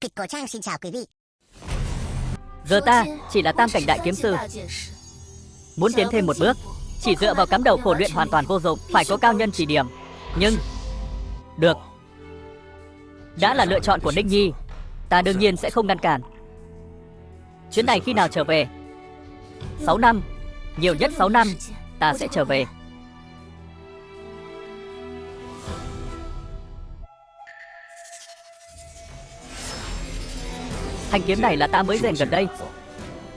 Kịch cổ trang xin chào quý vị. Giờ ta chỉ là tam cảnh đại kiếm sư. Muốn tiến thêm một bước, chỉ dựa vào cắm đầu khổ luyện hoàn toàn vô dụng, phải có cao nhân chỉ điểm. Nhưng được, đã là lựa chọn của Ninh Nhi, ta đương nhiên sẽ không ngăn cản. Chuyến này khi nào trở về? 6 năm, nhiều nhất 6 năm, ta sẽ trở về. Thanh kiếm này là ta mới rèn gần đây.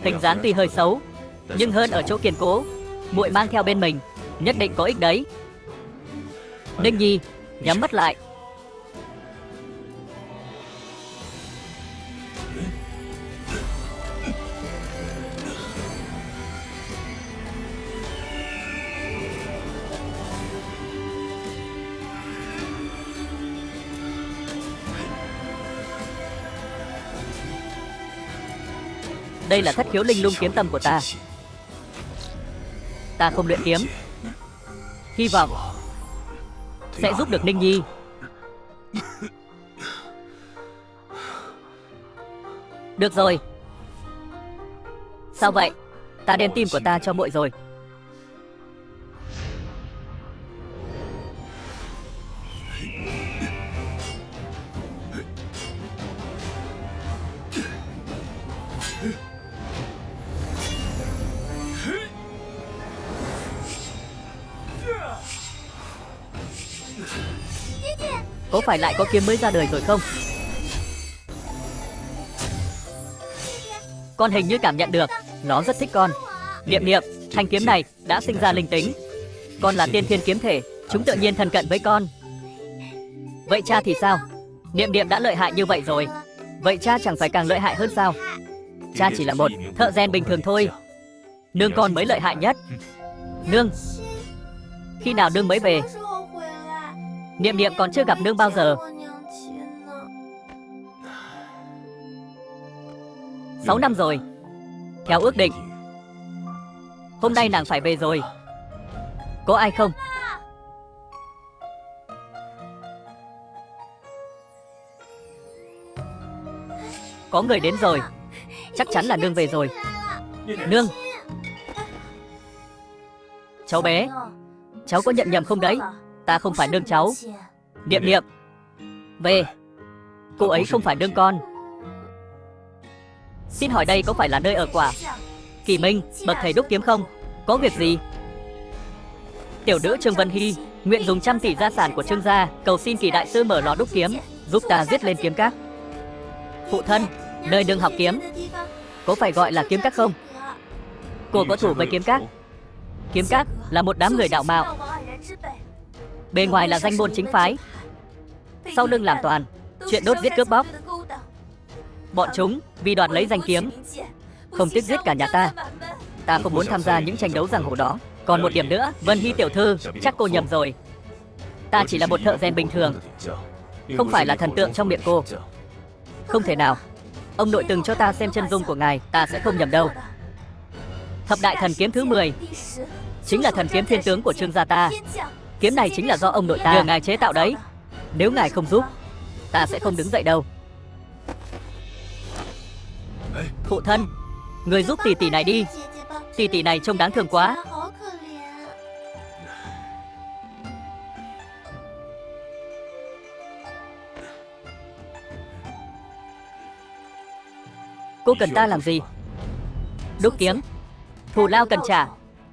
Hình dáng tuy hơi xấu, nhưng hơn ở chỗ kiên cố. Muội mang theo bên mình, nhất định có ích đấy. Ninh Nhi, nhắm mắt lại. Đây là thất khiếu linh lung kiếm tâm của ta. Ta không luyện kiếm, hy vọng sẽ giúp được Ninh Nhi. Được rồi. Sao vậy? Ta đem tim của ta cho muội rồi. Có phải lại có kiếm mới ra đời rồi không? Con hình như cảm nhận được, nó rất thích con. Niệm Niệm, thanh kiếm này đã sinh ra linh tính. Con là tiên thiên kiếm thể, chúng tự nhiên thân cận với con. Vậy cha thì sao? Niệm Niệm đã lợi hại như vậy rồi, vậy cha chẳng phải càng lợi hại hơn sao? Cha chỉ là một thợ rèn bình thường thôi. Nương con mới lợi hại nhất. Nương, khi nào nương mới về? Niệm Niệm còn chưa gặp nương bao giờ. 6 năm rồi. Theo ước định, hôm nay nàng phải về rồi. Có ai không? Có người đến rồi. Chắc chắn là nương về rồi. Nương, cháu bé, cháu có nhận nhầm không đấy? Ta không phải nương cháu. Niệm Niệm, về. Cô ấy không phải nương con. Xin hỏi đây có phải là nơi ở quả Kỳ Minh, bậc thầy đúc kiếm không? Có việc gì? Tiểu nữ Trương Vân Hy nguyện dùng 100 tỷ gia sản của Trương gia cầu xin Kỳ đại sư mở lò đúc kiếm, giúp ta giết lên kiếm các. Phụ thân, nơi nương học kiếm có phải gọi là kiếm các không? Cô có thủ với kiếm các. Kiếm các là một đám người đạo mạo, bề ngoài là danh môn chính phái, sau lưng làm toàn chuyện đốt giết cướp bóc. Bọn chúng vì đoạt lấy danh kiếm, không tiếc giết cả nhà ta. Ta không muốn tham gia những tranh đấu giang hồ đó. Còn một điểm nữa, Vân Hy tiểu thư, chắc cô nhầm rồi. Ta chỉ là một thợ rèn bình thường, không phải là thần tượng trong miệng cô. Không thể nào. Ông nội từng cho ta xem chân dung của ngài, ta sẽ không nhầm đâu. Thập đại thần kiếm thứ 10 chính là thần kiếm thiên tướng của Trương gia ta. Kiếm này chính là do ông nội ta nhờ ngài chế tạo đấy. Nếu ngài không giúp, ta sẽ không đứng dậy đâu. Phụ thân, người giúp tỷ tỷ này đi. Tỷ tỷ này trông đáng thương quá. Cô cần ta làm gì? Đúc kiếm. Thù lao cần trả,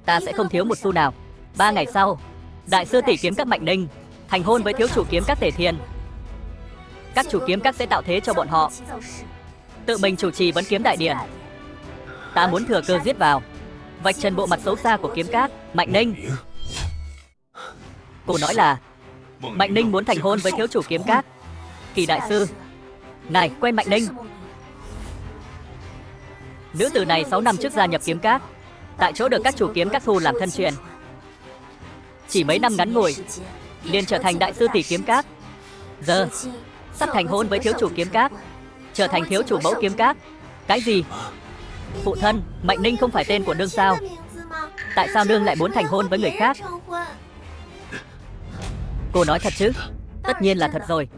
ta sẽ không thiếu một xu nào. 3 ngày sau, đại sư tỷ kiếm các Mạnh Ninh thành hôn với thiếu chủ kiếm các Tề Thiên. Các chủ kiếm các sẽ tạo thế cho bọn họ, tự mình chủ trì vấn kiếm đại điển. Ta muốn thừa cơ giết vào, vạch trần bộ mặt xấu xa của kiếm các Mạnh Ninh. Cô nói là Mạnh Ninh muốn thành hôn với thiếu chủ kiếm các. Kỳ đại sư, ngài quen Mạnh Ninh? Nữ tử này 6 năm trước gia nhập kiếm các, tại chỗ được các chủ kiếm các thu làm thân truyền. Chỉ mấy năm ngắn ngủi liền trở thành đại sư tỷ kiếm các. Giờ sắp thành hôn với thiếu chủ kiếm các, trở thành thiếu chủ mẫu kiếm các. Cái gì? Phụ thân, Mạnh Ninh không phải tên của nương sao? Tại sao nương lại muốn thành hôn với người khác? Cô nói thật chứ? Tất nhiên là thật rồi.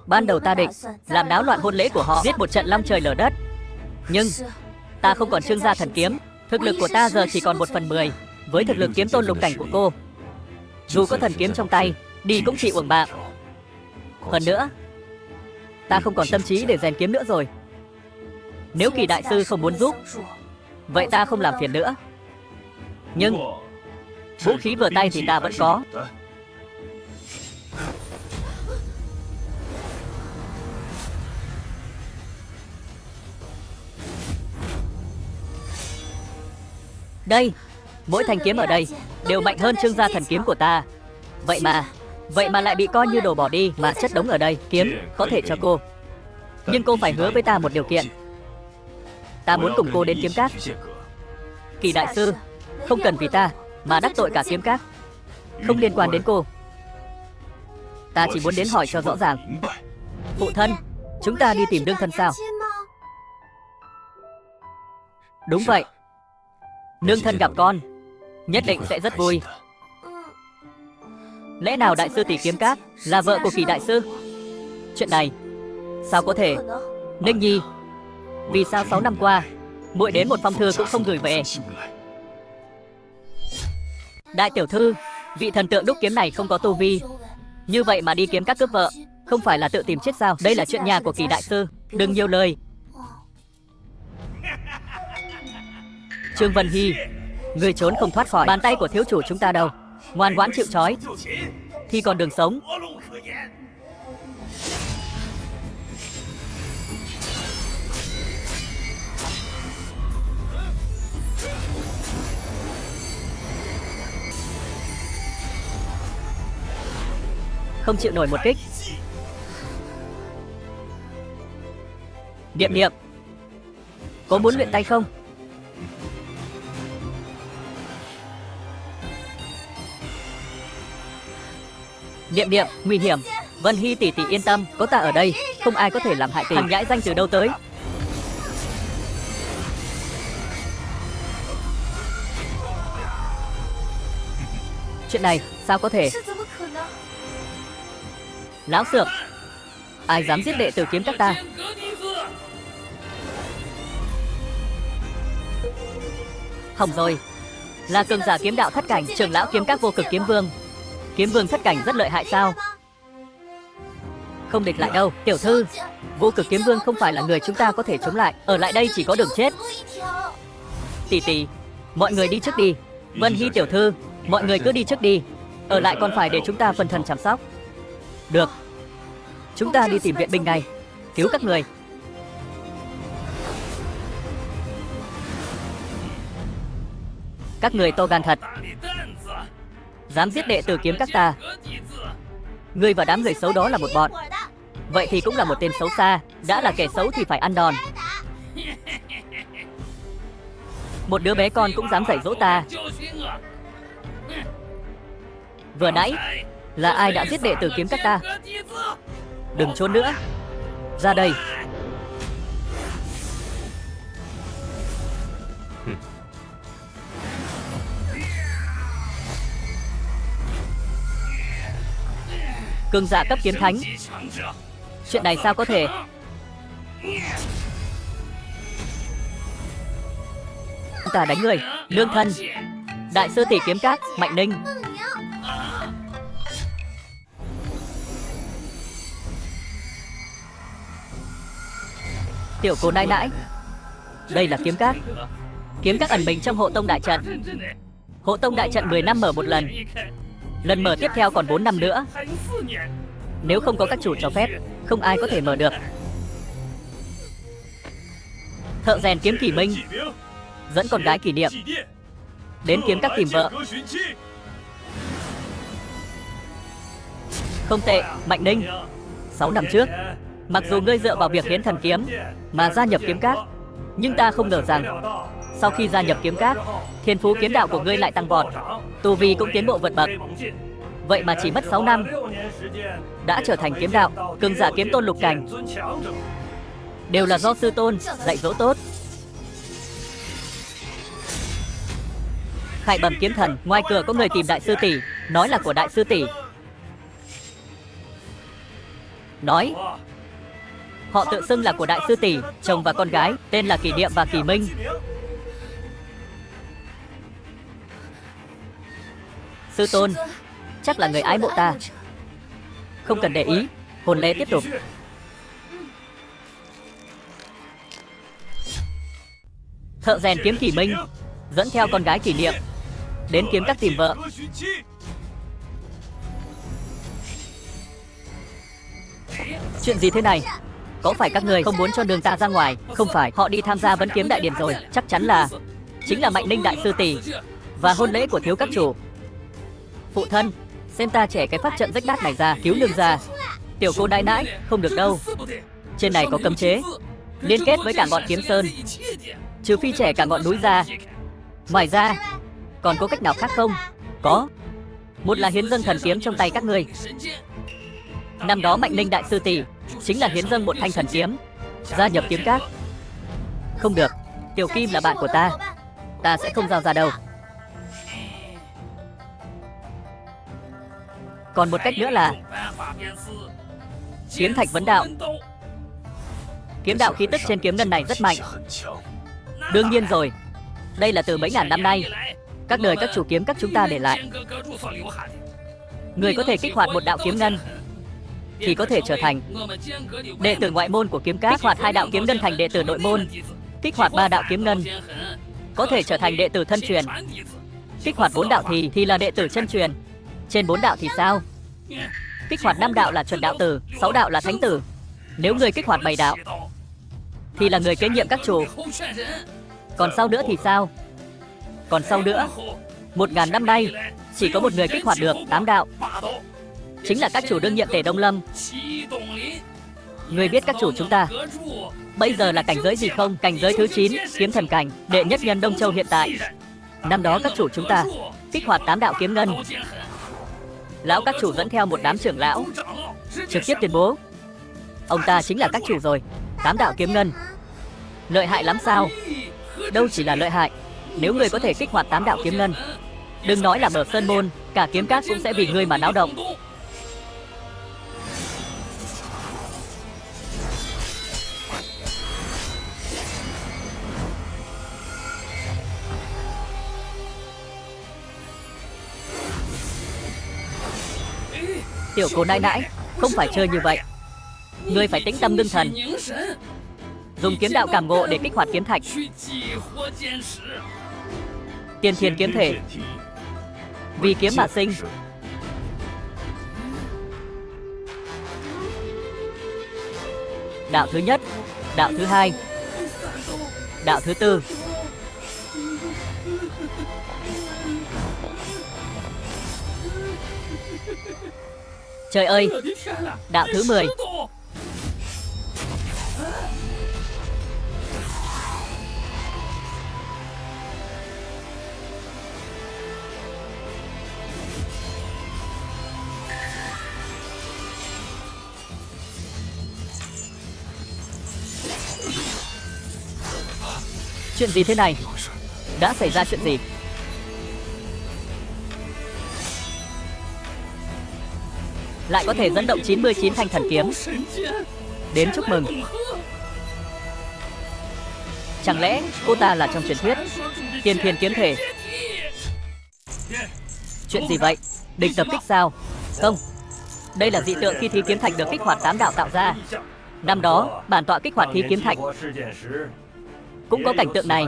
Ban đầu ta định làm náo loạn hôn lễ của họ, giết một trận long trời lở đất. Nhưng ta không còn Trương gia thần kiếm, thực lực của ta giờ chỉ còn 1/10 với thực lực kiếm tôn lục cảnh của cô. Dù có thần kiếm trong tay, đi cũng chỉ uổng bạc. Hơn nữa, ta không còn tâm trí để rèn kiếm nữa rồi. Nếu Kỳ đại sư không muốn giúp, vậy ta không làm phiền nữa. Nhưng vũ khí vừa tay thì ta vẫn có. Đây, mỗi thanh kiếm ở đây đều mạnh hơn Trương gia thần kiếm của ta. Vậy mà lại bị coi như đồ bỏ đi mà chất đống ở đây. Kiếm có thể cho cô, nhưng cô phải hứa với ta một điều kiện. Ta muốn cùng cô đến kiếm các. Kỳ đại sư, không cần vì ta mà đắc tội cả kiếm các. Không liên quan đến cô. Ta chỉ muốn đến hỏi cho rõ ràng. Phụ thân, chúng ta đi tìm đương thân sao? Đúng vậy. Nương thân gặp con nhất định sẽ rất vui. Lẽ nào đại sư tỷ kiếm các là vợ của Kỳ đại sư? Chuyện này sao có thể? Ninh Nhi, vì sao 6 năm qua muội đến một phong thư cũng không gửi về? Đại tiểu thư, vị thần tượng đúc kiếm này không có tu vi, như vậy mà đi kiếm các cướp vợ, không phải là tự tìm chết sao? Đây là chuyện nhà của Kỳ đại sư, đừng nhiều lời. Trương Vân Hy, người trốn không thoát khỏi bàn tay của thiếu chủ chúng ta đâu. Ngoan ngoãn chịu trói thì còn đường sống. Không chịu nổi một kích. Điệp Điệp, có muốn luyện tay không? Điệp Điệp, nguy hiểm. Vân Hy tỷ tỷ yên tâm, có ta ở đây, không ai có thể làm hại tỷ. Thằng nhãi danh từ đâu tới? Chuyện này sao có thể? Láo xược, ai dám giết đệ tử kiếm các ta? Hỏng rồi, là cường giả kiếm đạo thất cảnh, trưởng lão kiếm các vô cực kiếm vương. Kiếm vương thất cảnh rất lợi hại sao? Không địch lại đâu, tiểu thư. Vô cực kiếm vương không phải là người chúng ta có thể chống lại. Ở lại đây chỉ có đường chết. Tỷ tỷ, mọi người đi trước đi. Vân Hy tiểu thư, mọi người cứ đi trước đi. Ở lại còn phải để chúng ta phân thân chăm sóc. Được, chúng ta đi tìm viện binh ngay, cứu các người. Các người to gan thật, dám giết đệ tử kiếm các ta. Ngươi và đám người xấu đó là một bọn, vậy thì cũng là một tên xấu xa. Đã là kẻ xấu thì phải ăn đòn. Một đứa bé con cũng dám dạy dỗ ta. Vừa nãy là ai đã giết đệ tử kiếm các ta? Đừng trốn nữa, ra đây. Cường giả cấp kiếm thánh. Chuyện này sao có thể? Ta đánh người. Nương thân, đại sư tỷ kiếm các Mạnh Ninh. Tiểu cô nãi nãi, đây là kiếm các. Kiếm các ẩn mình trong hộ tông đại trận. Hộ tông đại trận 10 năm mở một lần, lần mở tiếp theo còn 4 năm nữa. Nếu không có các chủ cho phép, không ai có thể mở được. Thợ rèn kiếm Kỷ Minh dẫn con gái Kỷ Niệm đến kiếm các tìm vợ. Không tệ, Mạnh Ninh. 6 năm trước, mặc dù ngươi dựa vào việc hiến thần kiếm mà gia nhập kiếm các, nhưng ta không ngờ rằng sau khi gia nhập kiếm các, thiên phú kiếm đạo của ngươi lại tăng vọt, tu vi cũng tiến bộ vượt bậc. Vậy mà chỉ mất 6 năm đã trở thành kiếm đạo cường giả kiếm tôn lục cảnh. Đều là do sư tôn dạy dỗ tốt. Khải Bẩm kiếm thần, ngoài cửa có người tìm đại sư tỷ, nói là của đại sư tỷ. nói. Họ tự xưng là của đại sư tỷ, chồng và con gái, tên là Kỷ Niệm và Kỷ Minh. Sư tôn, chắc là người ái mộ ta. Không cần để ý, hồn lễ tiếp tục. Thợ rèn kiếm Kỷ Minh dẫn theo con gái Kỷ Niệm đến kiếm các tìm vợ. Chuyện gì thế này? Có phải các người không muốn cho đường ta ra ngoài? Không phải, họ đi tham gia vấn kiếm đại điển rồi. Chắc chắn là chính là Mạnh Ninh đại sư tỷ và hôn lễ của thiếu các chủ. Phụ thân, xem ta trẻ cái pháp trận rách nát này ra, cứu nương ra. Tiểu cô nãi nãi, không được đâu. Trên này có cấm chế, liên kết với cả ngọn kiếm sơn, trừ phi trẻ cả ngọn núi ra. Ngoài ra, còn có cách nào khác không? Có. Một là hiến dâng thần kiếm trong tay các ngươi. Năm đó Mạnh Ninh đại sư tỷ chính là hiến dâng một thanh thần kiếm, gia nhập kiếm các. Không được, Tiểu Kim là bạn của ta sẽ không giao ra đâu. Còn một cách nữa là kiếm thạch vấn đạo. Kiếm đạo khí tức trên kiếm ngân này rất mạnh. Đương nhiên rồi, đây là từ mấy ngàn năm nay các đời các chủ kiếm các chúng ta để lại. Người có thể kích hoạt một đạo kiếm ngân thì có thể trở thành đệ tử ngoại môn của kiếm các. Kích hoạt 2 đạo kiếm ngân thành đệ tử nội môn. Kích hoạt 3 đạo kiếm ngân có thể trở thành đệ tử thân truyền. Kích hoạt 4 đạo thì là đệ tử chân truyền. Trên 4 đạo thì sao? Kích hoạt 5 đạo là chuẩn đạo tử, 6 đạo là thánh tử. Nếu người kích hoạt 7 đạo thì là người kế nhiệm các chủ. Còn sau nữa thì sao? Còn sau nữa, 1000 năm nay chỉ có một người kích hoạt được 8 đạo, chính là các chủ đương nhiệm Tề Đông Lâm. Người biết các chủ chúng ta bây giờ là cảnh giới gì không? Cảnh giới thứ 9, kiếm thần cảnh, đệ nhất nhân Đông Châu hiện tại. Năm đó các chủ chúng ta kích hoạt 8 đạo kiếm ngân. Lão các chủ dẫn theo một đám trưởng lão trực tiếp tuyên bố ông ta chính là các chủ rồi. 8 đạo kiếm ngân lợi hại lắm sao? Đâu chỉ là lợi hại, nếu người có thể kích hoạt 8 đạo kiếm ngân, đừng nói là mở sơn môn, cả kiếm các cũng sẽ vì ngươi mà náo động. Tiểu cô nãi nãi, không phải chơi như vậy. Ngươi phải tĩnh tâm ngưng thần, dùng kiếm đạo cảm ngộ để kích hoạt kiếm thạch. Tiên thiên kiếm thể, vì kiếm mà sinh. Đạo thứ nhất, đạo thứ hai, đạo thứ tư. Trời ơi, đạo thứ 10. Chuyện gì thế này? Đã xảy ra chuyện gì? Lại có thể dẫn động 99 thanh thần kiếm đến chúc mừng. Chẳng lẽ cô ta là trong truyền thuyết tiên thiên kiếm thể? Chuyện gì vậy? Định tập kích sao? Không, đây là dị tượng khi thí kiếm thạch được kích hoạt 8 đạo tạo ra. Năm đó bản tọa kích hoạt thí kiếm thạch cũng có cảnh tượng này.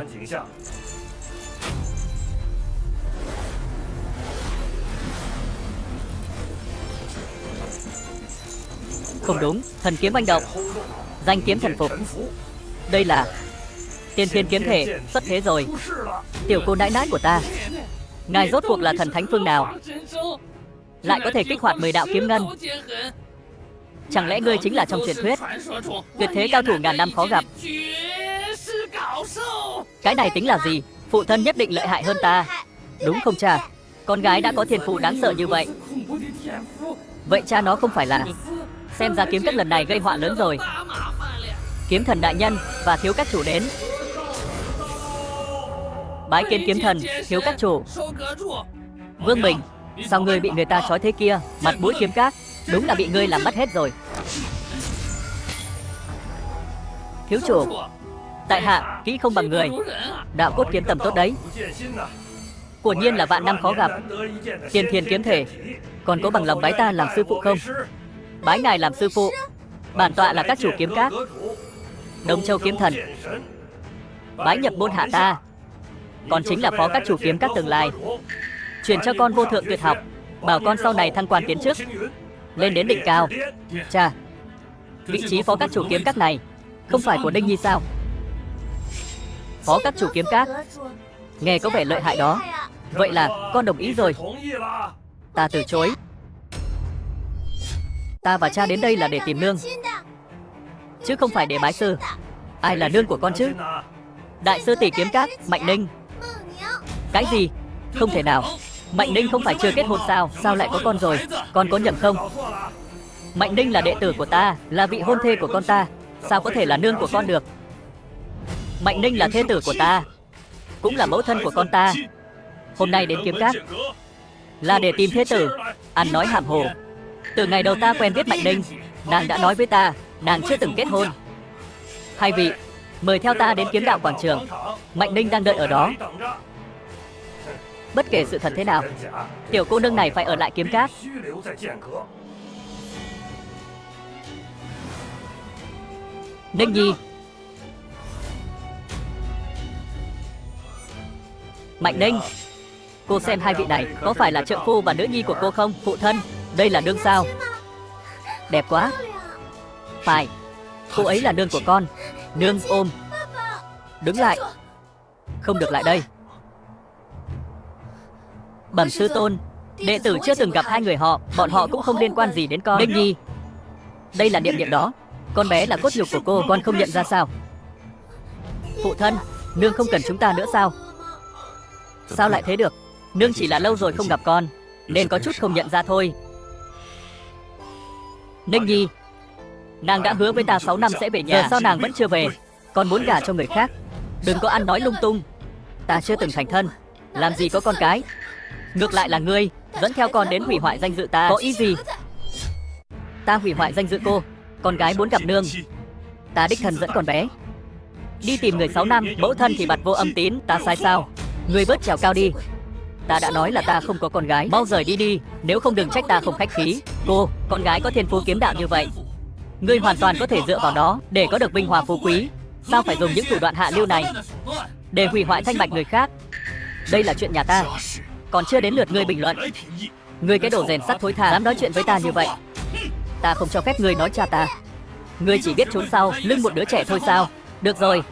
Không đúng, thần kiếm manh động, danh kiếm thần phục. Đây là tiên thiên kiếm thể xuất thế rồi. Tiểu cô nãi nãi của ta, ngài rốt cuộc là thần thánh phương nào, lại có thể kích hoạt 10 đạo kiếm ngân? Chẳng lẽ ngươi chính là trong truyền thuyết tuyệt thế cao thủ ngàn năm khó gặp? Cái này tính là gì? Phụ thân nhất định lợi hại hơn ta, đúng không cha? Con gái đã có thiên phụ đáng sợ như vậy, vậy cha nó không phải là... Xem ra kiếm các lần này gây họa lớn rồi. Kiếm thần đại nhân và thiếu các chủ đến. Bái kiến kiếm thần, thiếu các chủ. Vương Bình, sao ngươi bị người ta trói thế kia? Mặt mũi kiếm các đúng là bị ngươi làm mất hết rồi. Thiếu chủ, tại hạ kỹ không bằng người. Đạo cốt kiếm tầm tốt đấy. Quả nhiên là vạn năm khó gặp. Tiên thiên kiếm thể, còn có bằng lòng bái ta làm sư phụ không? Bái ngài làm sư phụ. Bản tọa là các chủ kiếm các, Đông Châu kiếm thần. Bái nhập môn hạ ta, còn chính là phó các chủ kiếm các tương lai. Truyền cho con vô thượng tuyệt học, bảo con sau này thăng quan tiến chức, lên đến đỉnh cao. Chà, vị trí phó các chủ kiếm các này không phải của Ninh Nhi sao? Phó các chủ kiếm các, nghe có vẻ lợi hại đó. Vậy là con đồng ý rồi. Ta từ chối. Ta và cha đến đây là để tìm nương, chứ không phải để bái sư. Ai là nương của con chứ? Đại sư tỷ kiếm các Mạnh Ninh. Cái gì? Không thể nào. Mạnh Ninh không phải chưa kết hôn sao? Sao lại có con rồi? Con có nhầm không? Mạnh Ninh là đệ tử của ta, là vị hôn thê của con ta. Sao có thể là nương của con được? Mạnh Ninh là thê tử của ta, cũng là mẫu thân của con ta. Hôm nay đến kiếm các là để tìm thê tử. Ăn nói hàm hồ. Từ ngày đầu ta quen biết Mạnh Ninh, nàng đã nói với ta nàng chưa từng kết hôn. Hai vị mời theo ta đến kiếm đạo quảng trường. Mạnh Ninh đang đợi ở đó. Bất kể sự thật thế nào, tiểu cô nương này phải ở lại kiếm các. Ninh Nhi. Mạnh Ninh, cô xem hai vị này có phải là trợ phu và nữ nhi của cô không? Phụ thân, đây là nương sao? Đẹp quá. Phải, cô ấy là nương của con. Nương ôm. Đứng lại. Không được lại đây. Bẩm sư tôn, đệ tử chưa từng gặp hai người họ. Bọn họ cũng không liên quan gì đến con. Ninh Nhi, đây là Niệm Niệm đó. Con bé là cốt nhục của cô, con không nhận ra sao? Phụ thân, nương không cần chúng ta nữa sao? Sao lại thế được? Nương chỉ là lâu rồi không gặp con, nên có chút không nhận ra thôi. Ninh Nhi, nàng đã hứa với ta 6 năm sẽ về nhà. Giờ sao nàng vẫn chưa về? Con muốn gả cho người khác. Đừng có ăn nói lung tung. Ta chưa từng thành thân, làm gì có con cái. Ngược lại là ngươi dẫn theo con đến hủy hoại danh dự ta. Có ý gì? Ta hủy hoại danh dự cô? Con gái muốn gặp nương, ta đích thân dẫn con bé đi tìm người 6 năm. Mẫu thân thì bặt vô âm tín. Ta sai sao? Ngươi bớt trèo cao đi. Ta đã nói là ta không có con gái. Mau rời đi đi, nếu không đừng trách ta không khách khí. Cô, con gái có thiên phú kiếm đạo như vậy, ngươi hoàn toàn có thể dựa vào nó để có được vinh hoa phú quý. Sao phải dùng những thủ đoạn hạ lưu này để hủy hoại thanh bạch người khác? Đây là chuyện nhà ta, còn chưa đến lượt ngươi bình luận. Ngươi cái đồ rèn sắt thối tha, dám nói chuyện với ta như vậy? Ta không cho phép ngươi nói cha ta. Ngươi chỉ biết trốn sau lưng một đứa trẻ thôi sao? Được rồi,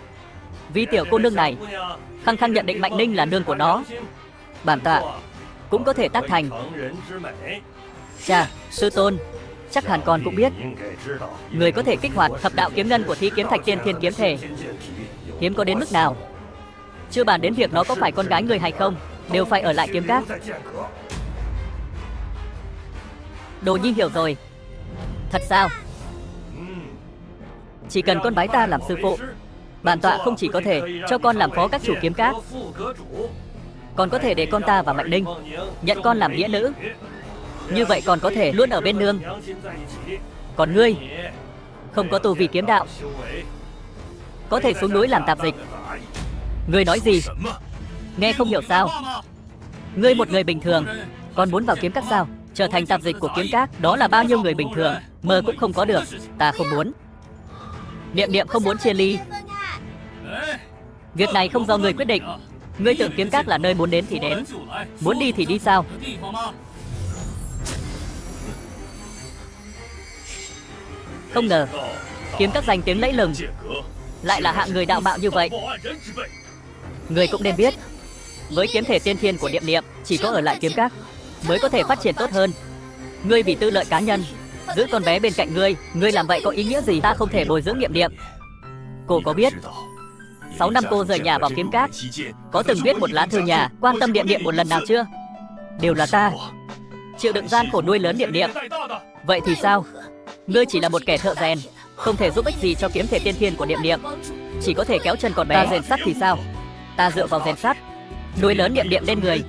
vì tiểu cô nương này khăng khăng nhận định Mạnh Ninh là nương của nó, bản tọa cũng có thể tác thành. Cha, sư tôn, chắc hẳn con cũng biết, người có thể kích hoạt thập đạo kiếm ngân của Thí Kiếm Thạch Tiên Thiên kiếm thể hiếm có đến mức nào. Chưa bàn đến việc nó có phải con gái người hay không, đều phải ở lại kiếm các. Đồ Nhi hiểu rồi. Thật sao? Chỉ cần con bái ta làm sư phụ, bản tọa không chỉ có thể cho con làm phó các chủ kiếm các, còn có thể để con ta và Mạnh Ninh nhận con làm nghĩa nữ. Như vậy còn có thể luôn ở bên nương. Còn ngươi không có tu vi kiếm đạo, có thể xuống núi làm tạp dịch. Ngươi nói gì? Nghe không hiểu sao? Ngươi một người bình thường còn muốn vào kiếm các sao? Trở thành tạp dịch của kiếm các, đó là bao nhiêu người bình thường mơ cũng không có được. Ta không muốn. Niệm Niệm không muốn chia ly. Việc này không do ngươi quyết định. Ngươi tưởng kiếm các là nơi muốn đến thì đến, muốn đi thì đi sao? Không ngờ kiếm các danh tiếng lẫy lừng lại là hạng người đạo mạo như vậy. Ngươi cũng nên biết, với kiếm thể tiên thiên của Niệm Niệm, chỉ có ở lại kiếm các mới có thể phát triển tốt hơn. Ngươi vì tư lợi cá nhân giữ con bé bên cạnh ngươi, ngươi làm vậy có ý nghĩa gì? Ta không thể bồi dưỡng Niệm Niệm. Cô có biết 6 năm cô rời nhà vào kiếm các, có từng viết một lá thư nhà quan tâm Niệm Niệm một lần nào chưa? Đều là ta chịu đựng gian khổ nuôi lớn Niệm Niệm. Vậy thì sao? Ngươi chỉ là một kẻ thợ rèn, không thể giúp ích gì cho kiếm thể tiên thiên của Niệm Niệm, chỉ có thể kéo chân con bé. Ta rèn sắt thì sao? Ta dựa vào rèn sắt nuôi lớn Niệm Niệm lên người.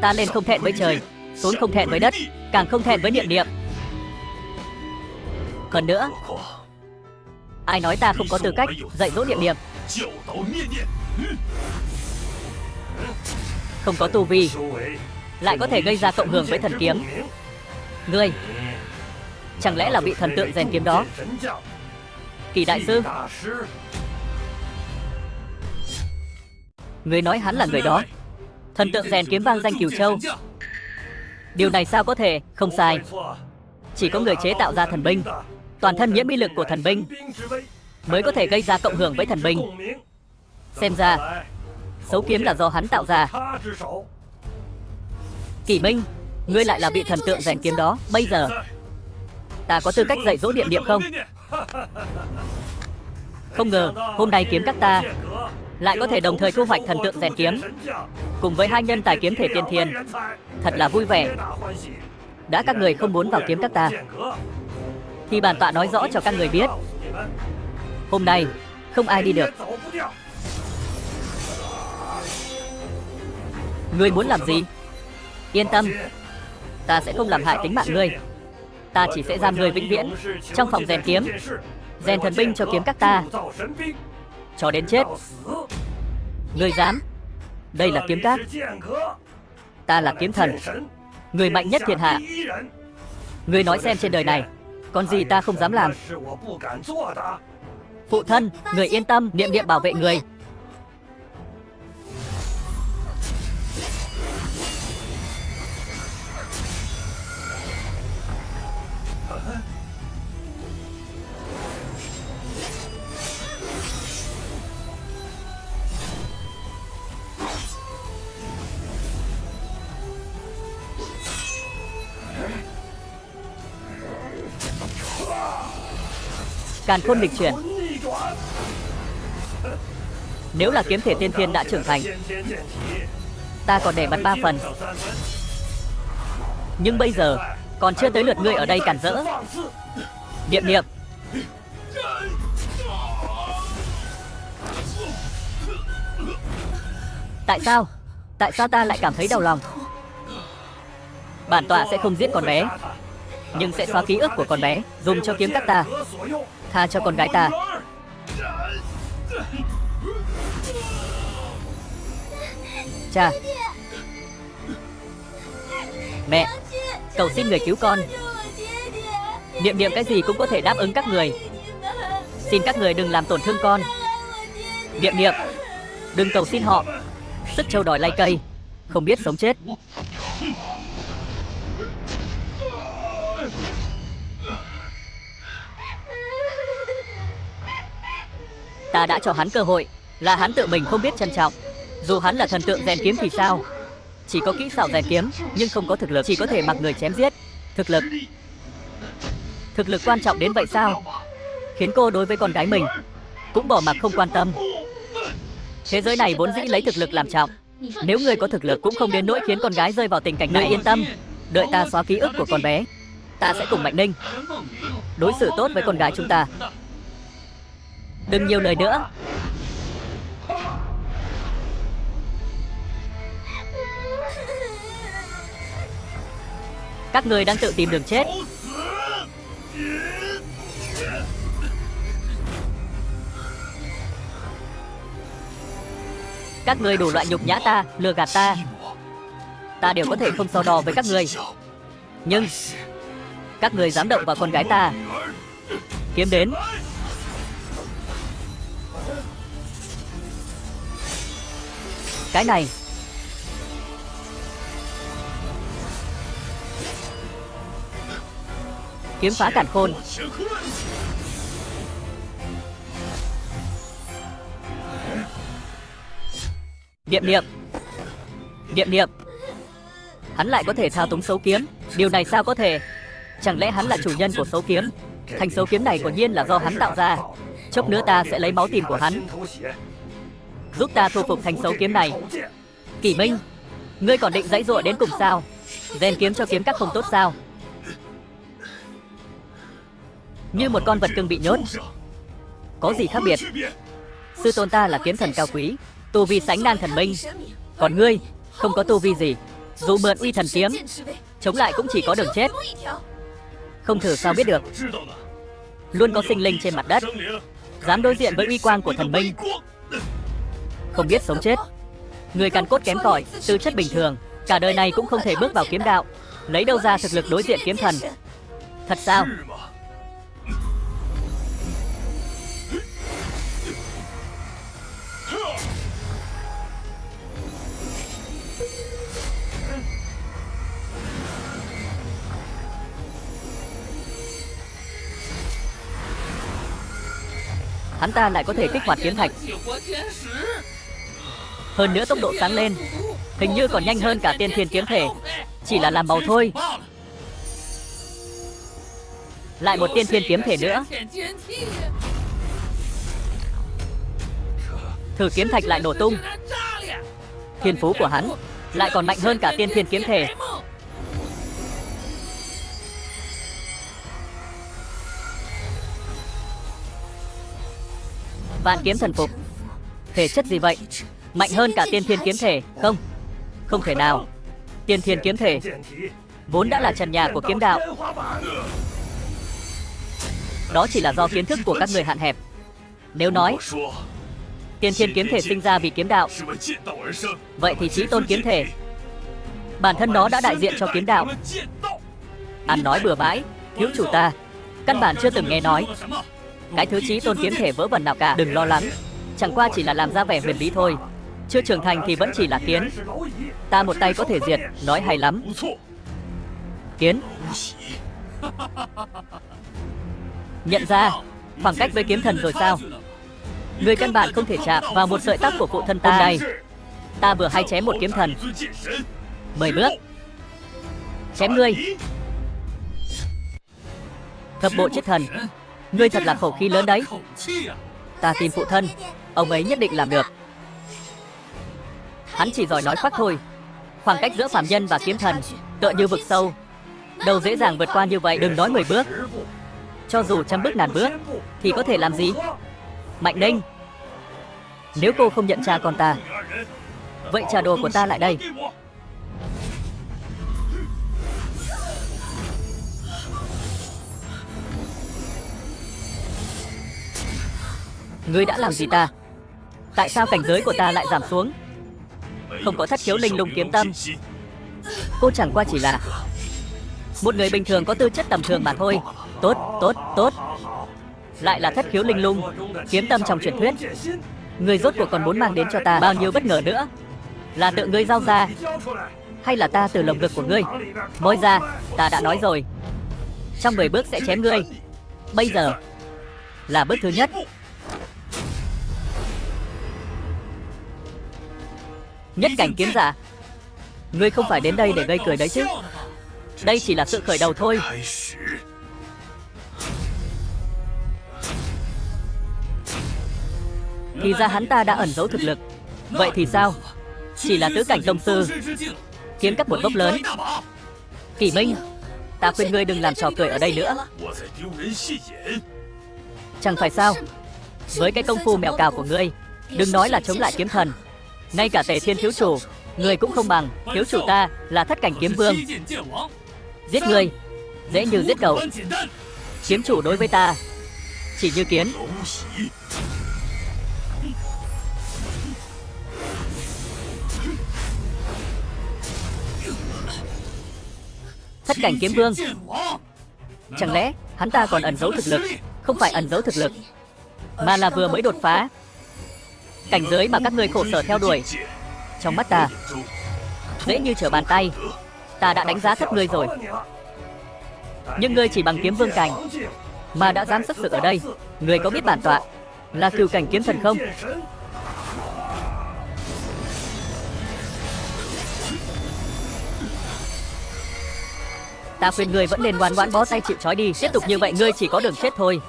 Ta lên không thẹn với trời, xuống không thẹn với đất, càng không thẹn với Niệm Niệm. Hơn nữa, Ai nói ta không có tư cách dạy dỗ niệm niệm? Không có tu vi lại có thể gây ra cộng hưởng với thần kiếm. Ngươi chẳng lẽ là vị thần tượng rèn kiếm đó? Kỳ đại sư, ngươi nói hắn là người đó? Thần tượng rèn kiếm vang danh Cửu Châu. Điều này sao có thể? Không sai. Chỉ có người chế tạo ra thần binh, toàn thân nhiễm bí lực của thần binh mới có thể gây ra cộng hưởng với thần binh. Xem ra xấu kiếm là do hắn tạo ra. Kỷ Minh, ngươi lại là vị thần tượng rèn kiếm đó. Bây giờ ta có tư cách dạy dỗ niệm niệm không? Không ngờ hôm nay kiếm các ta lại có thể đồng thời thu hoạch thần tượng rèn kiếm cùng với hai nhân tài kiếm thể tiên thiên. Thật là vui vẻ. Đã các người không muốn vào kiếm các ta thì bản tọa nói rõ cho các người biết, hôm nay không ai đi được. Ngươi muốn làm gì? Yên tâm, ta sẽ không làm hại tính mạng ngươi. Ta chỉ sẽ giam ngươi vĩnh viễn trong phòng rèn kiếm, rèn thần binh cho kiếm các ta cho đến chết. Ngươi dám? Đây là kiếm các, ta là kiếm thần, người mạnh nhất thiên hạ. Ngươi nói xem trên đời này còn gì ta không dám làm. Phụ thân, người yên tâm, niệm niệm bảo vệ người. Càn khôn nghịch chuyển. Nếu là kiếm thể tiên thiên đã trưởng thành, ta còn để mất 3 phần. Nhưng bây giờ còn chưa tới lượt ngươi ở đây cản rỡ. Niệm niệm, tại sao? Tại sao ta lại cảm thấy đau lòng? Bản tọa sẽ không giết con bé, nhưng sẽ xóa ký ức của con bé, dùng cho kiếm các ta. Tha cho con gái ta. Cha, mẹ, cầu xin người cứu con. Niệm niệm cái gì cũng có thể đáp ứng các người. Xin các người đừng làm tổn thương con. Niệm niệm, đừng cầu xin họ. Sức trâu đòi lay cây, không biết sống chết. Ta đã cho hắn cơ hội, là hắn tự mình không biết trân trọng. Dù hắn là thần tượng rèn kiếm thì sao? Chỉ có kỹ xảo rèn kiếm, nhưng không có thực lực, chỉ có thể mặc người chém giết. Thực lực quan trọng đến vậy sao? Khiến cô đối với con gái mình cũng bỏ mặc không quan tâm. Thế giới này vốn dĩ lấy thực lực làm trọng. Nếu người có thực lực cũng không đến nỗi khiến con gái rơi vào tình cảnh này. Yên tâm, đợi ta xóa ký ức của con bé, ta sẽ cùng Mạnh Ninh đối xử tốt với con gái chúng ta. Đừng nhiều lời nữa. Các người đang tự tìm đường chết. Các người đủ loại nhục nhã ta, lừa gạt ta. Ta đều có thể không so đo với các người. Nhưng các người dám động vào con gái ta. Kiếm đến. Cái này kiếm phá càn khôn. Niệm niệm, niệm niệm, hắn lại có thể thao túng xấu kiếm. Điều này sao có thể? Chẳng lẽ hắn là chủ nhân của xấu kiếm? Thanh xấu kiếm này quả nhiên là do hắn tạo ra. Chốc nữa ta sẽ lấy máu tim của hắn, giúp ta thu phục thanh xấu kiếm này. Kỷ Minh, ngươi còn định giãy giụa đến cùng sao? Rèn kiếm cho kiếm các không tốt sao? Như một con vật cưng bị nhốt, có gì khác biệt? Sư tôn ta là kiếm thần cao quý, tu vi sánh ngang thần minh. Còn ngươi không có tu vi gì, dù mượn uy thần kiếm chống lại cũng chỉ có đường chết. Không thử sao biết được. Luôn có sinh linh trên mặt đất dám đối diện với uy quang của thần minh. Không biết sống chết. Người căn cốt kém cỏi, tư chất bình thường, cả đời này cũng không thể bước vào kiếm đạo, lấy đâu ra thực lực đối diện kiếm thần? Thật sao? Hắn ta lại có thể kích hoạt kiếm thạch. Hơn nữa tốc độ sáng lên hình như còn nhanh hơn cả tiên thiên kiếm thể. Chỉ là làm màu thôi. Lại một tiên thiên kiếm thể nữa. Thử kiếm thạch lại nổ tung. Thiên phú của hắn lại còn mạnh hơn cả tiên thiên kiếm thể. Vạn kiếm thần phục. Thể chất gì vậy? Mạnh hơn cả tiên thiên kiếm thể. Không, không thể nào. Tiên thiên kiếm thể vốn đã là trần nhà của kiếm đạo. Đó chỉ là do kiến thức của các người hạn hẹp. Nếu nói tiên thiên kiếm thể sinh ra vì kiếm đạo, vậy thì chí tôn kiếm thể bản thân nó đã đại diện cho kiếm đạo. Ăn nói bừa bãi, thiếu chủ ta căn bản chưa từng nghe nói cái thứ chí tôn kiếm thể vớ vẩn nào cả. Đừng lo lắng, chẳng qua chỉ là làm ra vẻ huyền bí thôi. Chưa trưởng thành thì vẫn chỉ là kiến. Ta một tay có thể diệt. Nói hay lắm. Kiến. Nhận ra khoảng cách với kiếm thần rồi sao? Người căn bản không thể chạm vào một sợi tóc của phụ thân ta. Hôm nay ta vừa hay chém một kiếm thần. 10 bước chém ngươi. Thập bộ chết thần, ngươi thật là khẩu khí lớn đấy. Ta tin phụ thân, ông ấy nhất định làm được. Hắn chỉ giỏi nói khoác thôi. Khoảng cách giữa phàm nhân và kiếm thần tựa như vực sâu, đâu dễ dàng vượt qua như vậy. Đừng nói 10 bước, cho dù 100 bước ngàn bước thì có thể làm gì? Mạnh Ninh, nếu cô không nhận cha con ta, vậy trả đồ của ta lại đây. Ngươi đã làm gì ta? Tại sao cảnh giới của ta lại giảm xuống? Không có thất khiếu linh lung kiếm tâm. Cô chẳng qua chỉ là một người bình thường có tư chất tầm thường mà thôi. Tốt, tốt, tốt. Lại là thất khiếu linh lung kiếm tâm trong truyền thuyết. Ngươi rốt cuộc còn muốn mang đến cho ta bao nhiêu bất ngờ nữa? Là tự ngươi giao ra, hay là ta từ lồng ngực của ngươi moi ra? Ta đã nói rồi, trong 10 bước sẽ chém ngươi. Bây giờ là bước thứ nhất. Nhất cảnh kiếm giả, ngươi không phải đến đây để gây cười đấy chứ? Đây chỉ là sự khởi đầu thôi. Thì ra hắn ta đã ẩn giấu thực lực. Vậy thì sao? Chỉ là tứ cảnh tông sư, kiếm cấp một bốc lớn. Kỷ Minh, ta khuyên ngươi đừng làm trò cười ở đây nữa. Chẳng phải sao? Với cái công phu mèo cào của ngươi, đừng nói là chống lại kiếm thần, ngay cả Tề Thiên thiếu chủ ngươi cũng không bằng. Thiếu chủ ta là thất cảnh kiếm vương. Giết ngươi dễ như giết cậu. Kiếm chủ đối với ta chỉ như kiến. Thất cảnh kiếm vương, chẳng lẽ hắn ta còn ẩn giấu thực lực? Không phải ẩn giấu thực lực, mà là vừa mới đột phá. Cảnh giới mà các ngươi khổ sở theo đuổi, trong mắt ta dễ như trở bàn tay. Ta đã đánh giá thấp ngươi rồi. Nhưng ngươi chỉ bằng kiếm vương cảnh mà đã dám sức sự ở đây. Ngươi có biết bản tọa là cửu cảnh kiếm thần không? Ta khuyên ngươi vẫn nên ngoan ngoãn bó tay chịu trói đi. Tiếp tục như vậy ngươi chỉ có đường chết thôi.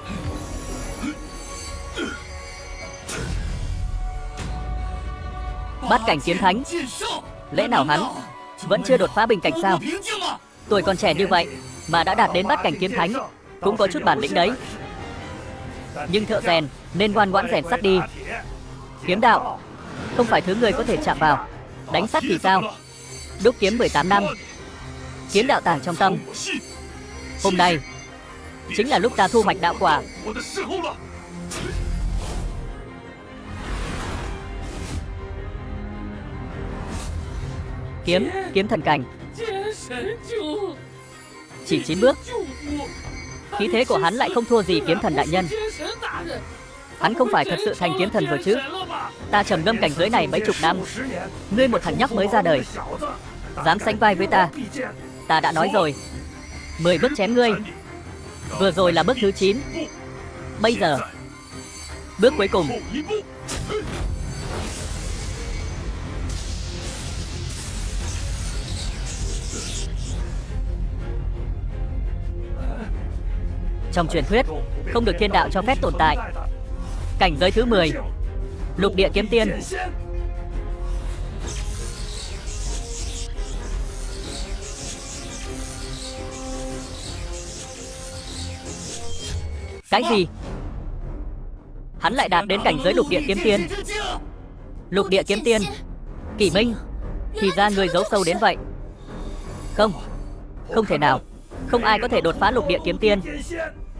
Bát cảnh kiếm thánh, lẽ nào hắn vẫn chưa đột phá bình cảnh sao? Tuổi còn trẻ như vậy mà đã đạt đến bát cảnh kiếm thánh, cũng có chút bản lĩnh đấy. Nhưng thợ rèn nên ngoan ngoãn rèn sắt đi. Kiếm đạo không phải thứ người có thể chạm vào. Đánh sắt thì sao? Đúc kiếm 18 năm, kiếm đạo tàng trong tâm. Hôm nay chính là lúc ta thu hoạch đạo quả. Kiếm thần cảnh. Chỉ 9 bước. Khí thế của hắn lại không thua gì kiếm thần đại nhân. Hắn không phải thật sự thành kiếm thần rồi chứ? Ta trầm ngâm cảnh giới này mấy chục năm. Ngươi một thằng nhóc mới ra đời, dám sánh vai với ta? Ta đã nói rồi, 10 bước chém ngươi. Vừa rồi là bước thứ 9. Bây giờ, bước cuối cùng. Trong truyền thuyết, không được thiên đạo cho phép tồn tại. Cảnh giới thứ 10, lục địa kiếm tiên. Cái gì? Hắn lại đạt đến cảnh giới lục địa kiếm tiên. Lục địa kiếm tiên. Kỷ Minh, thì ra người giấu sâu đến vậy. Không, không thể nào. Không ai có thể đột phá lục địa kiếm tiên.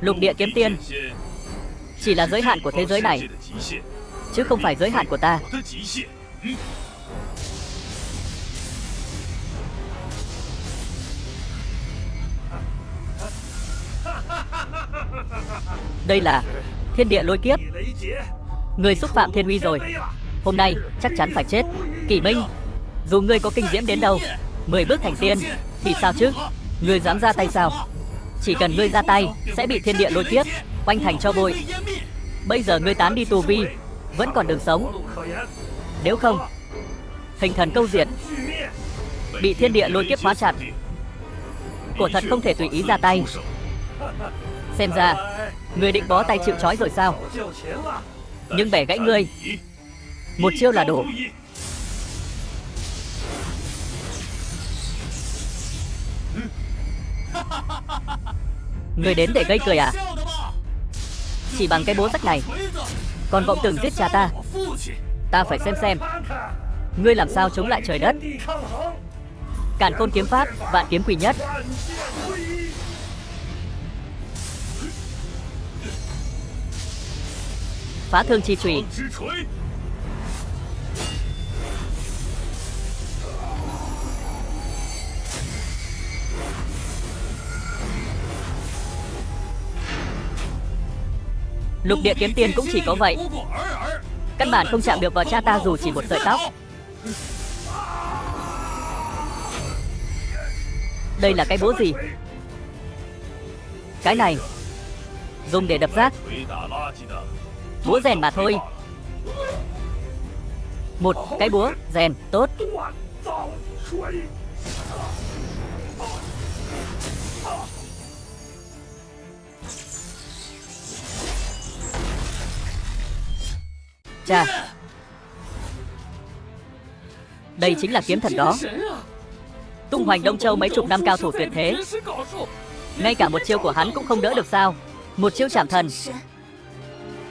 Lục địa kiếm tiên chỉ là giới hạn của thế giới này, chứ không phải giới hạn của ta. Đây là thiên địa lôi kiếp. Người xúc phạm thiên uy rồi. Hôm nay chắc chắn phải chết. Kỷ Minh, dù ngươi có kinh diễm đến đâu, 10 bước thành tiên thì sao chứ? Ngươi dám ra tay sao? Chỉ cần ngươi ra tay sẽ bị thiên địa lôi kiếp quanh thành cho bụi. Bây giờ ngươi tán đi tu vi, vẫn còn đường sống. Nếu không, hình thần câu diệt, bị thiên địa lôi kiếp khóa chặt. Cổ thật không thể tùy ý ra tay. Xem ra ngươi định bó tay chịu trói rồi sao? Nhưng bẻ gãy ngươi, một chiêu là đủ. Ngươi đến để gây cười à? Chỉ bằng cái bố rách này còn vọng tưởng giết cha ta? Ta phải xem ngươi làm sao chống lại trời đất. Càn khôn kiếm pháp, vạn kiếm quỷ nhất. Phá thương chi chùy. Lục địa kiếm tiên cũng chỉ có vậy. Căn bản không chạm được vào cha ta dù chỉ một sợi tóc. Đây là cái búa gì? Cái này dùng để đập rác. Búa rèn mà thôi. Một cái búa rèn tốt. Chà, đây chính là kiếm thần đó. Tung hoành Đông Châu mấy chục năm cao thủ tuyệt thế, ngay cả một chiêu của hắn cũng không đỡ được sao? Một chiêu chảm thần.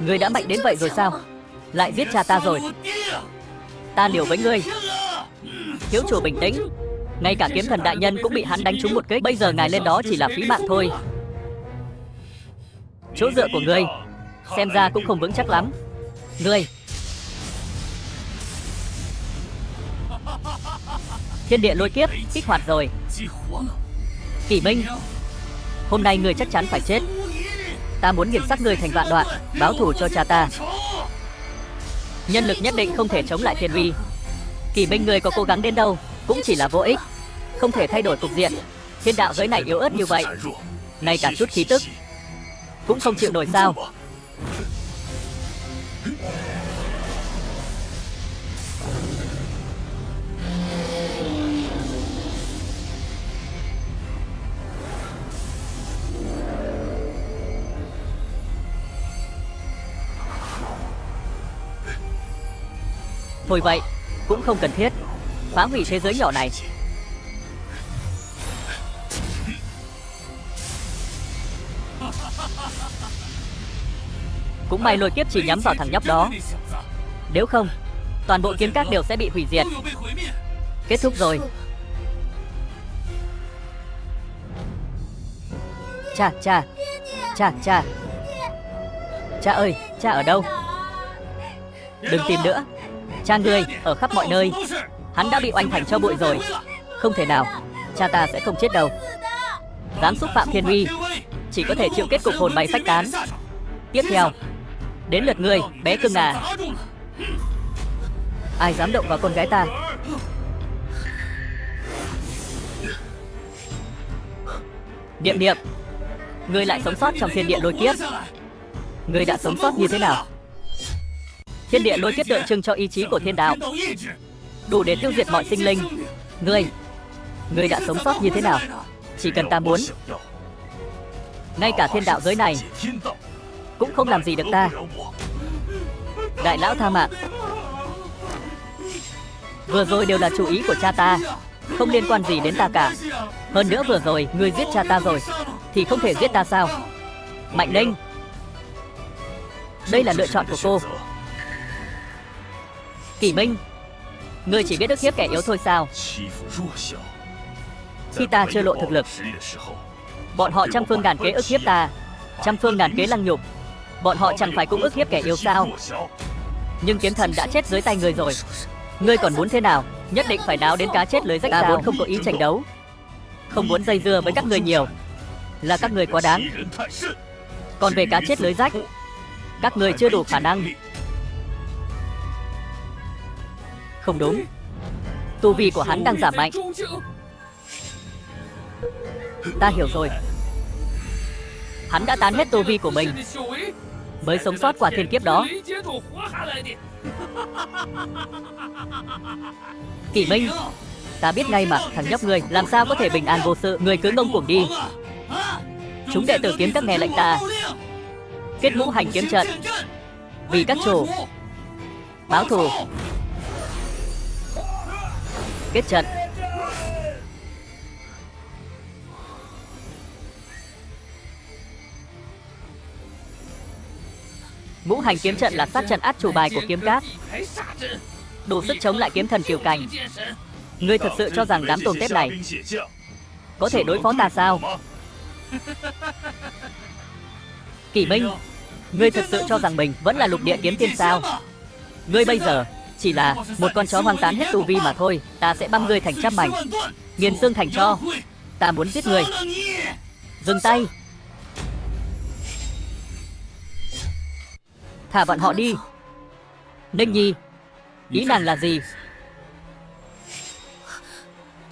Ngươi đã mạnh đến vậy rồi sao? Lại giết cha ta rồi. Ta liều với ngươi. Thiếu chủ bình tĩnh. Ngay cả kiếm thần đại nhân cũng bị hắn đánh trúng một kích. Bây giờ ngài lên đó chỉ là phí mạng thôi. Chỗ dựa của ngươi xem ra cũng không vững chắc lắm. Ngươi, thiên địa lôi kiếp kích hoạt rồi. Kỷ Minh, hôm nay ngươi chắc chắn phải chết. Ta muốn nghiền xác ngươi thành vạn đoạn, báo thù cho cha ta. Nhân lực nhất định không thể chống lại thiên uy. Kỷ Minh, ngươi có cố gắng đến đâu cũng chỉ là vô ích, không thể thay đổi cục diện. Thiên đạo giới này yếu ớt như vậy, ngay cả chút khí tức cũng không chịu nổi sao? Thôi vậy, cũng không cần thiết phá hủy thế giới nhỏ này. Cũng may lôi kiếp chỉ nhắm vào thằng nhóc đó. Nếu không, toàn bộ kiếm các đều sẽ bị hủy diệt. Kết thúc rồi. Cha, cha, cha, cha. Cha ơi, cha ở đâu? Đừng tìm nữa. Cha ngươi ở khắp mọi nơi. Hắn đã bị oanh thành cho bụi rồi. Không thể nào, cha ta sẽ không chết đâu. Dám xúc phạm thiên uy, chỉ có thể chịu kết cục hồn bay phách tán. Tiếp theo, đến lượt ngươi, bé cưng à. Ai dám động vào con gái ta? Niệm Niệm, ngươi lại sống sót trong thiên địa lôi kiếp. Ngươi đã sống sót như thế nào? Thiên địa lôi kiếp tượng trưng cho ý chí của thiên đạo, đủ để tiêu diệt mọi sinh linh. Ngươi đã sống sót như thế nào? Chỉ cần ta muốn, ngay cả thiên đạo giới này cũng không làm gì được ta. Đại lão tha mạng. Vừa rồi đều là chủ ý của cha ta, không liên quan gì đến ta cả. Hơn nữa vừa rồi ngươi giết cha ta rồi, thì không thể giết ta sao? Mạnh Ninh, đây là lựa chọn của cô. Kỷ Minh, ngươi chỉ biết ức hiếp kẻ yếu thôi sao? Khi ta chưa lộ thực lực, bọn họ trăm phương ngàn kế ức hiếp ta, trăm phương ngàn kế lăng nhục. Bọn họ chẳng phải cũng ức hiếp kẻ yếu sao? Nhưng kiếm thần đã chết dưới tay ngươi rồi. Ngươi còn muốn thế nào? Nhất định phải náo đến cá chết lưới rách sao? Ta vốn không có ý tranh đấu, không muốn dây dưa với các người nhiều, là các người quá đáng. Còn về cá chết lưới rách, các người chưa đủ khả năng. Không đúng, tu vi của hắn đang giảm mạnh. Ta hiểu rồi. Hắn đã tán hết tu vi của mình, mới sống sót qua thiên kiếp đó. Kỷ Minh, ta biết ngay mà, thằng nhóc ngươi làm sao có thể bình an vô sự. Ngươi cứ ngông cuồng đi. Chúng đệ tử kiếm các nghe lệnh ta, kết ngũ hành kiếm trận, vì các chủ báo thù. Kết trận. Ngũ hành kiếm trận là sát trận át chủ bài của kiếm các, đủ sức chống lại kiếm thần kiều cảnh. Ngươi thật sự cho rằng đám tôm tép này có thể đối phó ta sao? Kỷ Minh, ngươi thật sự cho rằng mình vẫn là lục địa kiếm tiên sao? Ngươi bây giờ chỉ là một con chó hoang tán hết tu vi mà thôi. Ta sẽ băm ngươi thành trăm mảnh, nghiền xương thành tro. Ta muốn giết ngươi. Dừng tay. Thả bọn họ đi. Ninh Nhi, ý nàng là gì?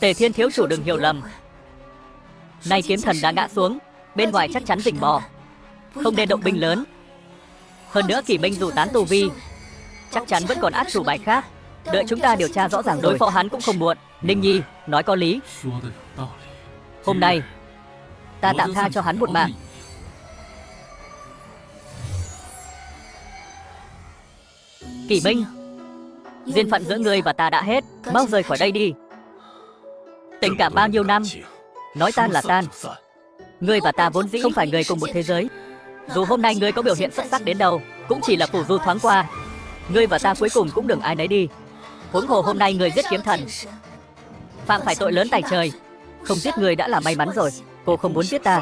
Tề Thiên thiếu chủ đừng hiểu lầm. Nay kiếm thần đã ngã xuống, bên ngoài chắc chắn rình bò, không nên động binh lớn. Hơn nữa Kỷ Minh dù tán tu vi, chắc chắn vẫn còn át chủ bài khác. Đợi chúng ta điều tra rõ ràng đối phó hắn cũng không muộn. Ninh Nhi nói có lý. Hôm nay ta tạm tha cho hắn một mạng. Kỷ Minh, duyên phận giữa ngươi và ta đã hết, mau rời khỏi đây đi. Tình cảm bao nhiêu năm, nói tan là tan. Ngươi và ta vốn dĩ không phải người cùng một thế giới. Dù hôm nay ngươi có biểu hiện xuất sắc đến đâu, cũng chỉ là phù du thoáng qua. Ngươi và ta cuối cùng cũng đừng ai nấy đi. Huống hồ hôm nay ngươi giết kiếm thần, phạm phải tội lớn tày trời. Không giết ngươi đã là may mắn rồi. Cô không muốn giết ta,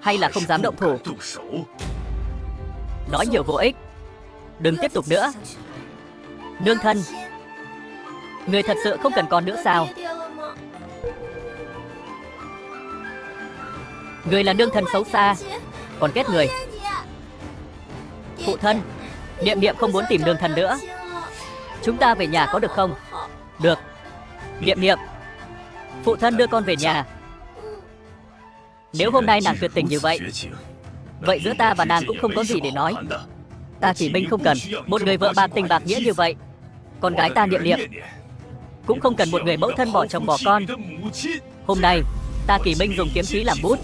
hay là không dám động thủ? Nói nhiều vô ích, đừng tiếp tục nữa. Nương thân, ngươi thật sự không cần con nữa sao? Ngươi là nương thân xấu xa, còn ghét người. Phụ thân, Niệm Niệm không muốn tìm nương thân nữa. Chúng ta về nhà có được không? Được. Niệm Niệm, phụ thân đưa con về nhà. Nếu hôm nay nàng tuyệt tình như vậy, vậy giữa ta và nàng cũng không có gì để nói. Ta Kỷ Minh không cần một người vợ bạc tình bạc nghĩa như vậy. Con gái ta Niệm Niệm cũng không cần một người mẫu thân bỏ chồng bỏ con. Hôm nay ta Kỷ Minh dùng kiếm khí làm bút,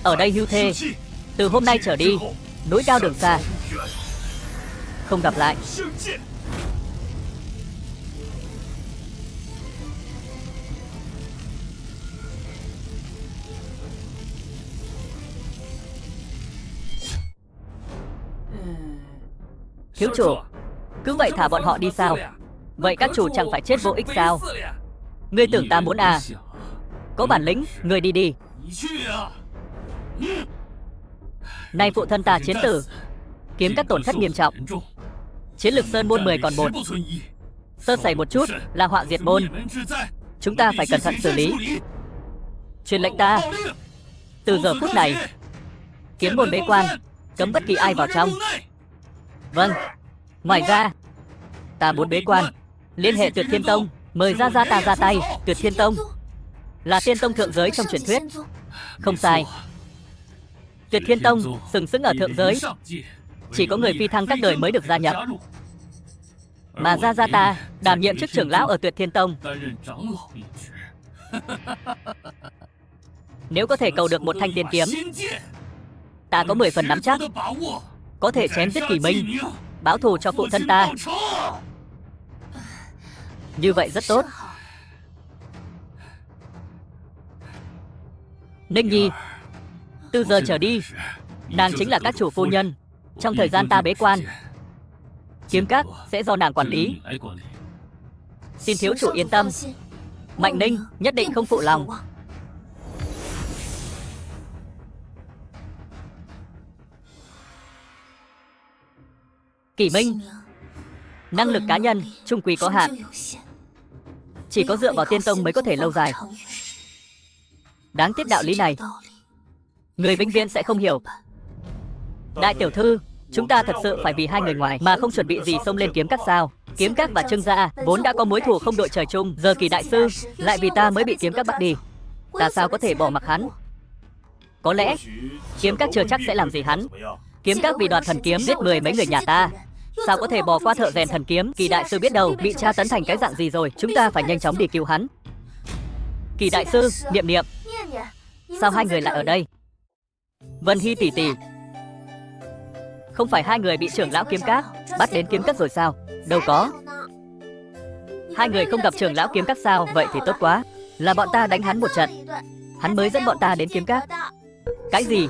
ở đây hưu thê. Từ hôm nay trở đi, núi cao đường xa, không gặp lại. Thiếu chủ, cứ vậy thả bọn họ đi sao? Vậy các chủ chẳng phải chết vô ích sao? Ngươi tưởng ta muốn à? Có bản lĩnh, ngươi đi đi. Nay phụ thân ta chiến tử, kiếm các tổn thất nghiêm trọng. Chiến lực Sơn Môn 10 còn 1, sơ sẩy một chút là họa diệt môn. Chúng ta phải cẩn thận xử lý. Truyền lệnh ta. Từ giờ phút này, kiếm môn bế quan, cấm bất kỳ ai vào trong. Vâng. Ngoài ra, ta muốn bế quan, liên hệ Tuyệt Thiên Tông, mời ra ta ra tay. Tuyệt Thiên Tông là tiên tông thượng giới trong truyền thuyết. Không sai. Tuyệt Thiên Tông sừng sững ở thượng giới, chỉ có người phi thăng các đời mới được gia nhập. Mà ra ta đảm nhiệm chức trưởng lão ở Tuyệt Thiên Tông. Nếu có thể cầu được một thanh tiên kiếm, ta có 10 phần nắm chắc có thể chém giết Kỳ Minh, báo thù cho phụ thân ta. Như vậy rất tốt. Ninh Nhi, từ giờ trở đi, nàng chính là các chủ phu nhân. Trong thời gian ta bế quan, kiếm các sẽ do nàng quản lý. Xin thiếu chủ yên tâm, Mạnh Ninh nhất định không phụ lòng. Kỳ Minh, năng lực cá nhân chung quy có hạn, chỉ có dựa vào tiên tông mới có thể lâu dài. Đáng tiếc đạo lý này người vĩnh viễn sẽ không hiểu. Đại tiểu thư, chúng ta thật sự phải vì hai người ngoài mà không chuẩn bị gì xông lên kiếm các sao? Kiếm các và Trương gia vốn đã có mối thù không đội trời chung, giờ Kỳ đại sư lại vì ta mới bị kiếm các bắt đi. Ta sao có thể bỏ mặc hắn? Có lẽ kiếm các chưa chắc sẽ làm gì hắn. Kiếm các vì đoạt thần kiếm giết 10 mấy người nhà ta, sao có thể bỏ qua thợ rèn thần kiếm? Kỳ đại sư biết đâu bị tra tấn thành cái dạng gì rồi. Chúng ta phải nhanh chóng đi cứu hắn. Kỳ đại sư, Niệm Niệm, sao hai người lại ở đây? Vân Hy tỷ tỷ, không phải hai người bị trưởng lão kiếm các bắt đến kiếm các rồi sao? Đâu có. Hai người không gặp trưởng lão kiếm các sao? Vậy thì tốt quá. Là bọn ta đánh hắn một trận, hắn mới dẫn bọn ta đến kiếm các. Cái gì?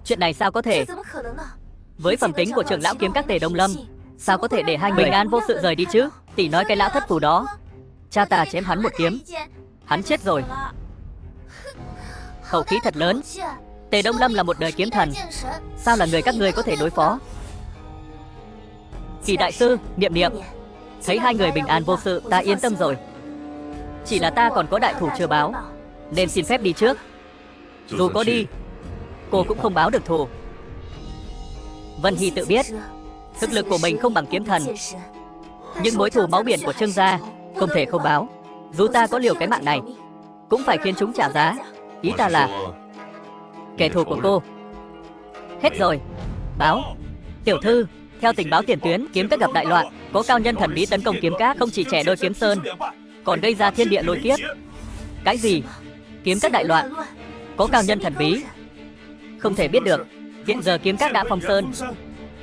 Chuyện này sao có thể? Với phẩm tính của trưởng lão kiếm các Tề Đông Lâm, sao có thể để hai người bình an vô sự rời đi chứ? Tỷ nói cái lão thất phù đó, cha ta chém hắn một kiếm, hắn chết rồi. Khẩu khí thật lớn. Tề Đông Lâm là một đời kiếm thần, sao là người các ngươi có thể đối phó? Kỳ đại sư, Niệm Niệm, thấy hai người bình an vô sự, ta yên tâm rồi. Chỉ là ta còn có đại thủ chưa báo, nên xin phép đi trước. Dù có đi, cô cũng không báo được thù. Vân Hy tự biết thực lực của mình không bằng kiếm thần, nhưng mối thù máu biển của Trương gia không thể không báo. Dù ta có liều cái mạng này, cũng phải khiến chúng trả giá. Ý ta là kẻ thù của cô hết rồi. Báo tiểu thư, theo tình báo tiền tuyến, kiếm các gặp đại loạn, có cao nhân thần bí tấn công kiếm các, không chỉ trẻ đôi kiếm sơn, còn gây ra thiên địa lôi kiếp. Cái gì? Kiếm các đại loạn, có cao nhân thần bí? Không thể biết được. Hiện giờ kiếm các đã phong sơn,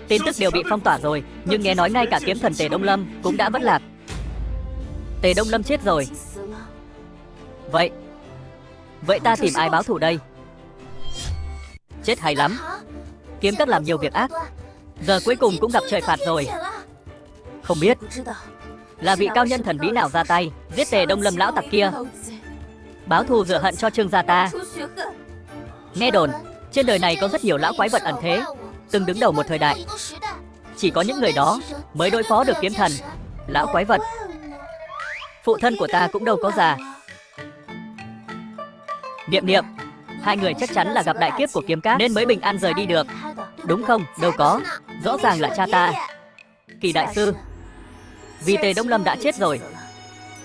tin tức đều bị phong tỏa rồi. Nhưng nghe nói ngay cả kiếm thần Tề Đông Lâm cũng đã vẫn lạc. Tề Đông Lâm chết rồi. Vậy ta tìm ai báo thù đây? Chết hay lắm. Kiếm các làm nhiều việc ác, giờ cuối cùng cũng gặp trời phạt rồi. Không biết là vị cao nhân thần bí nào ra tay giết Tề Đông Lâm lão tặc kia, báo thù rửa hận cho Trương gia ta. Nghe đồn trên đời này có rất nhiều lão quái vật ẩn thế, từng đứng đầu một thời đại. Chỉ có những người đó mới đối phó được kiếm thần. Lão quái vật, phụ thân của ta cũng đâu có già. Niệm Niệm, hai người chắc chắn là gặp đại kiếp của kiếm các nên mới bình an rời đi được, đúng không? Đâu có, rõ ràng là cha ta. Kỳ đại sư, vì Tề Đông Lâm đã chết rồi,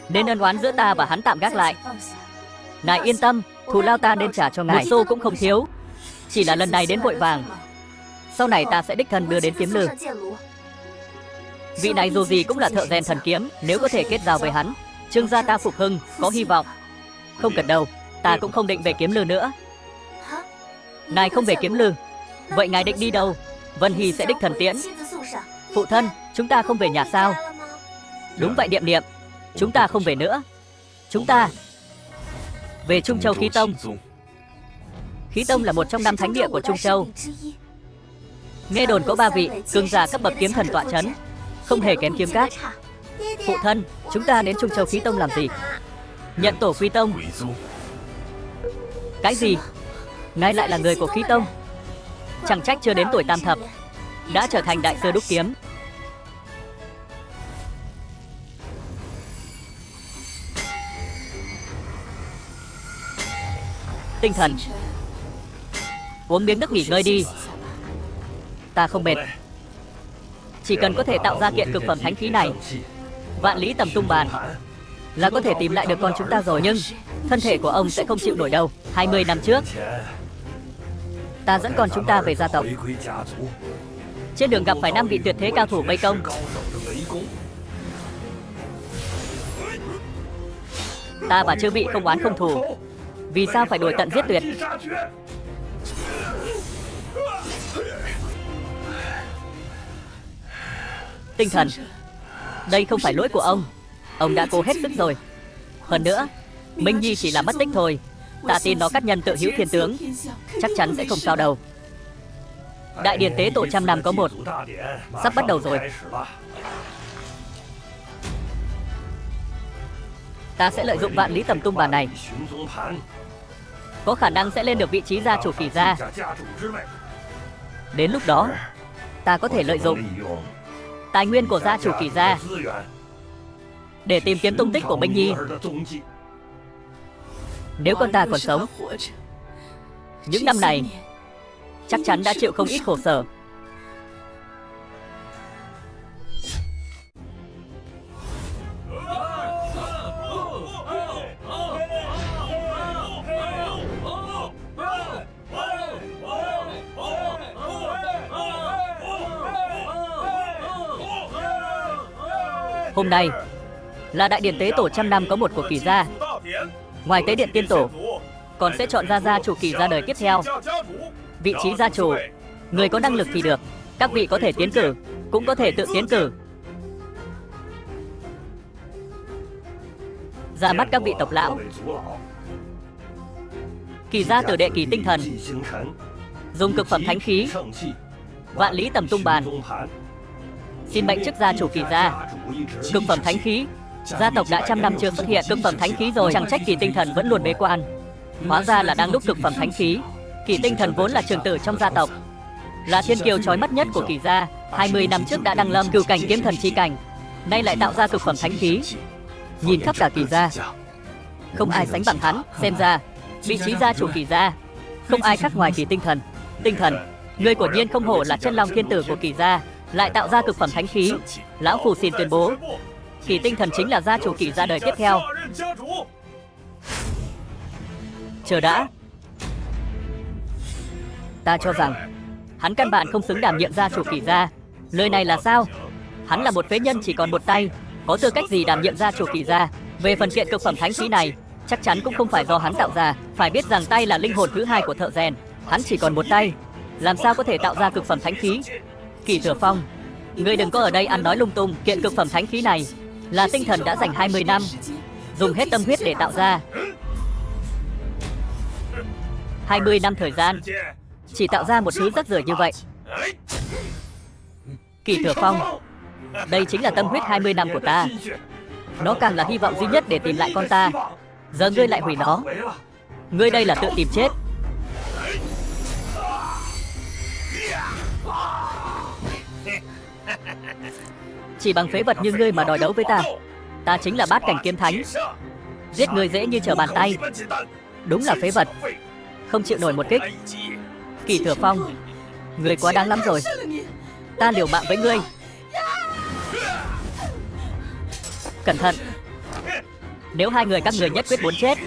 nên ân oán giữa ta và hắn tạm gác lại. Ngài yên tâm, thù lao ta nên trả cho ngài, một xu cũng không thiếu. Chỉ là lần này đến vội vàng, sau này ta sẽ đích thân đưa đến kiếm lư. Vị này dù gì cũng là thợ rèn thần kiếm, nếu có thể kết giao với hắn, Trương gia ta phục hưng có hy vọng. Không cần đâu, ta cũng không định về kiếm lư nữa. Ngài không về kiếm lư, vậy ngài định đi đâu? Vân Hy sẽ đích thần tiễn. Phụ thân, chúng ta không về nhà sao? Đúng vậy Niệm Niệm, chúng ta không về nữa. Chúng ta về Trung Châu Khí Tông. Khí Tông là một trong 5 thánh địa của Trung Châu. Nghe đồn có 3 vị cường giả cấp bậc kiếm thần tọa chấn, không hề kém kiếm các. Phụ thân, chúng ta đến Trung Châu Khí Tông làm gì? Nhận tổ quy tông. Cái gì? Ngài lại là người của Khí Tông? Chẳng trách chưa đến tuổi tam thập đã trở thành đại sư đúc kiếm. Tinh thần, uống miếng nước nghỉ ngơi đi. Ta không mệt. Chỉ cần có thể tạo ra kiện cực phẩm thánh khí này, vạn lý tầm tung bàn, là có thể tìm lại được con chúng ta rồi. Nhưng thân thể của ông sẽ không chịu nổi đâu. 20 năm trước, ta dẫn con chúng ta về gia tộc. Trên đường gặp phải 5 vị tuyệt thế cao thủ vây công. Ta và chư vị không oán không thù, vì sao phải đuổi tận giết tuyệt? Tinh thần, đây không phải lỗi của ông đã cố hết sức rồi. Hơn nữa, Minh Nhi chỉ là mất tích thôi. Ta tin nó cắt nhân tự hữu thiên tướng, chắc chắn sẽ không sao đâu. Đại điển tế tổ trăm năm có một, sắp bắt đầu rồi. Ta sẽ lợi dụng vạn lý tầm tung bàn này, có khả năng sẽ lên được vị trí gia chủ Kỳ gia. Đến lúc đó, ta có thể lợi dụng tài nguyên của gia chủ Kỳ gia để tìm kiếm tung tích của Minh Nhi. Nếu con ta còn sống, những năm này chắc chắn đã chịu không ít khổ sở. Hôm nay là đại điển tế tổ trăm năm có một của Kỳ gia. Ngoài tế điện tiên tổ, còn sẽ chọn ra gia chủ Kỳ gia đời tiếp theo. Vị trí gia chủ, người có năng lực thì được. Các vị có thể tiến cử, cũng có thể tự tiến cử. Ra mắt các vị tộc lão, Kỳ gia tử đệ Kỳ tinh thần dùng cực phẩm thánh khí vạn lý tầm tung bàn, xin mệnh chức gia chủ Kỳ gia. Cực phẩm thánh khí, gia tộc đã trăm năm chưa xuất hiện cực phẩm thánh khí rồi. Chẳng trách Kỳ tinh thần vẫn luôn bế quan. Hóa ra là đang lúc cực phẩm thánh khí. Kỳ tinh thần vốn là trưởng tử trong gia tộc, là thiên kiều chói mắt nhất của Kỳ gia. 20 năm trước đã đăng lâm cửu cảnh kiếm thần chi cảnh, nay lại tạo ra cực phẩm thánh khí. Nhìn khắp cả Kỳ gia, không ai sánh bằng hắn. Xem ra vị trí gia chủ Kỳ gia không ai khác ngoài Kỳ tinh thần. Tinh thần, ngươi quả nhiên không hổ là chân long thiên tử của Kỳ gia, lại tạo ra cực phẩm thánh khí. Lão phù xin tuyên bố, Kỳ tinh thần chính là gia chủ Kỳ gia đời tiếp theo. Chờ đã, ta cho rằng hắn căn bản không xứng đảm nhiệm gia chủ Kỳ gia. Lời này là sao? Hắn là một phế nhân chỉ còn một tay, có tư cách gì đảm nhiệm gia chủ Kỳ gia? Về phần kiện cực phẩm thánh khí này, chắc chắn cũng không phải do hắn tạo ra. Phải biết rằng tay là linh hồn thứ hai của thợ rèn, hắn chỉ còn một tay, làm sao có thể tạo ra cực phẩm thánh khí? Kỳ Thừa Phong, ngươi đừng có ở đây ăn nói lung tung. Kiện cực phẩm thánh khí này là tinh thần đã dành 20 năm, dùng hết tâm huyết để tạo ra. 20 năm thời gian, chỉ tạo ra một thứ rác rưởi như vậy. Kỳ Thừa Phong, đây chính là tâm huyết 20 năm của ta. Nó càng là hy vọng duy nhất để tìm lại con ta. Giờ ngươi lại hủy nó. Ngươi đây là tự tìm chết. Chỉ bằng phế vật như ngươi mà đòi đấu với ta. Ta chính là bát cảnh kiếm thánh, giết ngươi dễ như trở bàn tay. Đúng là phế vật, không chịu nổi một kích. Kỳ Thừa Phong, ngươi quá đáng lắm rồi. Ta liều mạng với ngươi. Cẩn thận, nếu hai người các người nhất quyết muốn chết,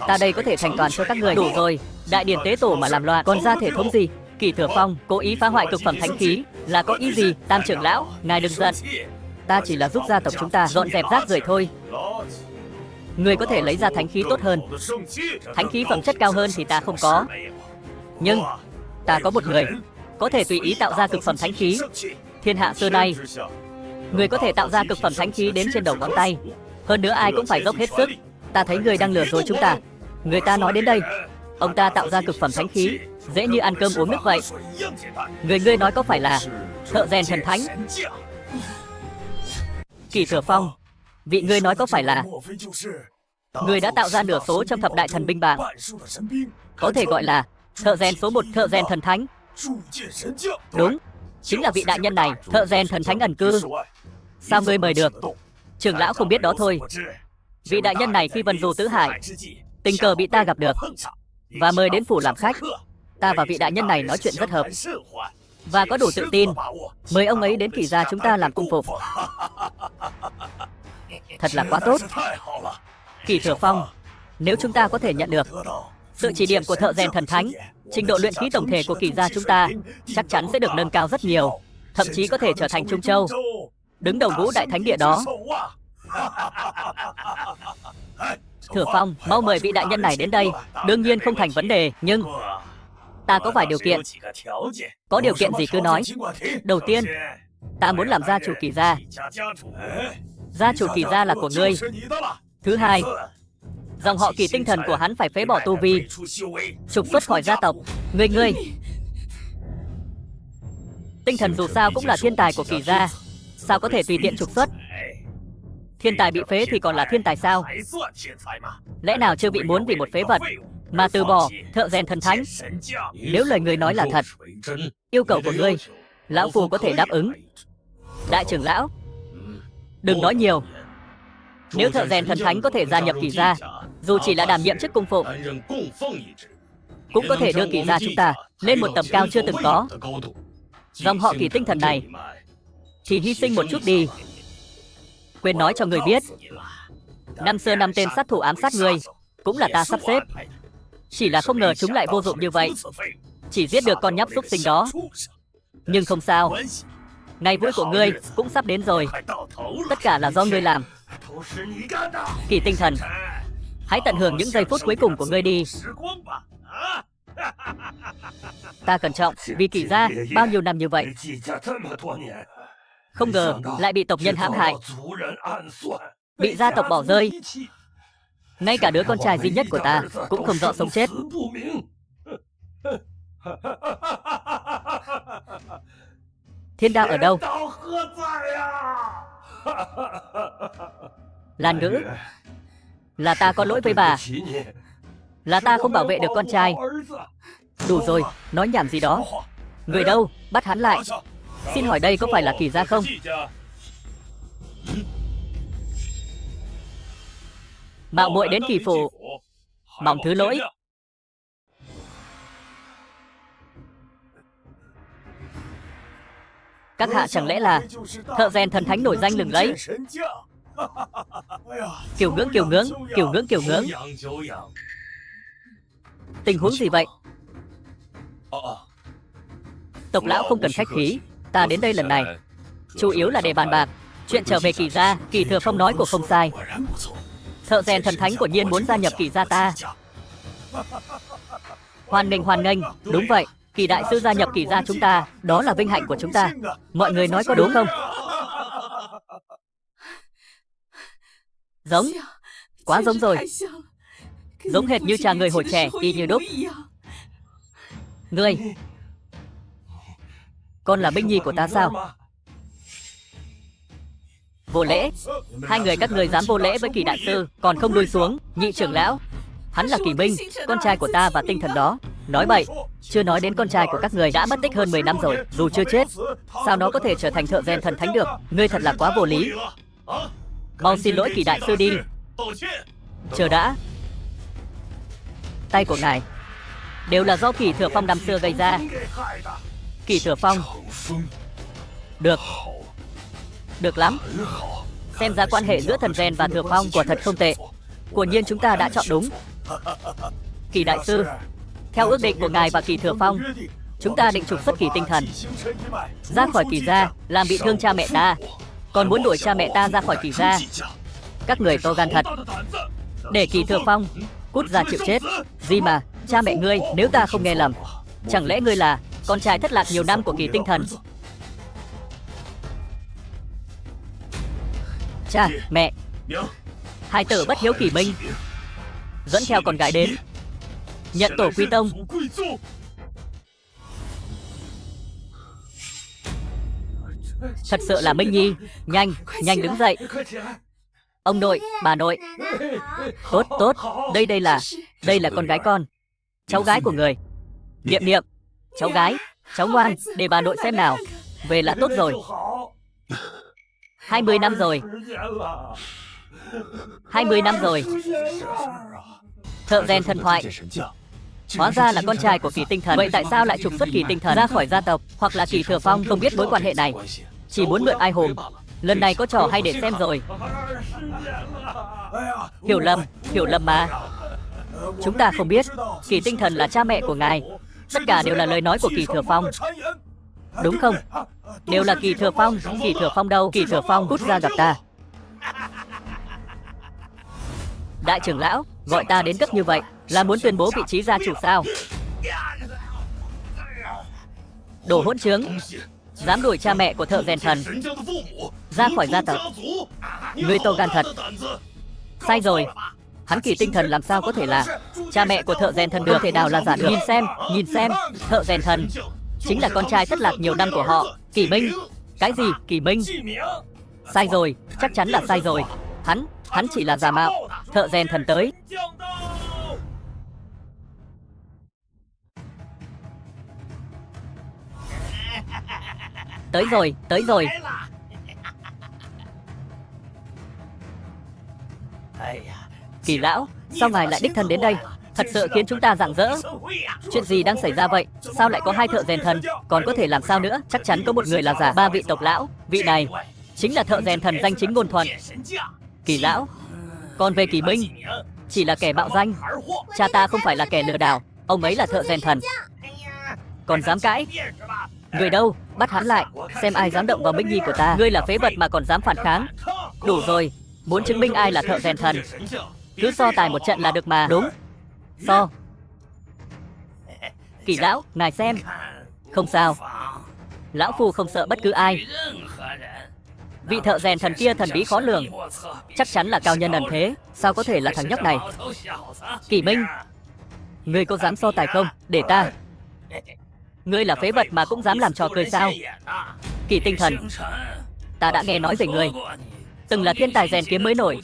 ta đây có thể thành toàn cho các người. Đủ rồi, đại điển tế tổ mà làm loạn, còn ra thể thống gì? Kỳ Thừa Phong cố ý phá hoại cực phẩm thánh khí là có ý gì? Tam trưởng lão, ngài đừng giận, ta chỉ là giúp gia tộc chúng ta dọn dẹp rác rưởi thôi. Người có thể lấy ra thánh khí tốt hơn, thánh khí phẩm chất cao hơn thì ta không có. Nhưng ta có một người có thể tùy ý tạo ra cực phẩm thánh khí. Thiên hạ xưa nay, người có thể tạo ra cực phẩm thánh khí đến trên đầu ngón tay. Hơn nữa ai cũng phải dốc hết sức. Ta thấy người đang lừa dối chúng ta. Người ta nói đến đây, ông ta tạo ra cực phẩm thánh khí dễ như ăn cơm uống nước vậy. Ngươi nói có phải là thợ rèn thần thánh? Kỳ Thừa Phong, vị ngươi nói có phải là người đã tạo ra nửa số trong thập đại thần binh bảng, có thể gọi là thợ rèn số 1, thợ rèn thần thánh? Đúng, chính là vị đại nhân này, thợ rèn thần thánh ẩn cư. Sao ngươi mời được? Trưởng lão không biết đó thôi. Vị đại nhân này khi vân du tứ hải, tình cờ bị ta gặp được. và mời đến phủ làm khách. Ta và vị đại nhân này nói chuyện rất hợp và có đủ tự tin. Mời ông ấy đến Kỳ gia chúng ta làm cung phục. Thật là quá tốt. Kỳ Thừa Phong, nếu chúng ta có thể nhận được sự chỉ điểm của thợ rèn thần thánh, trình độ luyện khí tổng thể của Kỳ gia chúng ta chắc chắn sẽ được nâng cao rất nhiều, thậm chí có thể trở thành Trung Châu, đứng đầu ngũ đại thánh địa đó. Thừa Phong, mau mời vị đại nhân này đến đây. Đương nhiên không thành vấn đề, nhưng ta có vài điều kiện. Có điều kiện gì cứ nói. Đầu tiên, ta muốn làm gia chủ Kỳ gia. Gia chủ Kỳ gia là của ngươi. Thứ hai, dòng họ Kỳ tinh thần của hắn phải phế bỏ tu vi, trục xuất khỏi gia tộc. Ngươi tinh thần dù sao cũng là thiên tài của Kỳ gia, sao có thể tùy tiện trục xuất? Thiên tài bị phế thì còn là thiên tài sao? Lẽ nào chưa bị muốn vì một phế vật mà từ bỏ thợ rèn thần thánh? Nếu lời ngươi nói là thật, yêu cầu của ngươi, lão phu có thể đáp ứng. Đại trưởng lão, đừng nói nhiều. Nếu thợ rèn thần thánh có thể gia nhập Kỳ gia, dù chỉ là đảm nhiệm chức cung phụng, cũng có thể đưa Kỳ gia chúng ta lên một tầm cao chưa từng có. Dòng họ Kỳ tinh thần này thì hy sinh một chút đi. Quên nói cho người biết, năm xưa 5 tên sát thủ ám sát người cũng là ta sắp xếp. Chỉ là không ngờ chúng lại vô dụng như vậy, chỉ giết được con nhóc xúc sinh đó. Nhưng không sao, ngày vui của ngươi cũng sắp đến rồi. Tất cả là do ngươi làm. Kỳ tinh thần, hãy tận hưởng những giây phút cuối cùng của ngươi đi. Ta cẩn trọng vì Kỳ gia bao nhiêu năm như vậy, không ngờ lại bị tộc nhân hãm hại, bị gia tộc bỏ rơi. Ngay cả đứa con trai duy nhất của ta cũng không rõ sống chết. Thiên đạo ở đâu? Lan Ngữ, là ta có lỗi với bà, là ta không bảo vệ được con trai. Đủ rồi, nói nhảm gì đó. Người đâu? Bắt hắn lại. Xin hỏi đây có phải là Kỳ gia không? Mạo muội đến Kỳ phủ, mong thứ lỗi. Các hạ chẳng lẽ là thợ rèn thần thánh nổi danh lừng lẫy? Kiều ngưỡng. Tình huống gì vậy? Tộc lão không cần khách khí, ta đến đây lần này chủ yếu là để bàn bạc chuyện trở về Kỳ gia. Kỳ Thừa Phong nói của không sai, thợ rèn thần thánh của nhiên muốn gia nhập Kỳ gia ta. Hoan nghênh. Đúng vậy, Kỳ đại sư gia nhập Kỳ gia chúng ta, đó là vinh hạnh của chúng ta. Mọi người nói có đúng không? Giống, quá giống rồi. Giống hệt như cha người hồi trẻ, y như đúc. Ngươi, con là binh nhi của ta sao? Vô lễ. Hai người các ngươi dám vô lễ với Kỳ đại sư, còn không lui xuống. Nhị trưởng lão, hắn là Kỳ Minh, con trai của ta và tinh thần đó. Nói bậy. Chưa nói đến con trai của các người đã mất tích hơn 10 năm rồi, dù chưa chết, sao nó có thể trở thành thợ rèn thần thánh được? Ngươi thật là quá vô lý. Mau xin lỗi Kỳ đại sư đi. Chờ đã. Tay của ngài đều là do Kỳ Thừa Phong năm xưa gây ra. Kỳ Thừa Phong. Được lắm. Xem ra quan hệ giữa thần rèn và Thừa Phong quả thật không tệ. Quả nhiên chúng ta đã chọn đúng. Kỳ đại sư, theo ước định của ngài và Kỳ Thừa Phong, chúng ta định trục xuất Kỳ tinh thần ra khỏi Kỳ gia, làm bị thương cha mẹ ta, còn muốn đuổi cha mẹ ta ra khỏi Kỳ gia. Các người to gan thật, để Kỳ Thừa Phong cút ra chịu chết. Gì mà, cha mẹ ngươi, nếu ta không nghe lầm, chẳng lẽ ngươi là con trai thất lạc nhiều năm của Kỳ tinh thần? Cha, mẹ, hai tử bất hiếu Kỳ Minh dẫn theo con gái đến nhận tổ quy tông. Thật sự là Minh Nhi. Nhanh đứng dậy. Ông nội, bà nội. Tốt, đây là con gái con, cháu gái của người. Niệm, cháu gái, cháu ngoan, để bà nội xem nào. Về là tốt rồi. 20 năm rồi. 20 năm rồi. Thợ rèn thần thoại, Hóa ra là con trai của Kỳ Tinh Thần. Vậy tại sao lại trục xuất Kỳ Tinh Thần ra khỏi gia tộc? Hoặc là Kỳ Thừa Phong không biết mối quan hệ này, chỉ muốn mượn ai hùng. Lần này có trò hay để xem rồi. Hiểu lầm mà. Chúng ta không biết Kỳ Tinh Thần là cha mẹ của ngài. Tất cả đều là lời nói của Kỳ Thừa Phong, đúng không? Đều là Kỳ Thừa Phong. Kỳ Thừa Phong đâu? Kỳ Thừa Phong cút ra gặp ta. Đại trưởng lão gọi ta đến cấp như vậy là muốn tuyên bố vị trí gia chủ sao? Đồ hỗn trướng, dám đuổi cha mẹ của thợ rèn thần ra khỏi gia tộc. Ngươi to gan thật. Sai rồi. Hắn Kỳ Tinh Thần làm sao có thể là cha mẹ của thợ rèn thần được? Thể nào là giả được? Nhìn xem, thợ rèn thần chính là con trai thất lạc nhiều năm của họ, Kỳ Minh. Cái gì? Kỳ Minh? Sai rồi, chắc chắn là sai rồi. Hắn chỉ là giả mạo. Thợ rèn thần tới. Tới rồi. Kỳ lão, sao ngài lại đích thân đến đây? Thật sự khiến chúng ta rạng rỡ. Chuyện gì đang xảy ra vậy? Sao lại có hai thợ rèn thần? Còn có thể làm sao nữa? Chắc chắn có một người là giả. Ba vị tộc lão, vị này chính là thợ rèn thần danh chính ngôn thuận, Kỳ lão. Còn về Kỳ Minh, chỉ là kẻ bạo danh. Cha ta không phải là kẻ lừa đảo, ông ấy là thợ rèn thần. Còn dám cãi? Người đâu? Bắt hắn lại, xem ai dám động vào Minh Nhi của ta. Ngươi là phế vật mà còn dám phản kháng. Đủ rồi, muốn chứng minh ai là thợ rèn thần, cứ so tài một trận là được mà. Đúng, so. Kỳ lão, ngài xem. Không sao, lão phu không sợ bất cứ ai. Vị thợ rèn thần kia thần bí khó lường, chắc chắn là cao nhân ẩn thế. Sao có thể là thằng nhóc này? Kỳ Minh, ngươi có dám so tài không? Để ta. Ngươi là phế vật mà cũng dám làm trò cười sao? Kỳ Tinh Thần, ta đã nghe nói về ngươi, từng là thiên tài rèn kiếm mới nổi.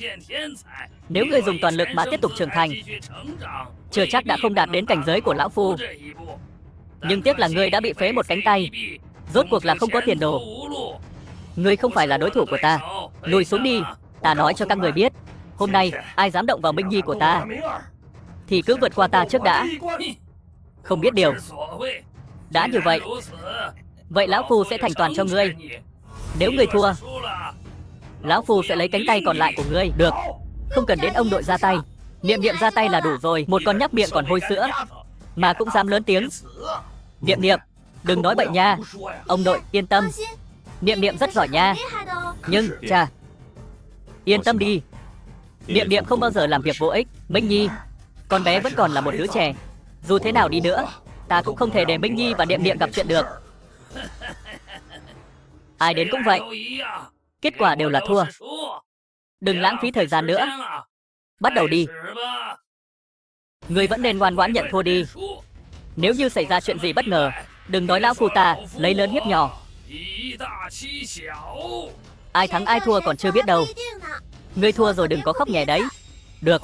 Nếu ngươi dùng toàn lực mà tiếp tục trưởng thành, chưa chắc đã không đạt đến cảnh giới của lão phu. Nhưng tiếc là ngươi đã bị phế một cánh tay, rốt cuộc là không có tiền đồ. Ngươi không phải là đối thủ của ta. Lùi xuống đi. Ta nói cho các người biết, hôm nay ai dám động vào Minh Nhi của ta thì cứ vượt qua ta trước đã. Không biết điều. Đã như vậy, vậy lão phu sẽ thành toàn cho ngươi. Nếu ngươi thua, lão phu sẽ lấy cánh tay còn lại của ngươi. Được, không cần đến ông đội ra tay. Niệm Niệm ra tay là đủ rồi. Một con nhóc miệng còn hôi sữa mà cũng dám lớn tiếng. Niệm Niệm, đừng nói bậy nha. Ông nội yên tâm, Niệm Niệm rất giỏi nha. Nhưng cha, yên tâm đi, Niệm Niệm không bao giờ làm việc vô ích. Minh Nhi, con bé vẫn còn là một đứa trẻ. Dù thế nào đi nữa, ta cũng không thể để Minh Nhi và Niệm Niệm gặp chuyện được. Ai đến cũng vậy, kết quả đều là thua. Đừng lãng phí thời gian nữa, bắt đầu đi. Ngươi vẫn nên ngoan ngoãn nhận thua đi. Nếu như xảy ra chuyện gì bất ngờ, đừng nói lão phu ta lấy lớn hiếp nhỏ. Ai thắng ai thua còn chưa biết đâu. Ngươi thua rồi đừng có khóc nhè đấy. Được.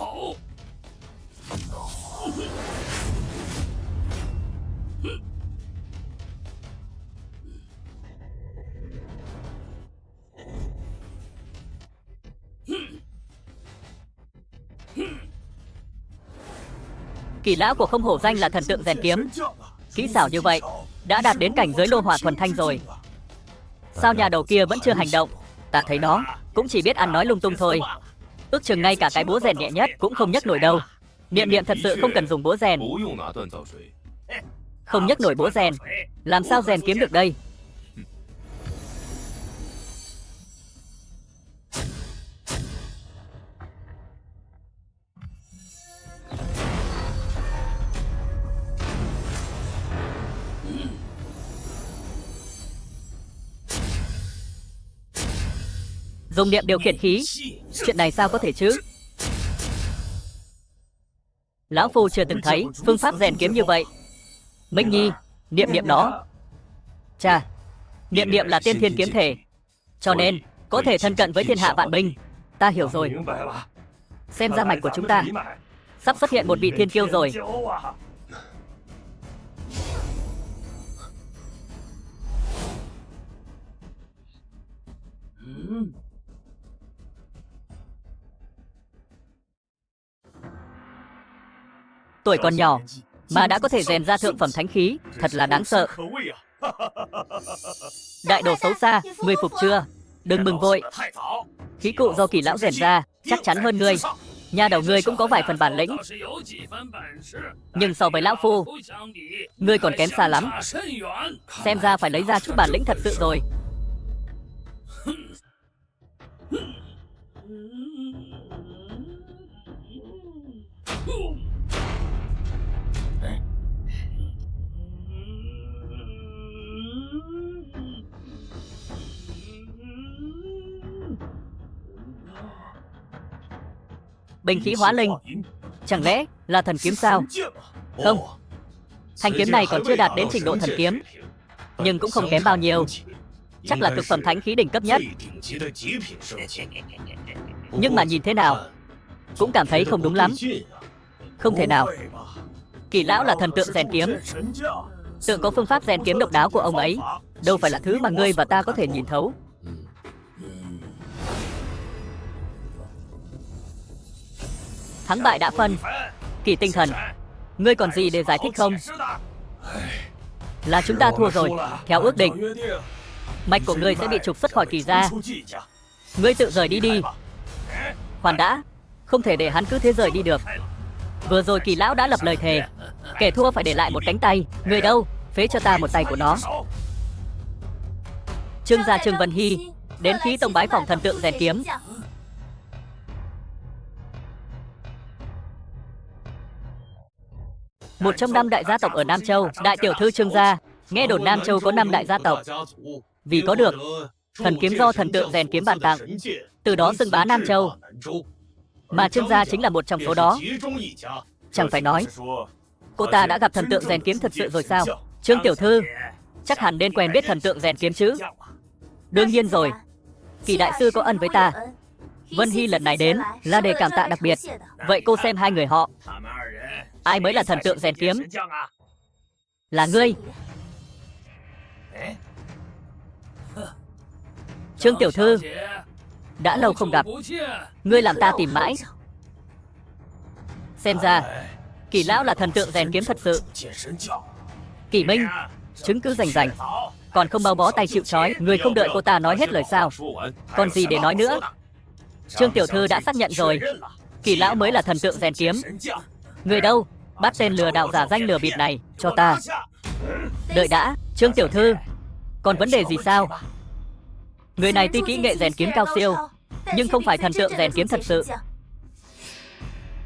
Kỳ lão của không hổ danh là thần tượng rèn kiếm. Kỹ xảo như vậy đã đạt đến cảnh giới lô hỏa thuần thanh rồi. Sao nhà đầu kia vẫn chưa hành động? Ta thấy nó cũng chỉ biết ăn nói lung tung thôi. Ước chừng ngay cả cái búa rèn nhẹ nhất cũng không nhấc nổi đâu. Niệm Niệm thật sự không cần dùng búa rèn. Không nhấc nổi búa rèn, làm sao rèn kiếm được đây? Dùng niệm điều khiển khí, chuyện này sao có thể chứ? Lão phu chưa từng thấy phương pháp rèn kiếm như vậy. Minh Nhi, Niệm Niệm đó. Cha, Niệm Niệm là tiên thiên kiếm thể, cho nên có thể thân cận với thiên hạ vạn binh. Ta hiểu rồi. Xem ra mạch của chúng ta sắp xuất hiện một vị thiên kiêu rồi. Tuổi còn nhỏ mà đã có thể rèn ra thượng phẩm thánh khí, thật là đáng sợ. Đại đồ xấu xa, ngươi phục chưa? Đừng mừng vội. Khí cụ do Kỳ lão rèn ra, chắc chắn hơn ngươi. Nhà đầu ngươi cũng có vài phần bản lĩnh. Nhưng so với lão phu, ngươi còn kém xa lắm. Xem ra phải lấy ra chút bản lĩnh thật sự rồi. Binh khí hóa linh, chẳng lẽ là thần kiếm sao? Không, thanh kiếm này còn chưa đạt đến trình độ thần kiếm, nhưng cũng không kém bao nhiêu. Chắc là cực phẩm thánh khí đỉnh cấp nhất. Nhưng mà nhìn thế nào cũng cảm thấy không đúng lắm. Không thể nào. Kỳ lão là thần tượng rèn kiếm, tự có phương pháp rèn kiếm độc đáo của ông ấy, đâu phải là thứ mà ngươi và ta có thể nhìn thấu. Thắng bại đã phân. Kỳ tinh thần, ngươi còn gì để giải thích không? Là chúng ta thua rồi. Theo ước định, mạch của ngươi sẽ bị trục xuất khỏi Kỳ gia. Ngươi tự rời đi đi. Khoan đã, không thể để hắn cứ thế rời đi được. Vừa rồi Kỳ lão đã lập lời thề, kẻ thua phải để lại một cánh tay. Người đâu, phế cho ta một tay của nó. Trương gia Trương Vân Hy đến Khí Tông bái phòng thần tượng rèn kiếm. Một trong 5 đại gia tộc ở Nam Châu, đại tiểu thư Trương gia. Nghe đồn Nam Châu có 5 đại gia tộc, vì có được thần kiếm do thần tượng rèn kiếm ban tặng, từ đó xưng bá Nam Châu. Mà Trương gia chính là một trong số đó. Chẳng phải nói cô ta đã gặp thần tượng rèn kiếm thật sự rồi sao? Trương tiểu thư chắc hẳn nên quen biết thần tượng rèn kiếm chứ? Đương nhiên rồi, Kỳ đại sư có ân với ta. Vân Hy lần này đến là để cảm tạ đặc biệt. Vậy cô xem hai người họ, ai mới là thần tượng rèn kiếm? Là ngươi. Trương tiểu thư, đã lâu không gặp, ngươi làm ta tìm mãi. Xem ra Kỳ lão là thần tượng rèn kiếm thật sự. Kỳ Minh, chứng cứ rành rành, còn không mau bó tay chịu trói. Ngươi không đợi cô ta nói hết lời sao? Còn gì để nói nữa? Trương tiểu thư đã xác nhận rồi, Kỳ lão mới là thần tượng rèn kiếm. Người đâu, bắt tên lừa đảo giả danh lừa bịp này cho ta. Đợi đã, Trương tiểu thư, còn vấn đề gì sao? Người này tuy kỹ nghệ rèn kiếm cao siêu, nhưng không phải thần tượng rèn kiếm thật sự.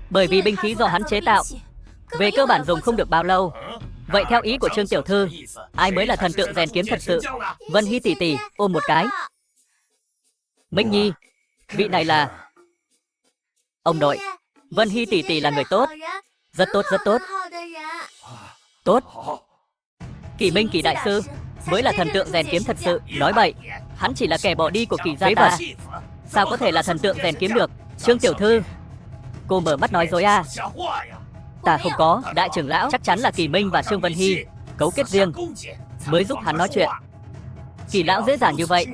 Bởi vì binh khí do hắn chế tạo, về cơ bản dùng không được bao lâu. Vậy theo ý của Trương tiểu thư, ai mới là thần tượng rèn kiếm thật sự? Vân Hy tỷ tỷ ôm một cái. Minh Nhi, vị này là ông nội. Vân Hy tỷ tỷ là người tốt, rất tốt, rất tốt. Tốt. Kỳ Minh Kỳ đại sư mới là thần tượng rèn kiếm thật sự. Nói bậy, hắn chỉ là kẻ bỏ đi của Kỳ gia ta. Sao có thể là thần tượng rèn kiếm được? Trương tiểu thư, cô mở mắt nói dối à? Ta không có, đại trưởng lão chắc chắn là Kỳ Minh và Trương Vân Hy cấu kết riêng mới giúp hắn nói chuyện. Kỳ lão dễ dàng như vậy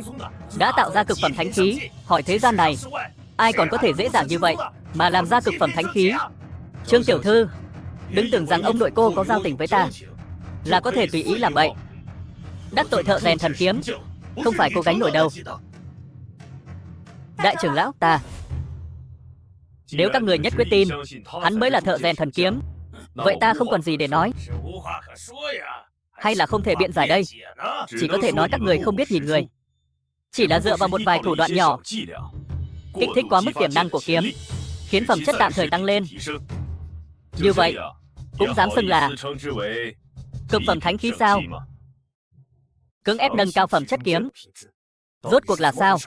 đã tạo ra cực phẩm thánh khí, hỏi thế gian này ai còn có thể dễ dàng như vậy mà làm ra cực phẩm thánh khí? Trương tiểu thư, đừng tưởng rằng ông nội cô có giao tình với ta là có thể tùy ý làm bậy. Đắc tội thợ rèn thần kiếm không phải cô gánh nổi đâu. Đại trưởng lão, nếu các người nhất quyết tin hắn mới là thợ rèn thần kiếm, vậy ta không còn gì để nói. Hay là không thể biện giải đây? Chỉ có thể nói các người không biết nhìn người, chỉ là dựa vào một vài thủ đoạn nhỏ kích thích quá mức tiềm năng của kiếm, khiến phẩm chất tạm thời tăng lên. Như vậy cũng dám xưng là cực phẩm thánh khí sao? Cưỡng ép nâng cao phẩm chất kiếm, rốt cuộc là sao?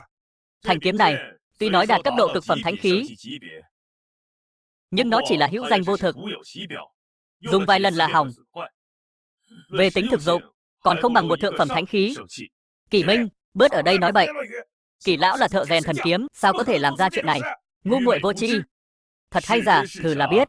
Thanh kiếm này tuy nói đạt cấp độ cực phẩm thánh khí, nhưng nó chỉ là hữu danh vô thực, dùng vài lần là hỏng. Về tính thực dụng còn không bằng một thượng phẩm thánh khí. Kỳ Minh, bớt ở đây nói bậy. Kỳ lão là thợ rèn thần kiếm, sao có thể làm ra chuyện này? Ngu muội vô tri. Thật hay giả, thử là biết.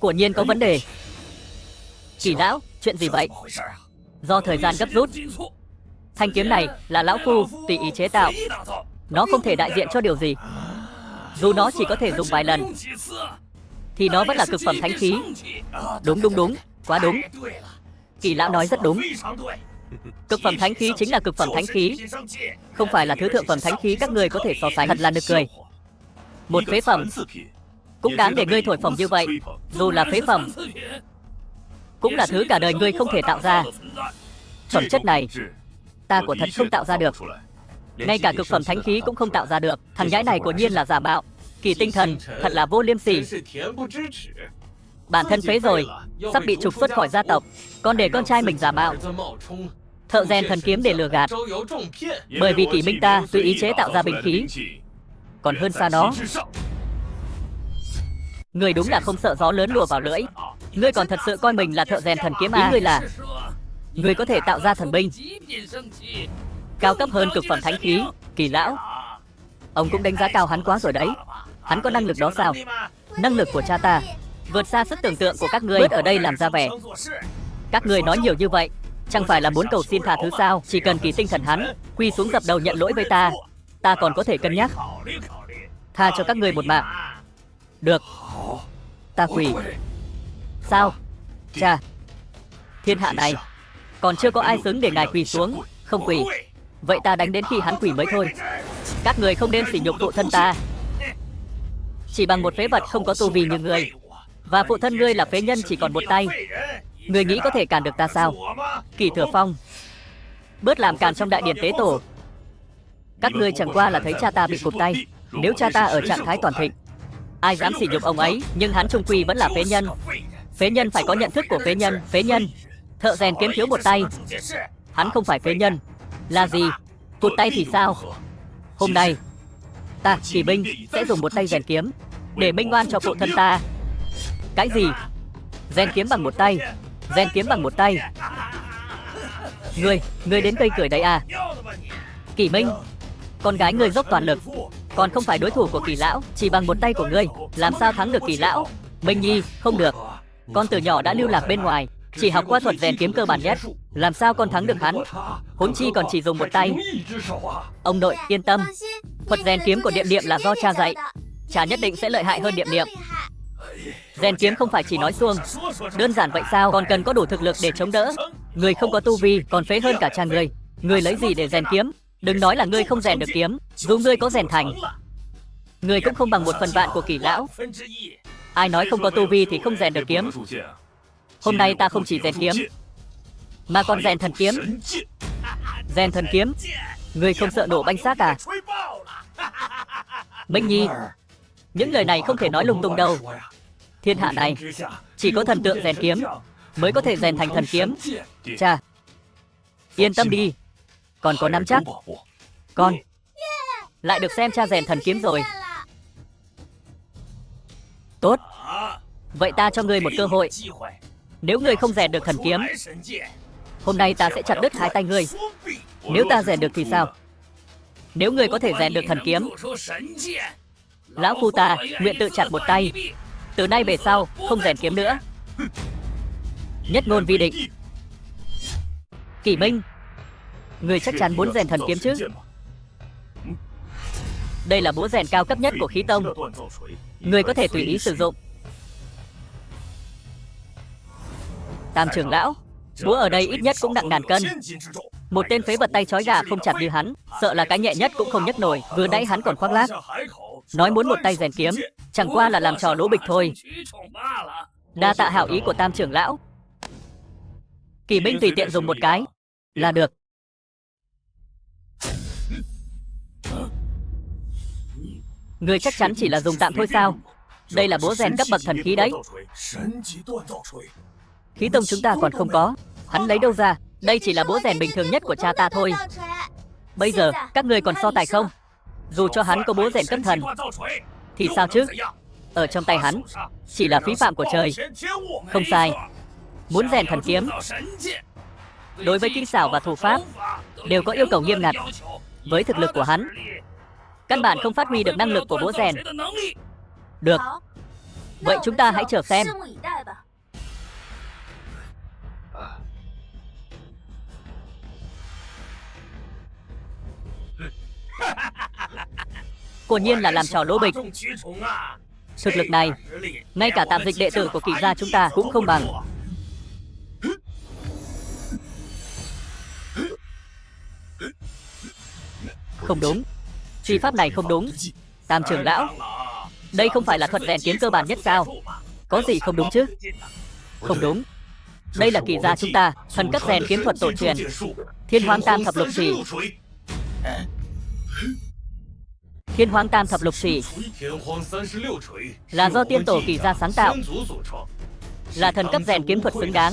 Quả nhiên có vấn đề. Kỳ lão, Chuyện gì vậy? Do thời gian gấp rút. Thanh kiếm này là lão phu tùy ý chế tạo. Nó không thể đại diện cho điều gì. Dù nó chỉ có thể dùng vài lần, thì nó vẫn là cực phẩm thánh khí. Đúng, quá đúng. Kỳ lão nói rất đúng. Cực phẩm thánh khí chính là cực phẩm thánh khí, không phải là thứ thượng phẩm thánh khí các ngươi có thể so sánh. Thật là nực cười. Một phế phẩm cũng đáng để ngươi thổi phồng như vậy. Dù là phế phẩm, cũng là thứ cả đời ngươi không thể tạo ra. Phẩm chất này, ta của thật không tạo ra được. Ngay cả cực phẩm thánh khí cũng không tạo ra được. Thằng nhãi này quả nhiên là giả mạo. Kỳ tinh thần thật là vô liêm sỉ. Bản thân phế rồi, sắp bị trục xuất khỏi gia tộc, còn để con trai mình giả mạo thợ rèn thần kiếm để lừa gạt. Bởi vì Kỷ Minh ta tùy ý chế tạo ra binh khí, còn hơn xa nó. Ngươi đúng là không sợ gió lớn lùa vào lưỡi. Ngươi còn thật sự coi mình là thợ rèn thần kiếm à? Ngươi là ngươi có thể tạo ra thần binh cao cấp hơn cực phẩm thánh khí. Kỳ lão, ông cũng đánh giá cao hắn quá rồi đấy. Hắn có năng lực đó sao? Năng lực của cha ta vượt xa sức tưởng tượng của các ngươi. Bớt ở đây làm ra vẻ. Các ngươi nói nhiều như vậy, chẳng phải là muốn cầu xin tha thứ sao? Chỉ cần Kỳ tinh thần hắn quỳ xuống dập đầu nhận lỗi với ta, ta còn có thể cân nhắc tha cho các ngươi một mạng. Được, ta quỳ. Sao? Cha, thiên hạ này còn chưa có ai xứng để ngài quỳ xuống. Không quỳ, vậy ta đánh đến khi hắn quỳ mới thôi. Các người không nên sỉ nhục phụ thân ta. Chỉ bằng một phế vật không có tu vi như ngươi, và phụ thân ngươi là phế nhân chỉ còn một tay, ngươi nghĩ có thể cản được ta sao? Kỷ Thừa Phong, bớt làm càn trong đại điện tế tổ. Các ngươi chẳng qua là thấy cha ta bị cụt tay. Nếu cha ta ở trạng thái toàn thịnh, ai dám sỉ nhục ông ấy? Nhưng hắn trung quy vẫn là phế nhân. Phế nhân phải có nhận thức của phế nhân. Phế nhân, thợ rèn kiếm thiếu một tay. Hắn không phải phế nhân. Là gì? Cụt tay thì sao? Hôm nay ta, Kỳ Minh, sẽ dùng một tay rèn kiếm để minh oan cho phụ thân ta. Cái gì? Rèn kiếm bằng một tay? Rèn kiếm bằng một tay? Ngươi đến cây cười đấy à? Kỳ Minh, con gái ngươi dốc toàn lực, còn không phải đối thủ của Kỳ lão. Chỉ bằng một tay của ngươi, làm sao thắng được Kỳ lão? Minh Nhi, không được. Con từ nhỏ đã lưu lạc bên ngoài, chỉ học qua thuật rèn kiếm cơ bản nhất, làm sao con thắng được hắn? Huống chi còn chỉ dùng một tay. Ông nội yên tâm, thuật rèn kiếm của Điệm Điệm là do cha dạy, cha nhất định sẽ lợi hại hơn Điệm Điệm. Rèn kiếm không phải chỉ nói suông, đơn giản vậy sao? Còn cần có đủ thực lực để chống đỡ. Người không có tu vi còn phế hơn cả cha ngươi. Ngươi lấy gì để rèn kiếm? Đừng nói là ngươi không rèn được kiếm, dù ngươi có rèn thành, ngươi cũng không bằng 1/10 của Kỳ lão. Ai nói không có tu vi thì không rèn được kiếm? Hôm nay ta không chỉ rèn kiếm, mà còn rèn thần kiếm. Rèn thần kiếm? Ngươi không sợ nổ banh xác à? Minh Nhi, những lời này không thể nói lung tung đâu. Thiên hạ này chỉ có thần tượng rèn kiếm mới có thể rèn thành thần kiếm. Cha, yên tâm đi, còn có nắm chắc. Con lại được xem cha rèn thần kiếm rồi. Tốt, vậy ta cho ngươi một cơ hội. Nếu ngươi không rèn được thần kiếm, hôm nay ta sẽ chặt đứt hai tay ngươi. Nếu ta rèn được thì sao? Nếu ngươi có thể rèn được thần kiếm, lão phu ta nguyện tự chặt một tay. Từ nay về sau không rèn kiếm nữa. Nhất ngôn vi định. Kỷ Minh, ngươi chắc chắn muốn rèn thần kiếm chứ? Đây là búa rèn cao cấp nhất của khí tông, ngươi có thể tùy ý sử dụng. Tam trưởng lão, búa ở đây ít nhất cũng nặng ngàn cân. Một tên phế vật tay trói gà không chặt như hắn, sợ là cái nhẹ nhất cũng không nhấc nổi. Vừa nãy hắn còn khoác lác, nói muốn một tay rèn kiếm, chẳng qua là làm trò lỗ bịch thôi. Đa tạ hảo ý của Tam trưởng lão. Kỳ Minh tùy tiện dùng một cái là được. Ngươi chắc chắn chỉ là dùng tạm thôi sao? Đây là búa rèn cấp bậc thần khí đấy. Khí tông chúng ta còn không có, hắn lấy đâu ra? Đây chỉ là búa rèn bình thường nhất của cha ta thôi. Bây giờ các ngươi còn so tài không? Dù cho hắn có búa rèn cấp thần thì sao chứ? Ở trong tay hắn chỉ là phí phạm của trời. Không sai, muốn rèn thần kiếm, đối với kỹ xảo và thủ pháp đều có yêu cầu nghiêm ngặt. Với thực lực của hắn, căn bản không phát huy được năng lực của búa rèn. Được, vậy chúng ta hãy chờ xem. Quả nhiên là làm trò lỗ bịch. Thực lực này, ngay cả tạp dịch đệ tử của Kỷ gia chúng ta cũng không bằng. Không đúng, truy pháp này không đúng. Tam trưởng lão, đây không phải là thuật rèn kiếm cơ bản nhất sao? Có gì không đúng chứ? Không đúng, đây là Kỷ gia chúng ta, thần cấp rèn kiếm thuật tổ truyền, Thiên Hoang Tam Thập Lục Chỉ. Thiên Hoang Tam Thập Lục Chỉ là do tiên tổ Kỷ gia sáng tạo, là thần cấp rèn kiếm thuật xứng đáng.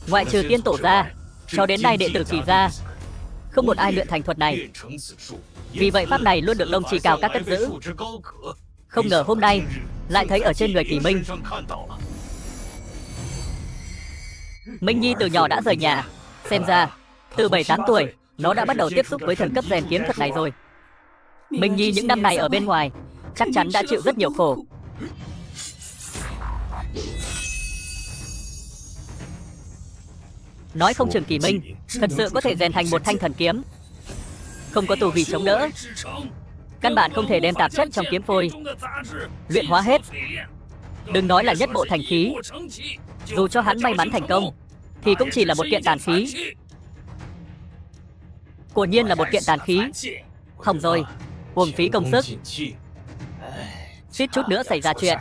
Ngoại trừ tiên tổ ra, cho đến nay đệ tử Kỷ gia không một ai luyện thành thuật này. Vì vậy pháp này luôn được Đông Trì Cao Các cất giữ. Không ngờ hôm nay lại thấy ở trên người Kỷ Minh. Minh Nhi từ nhỏ đã rời nhà, xem ra từ 7-8 tuổi nó đã bắt đầu tiếp xúc với thần cấp rèn kiếm thuật này rồi. Minh Nhi những năm này ở bên ngoài chắc chắn đã chịu rất nhiều khổ. Nói không chừng Kỷ Minh thật sự có thể rèn thành một thanh thần kiếm. Không có tù vì chống đỡ, căn bản không thể đem tạp chất trong kiếm phôi luyện hóa hết. Đừng nói là nhất bộ thành khí, dù cho hắn may mắn thành công thì cũng chỉ là một kiện tàn khí. Quả nhiên là một kiện tàn khí. Hỏng rồi, uổng phí công sức, suýt chút nữa xảy ra chuyện.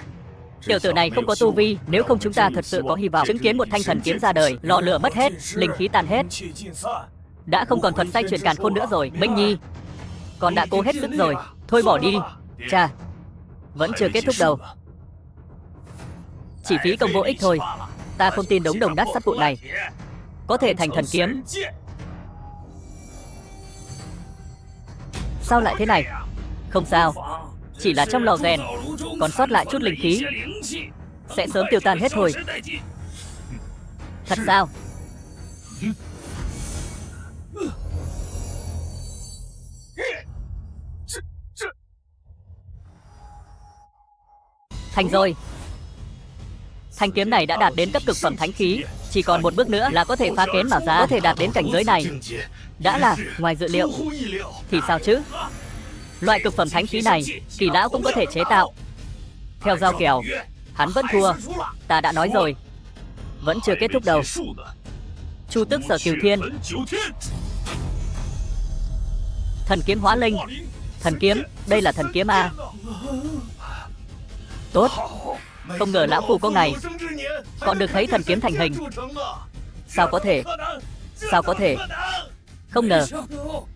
Tiểu tử này không có tu vi, nếu không chúng ta thật sự có hy vọng chứng kiến một thanh thần kiếm ra đời. Lò lửa mất hết, linh khí tàn hết, đã không còn thuật say truyền càn khôn nữa rồi. Minh Nhi, con đã cố hết sức rồi, thôi bỏ đi. Chà, vẫn chưa kết thúc đâu. Chỉ phí công vô ích thôi. Ta không tin đống đồng nát sắt vụn này có thể thành thần kiếm. Sao lại thế này? Không sao, chỉ là trong lò rèn còn sót lại chút linh khí, sẽ sớm tiêu tan hết thôi. Thật sao? Thành rồi. Thanh kiếm này đã đạt đến cấp cực phẩm thánh khí, chỉ còn một bước nữa là có thể phá kén mà ra. Có thể đạt đến cảnh giới này đã là ngoài dự liệu. Thì sao chứ? Loại cực phẩm thánh khí này Kỷ lão cũng có thể chế tạo. Theo giao kèo, hắn vẫn thua. Ta đã nói rồi, vẫn chưa kết thúc đâu. Chu Tước Sở Kiều Thiên, thần kiếm hóa linh. Thần kiếm, đây là thần kiếm à? Tốt, không ngờ lão phu có ngày còn được thấy thần kiếm thành hình. Sao có thể? Sao có thể? Không ngờ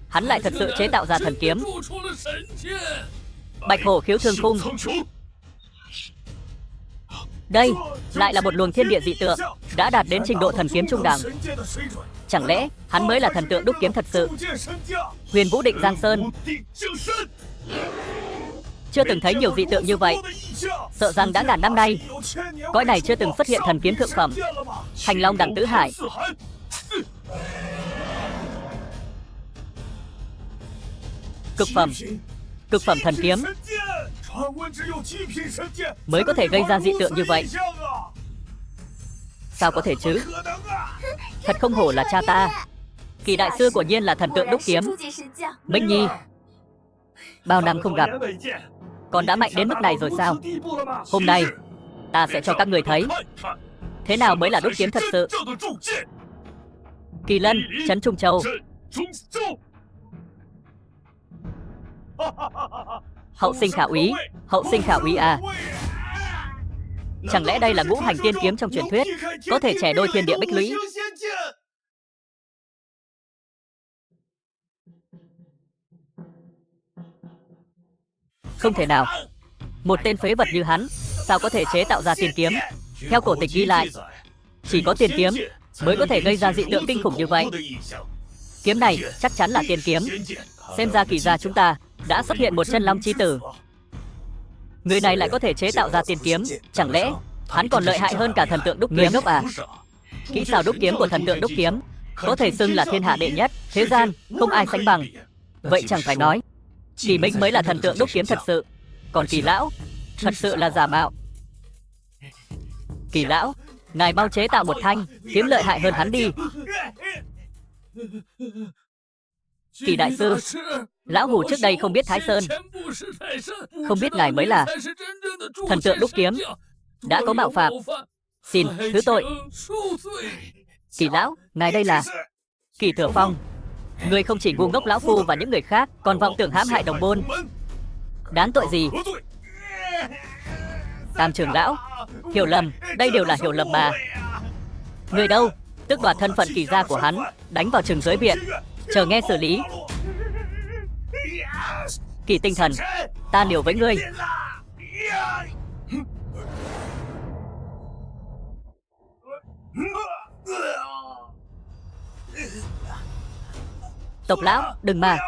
hắn lại thật sự chế tạo ra thần kiếm. Bạch hổ khiếu thương khung. Đây lại là một luồng thiên địa dị tượng, đã đạt đến trình độ thần kiếm trung đẳng. Chẳng lẽ hắn mới là thần tượng đúc kiếm thật sự? Huyền Vũ Định Giang Sơn, chưa từng thấy nhiều dị tượng như vậy. Sợ rằng đã ngàn năm nay cõi này chưa từng xuất hiện thần kiếm thượng phẩm. Thành Long Đẳng Tứ Hải, cực phẩm thần kiếm mới có thể gây ra dị tượng như vậy. Sao có thể chứ? Thật không hổ là cha ta. Kỳ đại sư quả nhiên là thần tượng đúc kiếm. Minh Nhi, bao năm không gặp, con đã mạnh đến mức này rồi sao? Hôm nay ta sẽ cho các người thấy thế nào mới là đúc kiếm thật sự. Kỳ Lân, trấn Trung Châu. Hậu sinh khả úy, hậu sinh khả úy à? Chẳng lẽ đây là ngũ hành tiên kiếm trong truyền thuyết, có thể chẻ đôi thiên địa bích lũy? Không thể nào, một tên phế vật như hắn sao có thể chế tạo ra tiên kiếm? Theo cổ tịch ghi lại, chỉ có tiên kiếm mới có thể gây ra dị tượng kinh khủng như vậy. Kiếm này chắc chắn là tiên kiếm. Xem ra Kỷ gia chúng ta đã xuất hiện một chân long chi tử. Người này lại có thể chế tạo ra tiên kiếm, chẳng lẽ hắn còn lợi hại hơn cả thần tượng đúc kiếm ngốc à? Kỹ xảo đúc kiếm của thần tượng đúc kiếm có thể xưng là thiên hạ đệ nhất, thế gian không ai sánh bằng. Vậy chẳng phải nói Kỷ Minh mới là thần tượng đúc kiếm thật sự, còn Kỷ lão thật sự là giả mạo. Kỷ lão, ngài mau chế tạo một thanh kiếm lợi hại hơn hắn đi. Kỳ đại sư, lão hủ trước đây không biết Thái Sơn, không biết ngài mới là thần tượng đúc kiếm, đã có mạo phạm, xin thứ tội. Kỳ lão, ngài đây là Kỳ Thừa Phong. Ngươi không chỉ ngu ngốc lão phu và những người khác, còn vọng tưởng hãm hại đồng môn. Đáng tội gì? Tam trưởng lão, hiểu lầm, đây đều là hiểu lầm mà. Người đâu? Tước đoạt thân phận Kỳ gia của hắn, đánh vào trường giới viện, chờ nghe xử lý. Kỳ Tinh Thần, ta liều với ngươi. Tộc lão, đừng mà.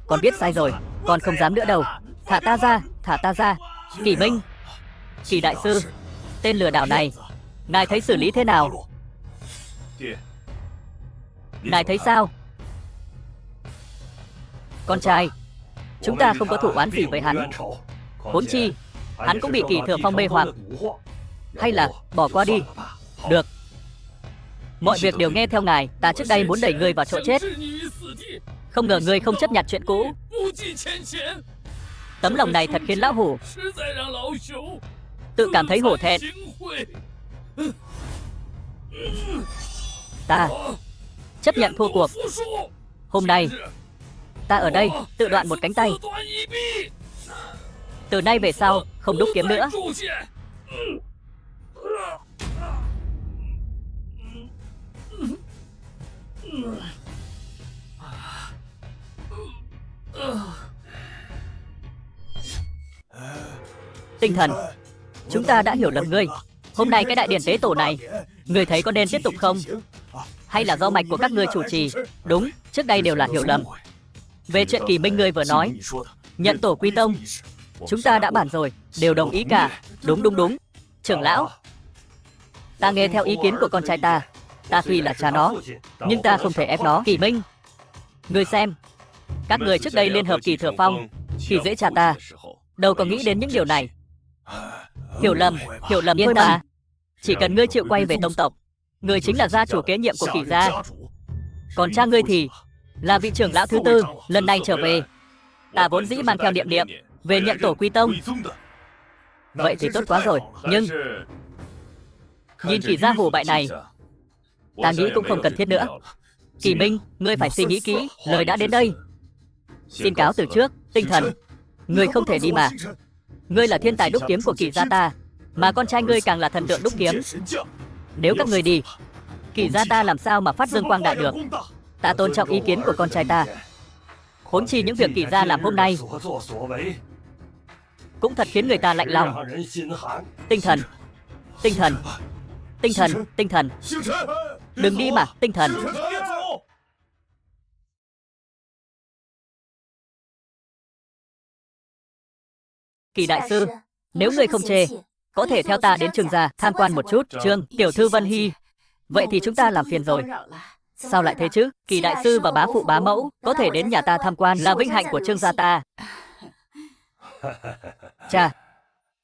Con biết sai rồi, con không dám nữa đâu. Thả ta ra, thả ta ra. Kỳ Minh, Kỳ đại sư, tên lừa đảo này, ngài thấy xử lý thế nào? Ngài thấy sao? Con trai, chúng ta không có thủ oán gì với hắn. Huống chi, hắn cũng bị Kỳ Thừa Phong mê hoặc. Hay là bỏ qua đi. Được. Mọi việc đều nghe theo ngài. Ta trước đây muốn đẩy ngươi vào chỗ chết, không ngờ ngươi không chấp nhận chuyện cũ. Tấm lòng này thật khiến lão hủ tự cảm thấy hổ thẹn. Ta chấp nhận thua cuộc. Hôm nay ta ở đây tự đoạn một cánh tay. Từ nay về sau không đúc kiếm nữa. Tinh Thần, chúng ta đã hiểu lầm ngươi. Hôm nay cái đại điển tế tổ này, ngươi thấy có nên tiếp tục không? Hay là do mạch của các ngươi chủ trì? Đúng, trước đây đều là hiểu lầm. Về chuyện Kỳ Minh ngươi vừa nói, nhận tổ quy tông, chúng ta đã bàn rồi, đều đồng ý cả. Đúng. Trưởng lão, ta nghe theo ý kiến của con trai ta. Ta tuy là cha nó, nhưng ta không thể ép nó. Kỳ Minh, ngươi xem, các ngươi trước đây liên hợp Kỳ Thừa Phong, khi dễ cha ta, đâu có nghĩ đến những điều này. Hiểu lầm thôi mà. Chỉ cần ngươi chịu quay về tông tộc, ngươi chính là gia chủ kế nhiệm của Kỳ gia. Còn cha ngươi thì là vị trưởng lão thứ tư lần này trở về. Ta vốn dĩ mang theo niệm về nhận tổ quy tông. Vậy thì tốt quá rồi. Nhưng nhìn Kỳ gia hủ bại này, ta nghĩ cũng không cần thiết nữa. Kỳ Minh, ngươi phải suy nghĩ kỹ. Lời đã đến đây, xin cáo từ trước. Tinh Thần, ngươi không thể đi mà. Ngươi là thiên tài đúc kiếm của Kỳ gia ta, mà con trai ngươi càng là thần tượng đúc kiếm. Nếu các ngươi đi, Kỳ gia ta làm sao mà phát dương quang đại được? Ta tôn trọng ý kiến của con trai ta. Huống chi những việc Kỳ gia làm hôm nay cũng thật khiến người ta lạnh lòng. Tinh Thần, đừng đi mà. Tinh Thần, Kỳ đại sư, nếu ngươi không chê, có thể theo ta đến Trương gia tham quan một chút. Trương tiểu thư Vân Hy, vậy thì chúng ta làm phiền rồi. Sao lại thế chứ? Kỳ đại sư và bá phụ bá mẫu có thể đến nhà ta tham quan là vinh hạnh của Trương gia ta. Cha,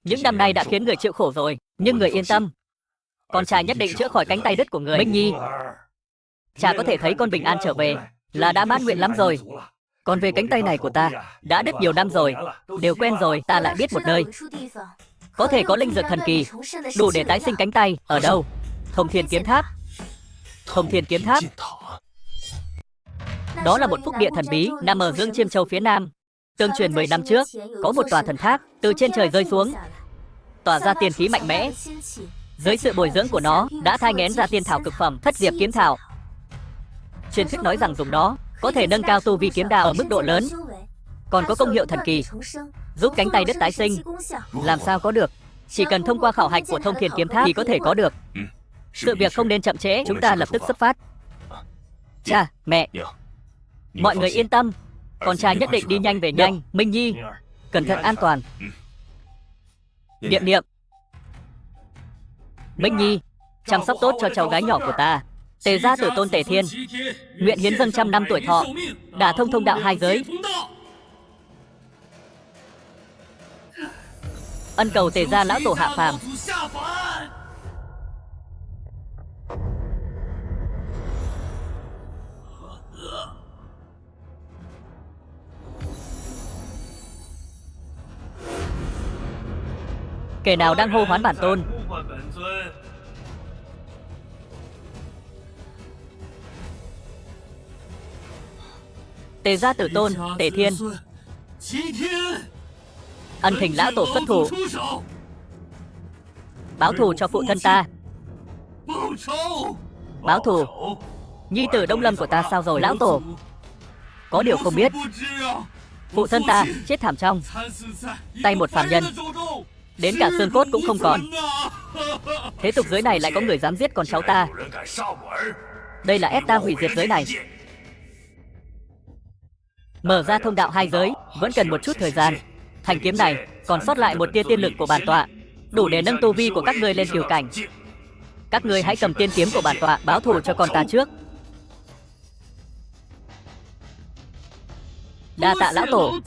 những năm nay đã khiến người chịu khổ rồi, nhưng người yên tâm, con trai nhất định chữa khỏi cánh tay đứt của người. Minh Nhi, cha có thể thấy con bình an trở về là đã mãn nguyện lắm rồi. Còn về cánh tay này của ta, đã đứt nhiều năm rồi, đều quen rồi. Ta lại biết một nơi có thể có linh dược thần kỳ, đủ để tái sinh cánh tay. Ở đâu? Thông Thiên Kiếm Tháp. Thông Thiên Kiếm Tháp, đó là một phúc địa thần bí nằm ở Dương Chiêm Châu phía nam. Tương truyền 10 năm trước, có một tòa thần tháp từ trên trời rơi xuống, tỏa ra tiên khí mạnh mẽ. Dưới sự bồi dưỡng của nó, đã thai nghén ra tiên thảo cực phẩm Thất Diệp Kiếm Thảo. Truyền thuyết nói rằng dùng nó có thể nâng cao tu vi kiếm đạo ở mức độ lớn, còn có công hiệu thần kỳ, giúp cánh tay đứt tái sinh. Làm sao có được? Chỉ cần thông qua khảo hạch của Thông Thiên Kiếm Tháp thì có thể có được. Sự việc không nên chậm trễ, chúng ta lập tức xuất phát. Cha, mẹ, mọi người yên tâm, con trai nhất định đi nhanh về nhanh. Minh Nhi, cẩn thận an toàn. Niệm, Minh Nhi, chăm sóc tốt cho cháu gái nhỏ của ta. Tề gia tử tôn Tề Thiên nguyện hiến dâng 100 năm tuổi thọ, đả thông thông đạo hai giới. Ân cầu Tề gia lão tổ hạ phàm. Kẻ nào đang hô hoán bản tôn? Tề gia tử tôn, Tề Thiên, ân thỉnh lão tổ xuất thủ, báo thù cho phụ thân ta. Báo thù? Nhi tử Đông Lâm của ta sao rồi lão tổ? Có điều không biết, phụ thân ta chết thảm trong tay một phàm nhân, đến cả xương cốt cũng không còn. Thế tục giới này lại có người dám giết con cháu ta. Đây là ép ta hủy diệt giới này. Mở ra thông đạo hai giới vẫn cần một chút thời gian. Thanh kiếm này còn sót lại một tia tiên lực của bản tọa, đủ để nâng tu vi của các ngươi lên kiều cảnh. Các ngươi hãy cầm tiên kiếm của bản tọa báo thù cho con ta trước. Đa tạ lão tổ.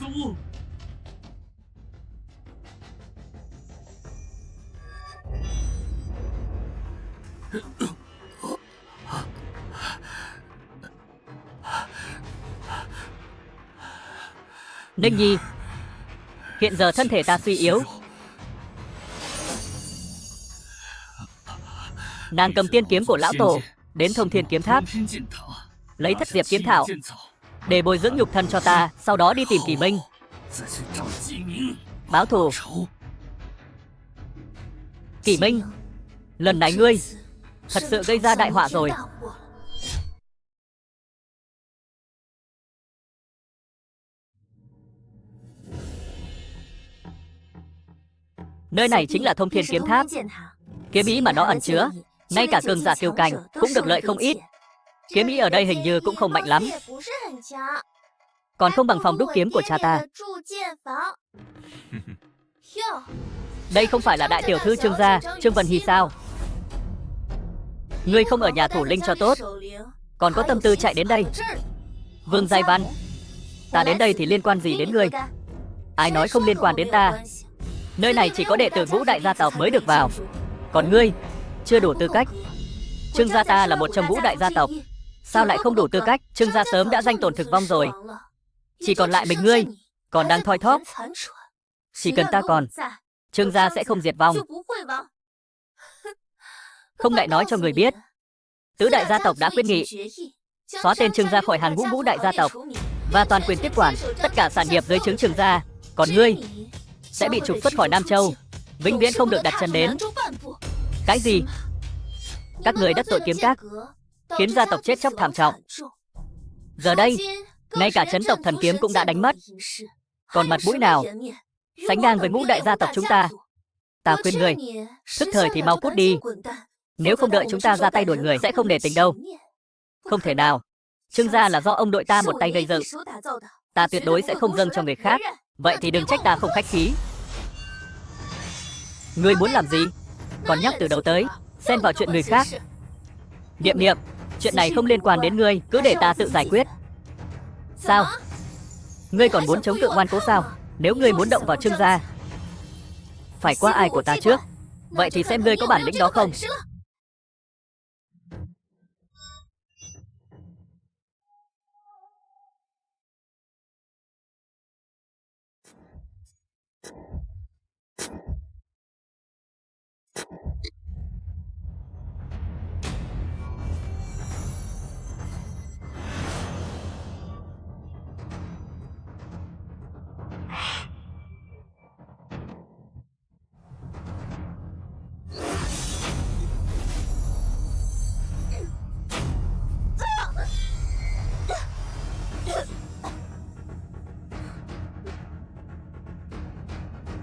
Ninh Nhi, hiện giờ thân thể ta suy yếu. Nàng cầm tiên kiếm của lão tổ đến Thông Thiên Kiếm Tháp, lấy thất diệp kiếm thảo để bồi dưỡng nhục thân cho ta, sau đó đi tìm Kỳ Minh báo thù. Kỳ Minh, lần này ngươi thật sự gây ra đại họa rồi. Nơi này chính là Thông Thiên Kiếm Tháp. Kiếm ý mà nó ẩn chứa, ngay cả cường giả kiêu cảnh cũng được lợi không ít. Kiếm ý ở đây hình như cũng không mạnh lắm, còn không bằng phòng đúc kiếm của cha ta. Đây không phải là đại tiểu thư Trương gia, Trương Vân Hy sao? Ngươi không ở nhà thủ linh cho tốt, còn có tâm tư chạy đến đây. Vương Giai Văn, ta đến đây thì liên quan gì đến ngươi? Ai nói không liên quan đến ta? Nơi này chỉ có đệ tử ngũ đại gia tộc mới được vào, còn ngươi chưa đủ tư cách. Trương gia ta là một trong ngũ đại gia tộc, sao lại không đủ tư cách? Trương gia sớm đã danh tồn thực vong rồi, chỉ còn lại mình ngươi còn đang thoi thóp. Chỉ cần ta còn, Trương gia sẽ không diệt vong. Không ngại nói cho người biết, tứ đại gia tộc đã quyết nghị xóa tên Trương gia khỏi hàng ngũ ngũ đại gia tộc và toàn quyền tiếp quản tất cả sản nghiệp dưới trướng Trương gia. Còn ngươi sẽ bị trục xuất khỏi Nam Châu, vĩnh viễn không được đặt chân đến. Cái gì? Các người đắc tội Kiếm Các, khiến gia tộc chết chóc thảm trọng. Giờ đây, ngay cả chấn tộc Thần Kiếm cũng đã đánh mất, còn mặt mũi nào sánh ngang với ngũ đại gia tộc chúng ta? Ta khuyên người, thức thời thì mau cút đi. Nếu không đợi chúng ta ra tay đuổi người sẽ không để tình đâu. Không thể nào. Trương gia là do ông đội ta một tay gây dựng, ta tuyệt đối sẽ không dâng cho người khác. Vậy thì đừng trách ta không khách khí. Ngươi muốn làm gì? Còn nhắc từ đầu tới xen vào chuyện người khác. Niệm Niệm, chuyện này không liên quan đến ngươi, cứ để ta tự giải quyết. Sao? Ngươi còn muốn chống cự ngoan cố sao? Nếu ngươi muốn động vào Trương gia, phải qua ai của ta trước. Vậy thì xem ngươi có bản lĩnh đó không.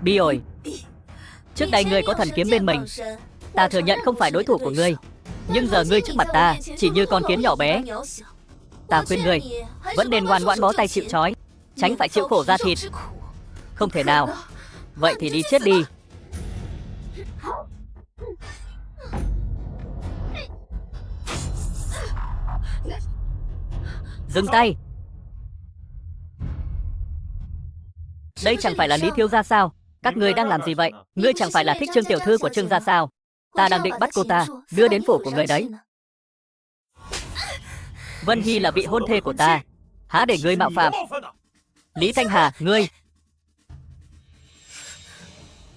Bi ổi, trước đây ngươi có thần kiếm bên mình, ta thừa nhận không phải đối thủ của ngươi, nhưng giờ ngươi trước mặt ta chỉ như con kiến nhỏ bé. Ta khuyên ngươi vẫn nên ngoan ngoãn bó tay chịu trói, tránh phải chịu khổ da thịt. Không thể nào. Vậy thì đi chết đi. Dừng tay. Đây chẳng phải là Lý thiếu gia sao? Các ngươi đang làm gì vậy? Ngươi chẳng phải là thích Trương tiểu thư của Trương gia sao? Ta đang định bắt cô ta đưa đến phủ của người đấy. Vân Hy là vị hôn thê của ta, há để ngươi mạo phạm? Lý Thanh Hà, ngươi.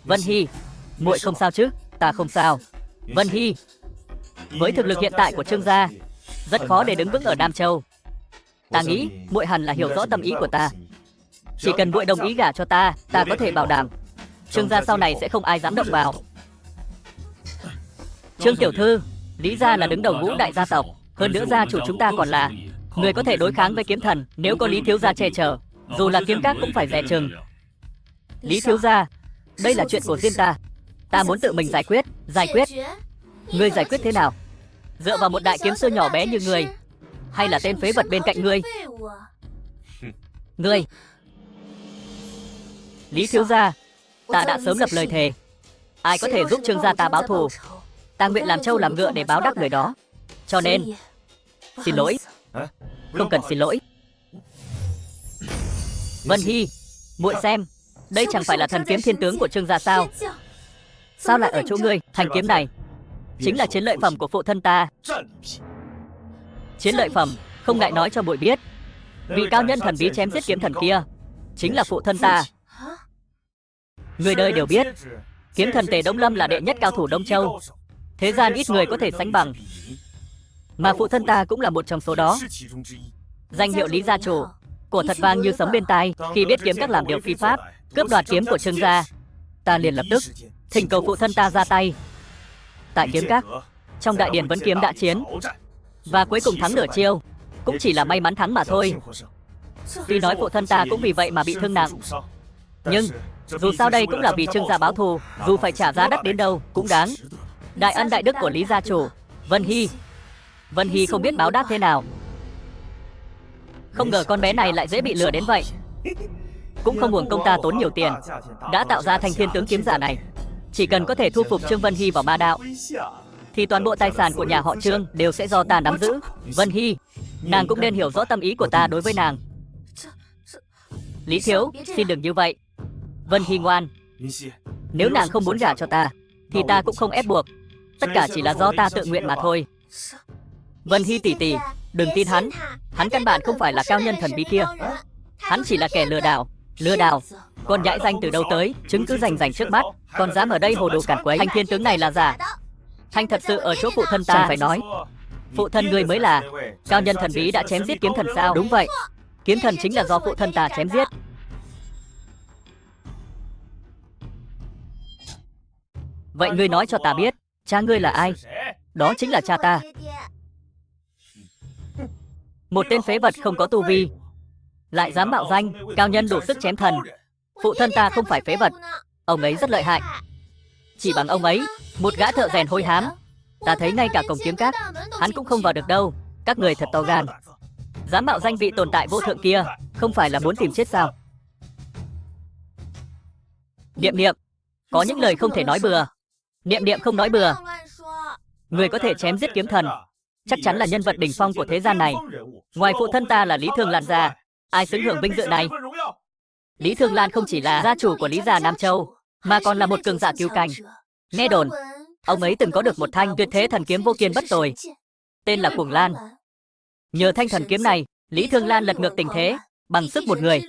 Vân Hy, Muội không sao chứ? Ta không sao. Vân Hy, với thực lực hiện tại của Trương gia, rất khó để đứng vững ở Nam Châu. Ta nghĩ muội hẳn là hiểu rõ tâm ý của ta. Chỉ cần muội đồng ý gả cho ta, ta có thể bảo đảm Trương gia sau này sẽ không ai dám động vào. Trương tiểu thư, Lý gia là đứng đầu ngũ đại gia tộc, hơn nữa gia chủ chúng ta còn là người có thể đối kháng với kiếm thần. Nếu có Lý thiếu gia che chở, dù là kiếm các cũng phải dè chừng. Lý thiếu gia, đây là chuyện của riêng ta. Ta muốn tự mình giải quyết. Giải quyết? Ngươi giải quyết thế nào? Dựa vào một đại kiếm sư nhỏ bé như ngươi, hay là tên phế vật bên cạnh ngươi? Ngươi, Lý thiếu gia, ta đã sớm lập lời thề, ai có thể giúp Trương gia ta báo thù, ta nguyện làm trâu làm ngựa để báo đáp người đó. Cho nên, xin lỗi. Không cần xin lỗi. Vân Hy, muội xem, đây chẳng phải là thần kiếm thiên tướng của Trương gia sao? Sao lại ở chỗ ngươi? Thanh kiếm này chính là chiến lợi phẩm của phụ thân ta. Chiến lợi phẩm? Không ngại nói cho muội biết, vị cao nhân thần bí chém giết kiếm thần kia chính là phụ thân ta. Người đời đều biết, kiếm thần Tề Đông Lâm là đệ nhất cao thủ Đông Châu, thế gian ít người có thể sánh bằng, mà phụ thân ta cũng là một trong số đó. Danh hiệu Lý gia chủ của thật vang như sấm bên tai. Khi biết kiếm các làm điều phi pháp, cướp đoạt kiếm của Trương gia, ta liền lập tức thỉnh cầu phụ thân ta ra tay. Tại kiếm các, trong đại điển vấn kiếm đã chiến, và cuối cùng thắng nửa chiêu, cũng chỉ là may mắn thắng mà thôi. Tuy nói phụ thân ta cũng vì vậy mà bị thương nặng, nhưng dù sao đây cũng là vì Trương gia báo thù, dù phải trả giá đắt đến đâu cũng đáng. Đại ân đại đức của Lý gia chủ. Vân Hy không biết báo đáp thế nào. Không ngờ con bé này lại dễ bị lừa đến vậy. Cũng không uổng công ta tốn nhiều tiền đã tạo ra thanh thiên tướng kiếm giả này. Chỉ cần có thể thu phục Trương Vân Hy vào ma đạo, thì toàn bộ tài sản của nhà họ Trương đều sẽ do ta nắm giữ. Vân Hy, nàng cũng nên hiểu rõ tâm ý của ta đối với nàng. Lý thiếu, xin đừng như vậy. Vân Hy ngoan, nếu nàng không muốn gả cho ta, thì ta cũng không ép buộc. Tất cả chỉ là do ta tự nguyện mà thôi. Vân Hy tỷ tỷ, đừng tin hắn. Hắn căn bản không phải là cao nhân thần bí kia. Hắn chỉ là kẻ lừa đảo. Lừa đảo? Con nhãi danh từ đâu tới, chứng cứ rành rành trước mắt, còn dám ở đây hồ đồ cản quấy. Thanh thiên tướng này là giả. Thanh thật sự ở chỗ phụ thân ta. Chẳng phải nói phụ thân ngươi mới là cao nhân thần bí đã chém giết kiếm thần sao? Đúng vậy, kiếm thần chính là do phụ thân ta chém giết. Vậy ngươi nói cho ta biết, cha ngươi là ai? Đó chính là cha ta. Một tên phế vật không có tu vi, lại dám mạo danh cao nhân đủ sức chém thần. Phụ thân ta không phải phế vật, ông ấy rất lợi hại. Chỉ bằng ông ấy, một gã thợ rèn hôi hám, ta thấy ngay cả cổng kiếm các, hắn cũng không vào được đâu. Các người thật to gan, dám mạo danh vị tồn tại vô thượng kia, không phải là muốn tìm chết sao? Niệm Niệm, có những lời không thể nói bừa. Niệm Niệm không nói bừa. Người có thể chém giết kiếm thần, chắc chắn là nhân vật đỉnh phong của thế gian này. Ngoài phụ thân ta là Lý Thường Lan ra, ai xứng hưởng vinh dự này? Lý Thường Lan không chỉ là gia chủ của Lý gia Nam Châu, mà còn là một cường giả cứu cành. Nghe đồn, ông ấy từng có được một thanh tuyệt thế thần kiếm vô kiên bất tồi, tên là Cuồng Lan. Nhờ thanh thần kiếm này, Lý Thường Lan lật ngược tình thế, bằng sức một người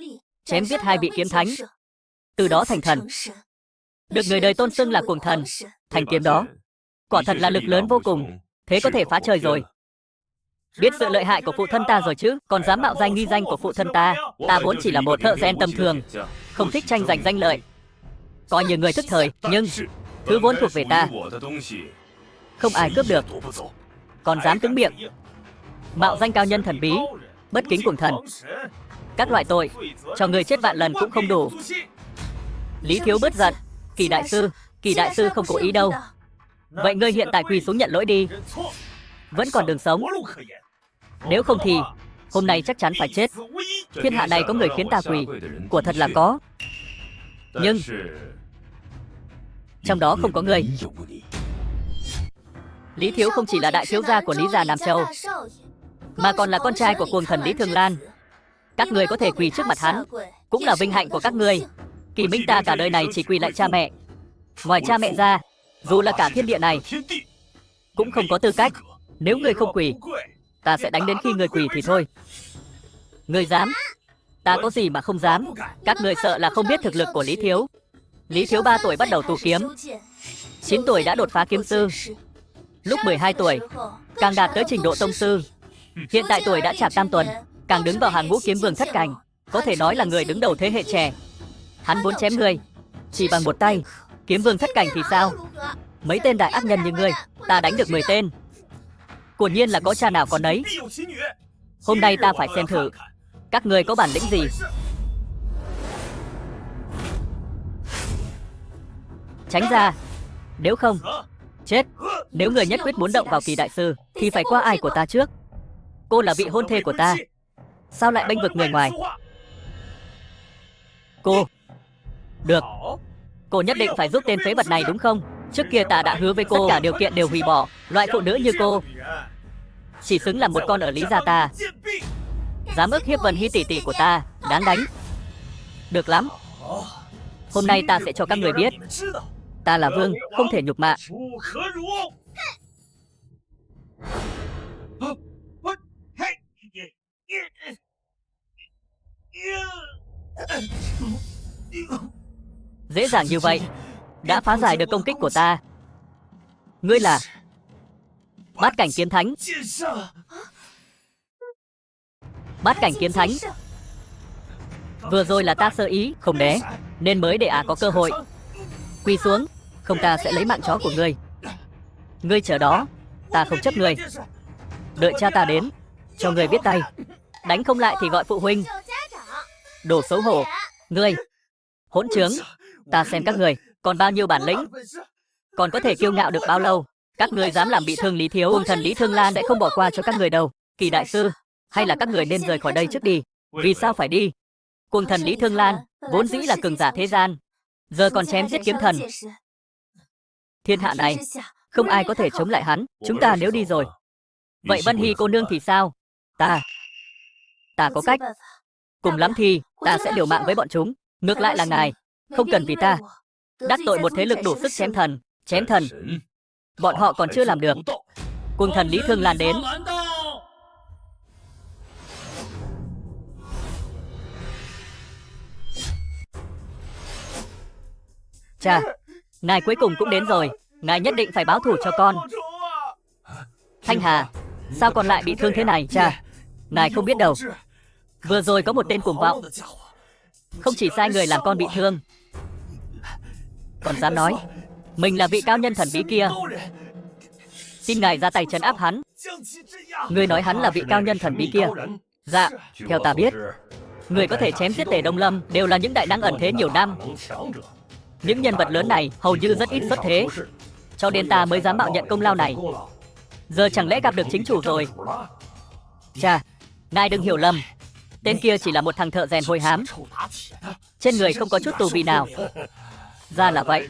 chém giết hai vị kiếm thánh, từ đó thành thần, được người đời tôn xưng là Cuồng Thần. Thanh kiếm đó quả thật là lực lớn vô cùng, thế có thể phá trời rồi. Biết sự lợi hại của phụ thân ta rồi chứ, còn dám mạo danh nghi danh của phụ thân ta. Ta vốn chỉ là một thợ rèn tầm thường, không thích tranh giành danh lợi, coi như người thức thời, nhưng thứ vốn thuộc về ta, không ai cướp được. Còn dám cứng miệng mạo danh cao nhân thần bí, bất kính Cuồng Thần, các loại tội cho người chết vạn lần cũng không đủ. Lý thiếu bớt giận. Kỳ đại sư không cố ý đâu. Vậy ngươi hiện tại quỳ xuống nhận lỗi đi, vẫn còn đường sống. Nếu không thì hôm nay chắc chắn phải chết. Thiên hạ này có người khiến ta quỳ, của thật là có, nhưng trong đó không có ngươi. Lý thiếu không chỉ là đại thiếu gia của Lý gia Nam Châu, mà còn là con trai của Cuồng Thần Lý Thường Lan. Các người có thể quỳ trước mặt hắn, cũng là vinh hạnh của các ngươi. Kỳ Minh ta cả đời này chỉ quỳ lại cha mẹ. Ngoài cha mẹ ra, dù là cả thiên địa này cũng không có tư cách. Nếu ngươi không quỳ, ta sẽ đánh đến khi ngươi quỳ thì thôi. Ngươi dám? Ta có gì mà không dám. Các ngươi sợ là không biết thực lực của Lý thiếu. Lý Thiếu 3 tuổi bắt đầu tu kiếm, 9 tuổi đã đột phá kiếm sư, lúc 12 tuổi càng đạt tới trình độ tông sư. Hiện tại tuổi đã chạc tam tuần, càng đứng vào hàng ngũ kiếm vương thất cảnh, có thể nói là người đứng đầu thế hệ trẻ. Hắn muốn chém người chỉ bằng một tay, kiếm vương thất cảnh thì sao? Mấy tên đại ác nhân như ngươi, ta đánh được 10 tên. Quả nhiên là có cha nào con nấy. Hôm nay ta phải xem thử các ngươi có bản lĩnh gì. Tránh ra, nếu không chết. Nếu người nhất quyết muốn động vào Kỳ đại sư thì phải qua ai của ta trước. Cô là vị hôn thê của ta, sao lại bênh vực người ngoài? Cô, được, cô nhất định phải giúp tên phế vật này đúng không? Trước kia ta đã hứa với cô, tất cả điều kiện đều hủy bỏ. Loại phụ nữ như cô chỉ xứng làm một con ở Lý gia ta. Dám ức hiếp Vân Hy tỷ tỷ của ta, đáng đánh. Được lắm, hôm nay ta sẽ cho các người biết, ta là vương, không thể nhục mạ. Dễ dàng như vậy đã phá giải được công kích của ta. Ngươi là Bát cảnh kiếm thánh. Bát cảnh kiếm thánh. Vừa rồi là ta sơ ý, không né, nên mới để có cơ hội. Quỳ xuống, không ta sẽ lấy mạng chó của ngươi. Ngươi chờ đó, ta không chấp ngươi. Đợi cha ta đến, cho ngươi biết tay. Đánh không lại thì gọi phụ huynh. Đồ xấu hổ, ngươi, hỗn trướng. Ta xem các người còn bao nhiêu bản lĩnh, còn có thể kiêu ngạo được bao lâu. Các người dám làm bị thương Lý Thiếu, Cuồng thần Lý Thương Lan đã không bỏ qua cho các người đâu. Kỳ đại sư, hay là các người nên rời khỏi đây trước đi. Vì sao phải đi? Cuồng thần Lý Thương Lan vốn dĩ là cường giả thế gian, giờ còn chém giết kiếm thần. Thiên hạ này không ai có thể chống lại hắn. Chúng ta nếu đi rồi, vậy Vân Hy cô nương thì sao? Ta có cách. Cùng lắm thì ta sẽ liều mạng với bọn chúng. Ngược lại là ngài không cần vì ta đắc tội một thế lực đủ sức chém thần. Chém thần, bọn họ còn chưa làm được. Cuồng thần Lý Thương Lan đến. Cha, ngài cuối cùng cũng đến rồi. Ngài nhất định phải báo thù cho con. Thanh Hà, sao con lại bị thương thế này? Cha, ngài không biết đâu. Vừa rồi có một tên cuồng vọng, không chỉ sai người làm con bị thương, còn dám nói mình là vị cao nhân thần bí kia. Xin ngài ra tay trấn áp hắn. Người nói hắn là vị cao nhân thần bí kia? Dạ, theo ta biết, người có thể chém giết Tề Đông Lâm đều là những đại năng ẩn thế nhiều năm. Những nhân vật lớn này hầu như rất ít xuất thế, cho nên ta mới dám mạo nhận công lao này. Giờ chẳng lẽ gặp được chính chủ rồi? Cha, ngài đừng hiểu lầm, tên kia chỉ là một thằng thợ rèn hôi hám, trên người không có chút tù vị nào. Ra là vậy,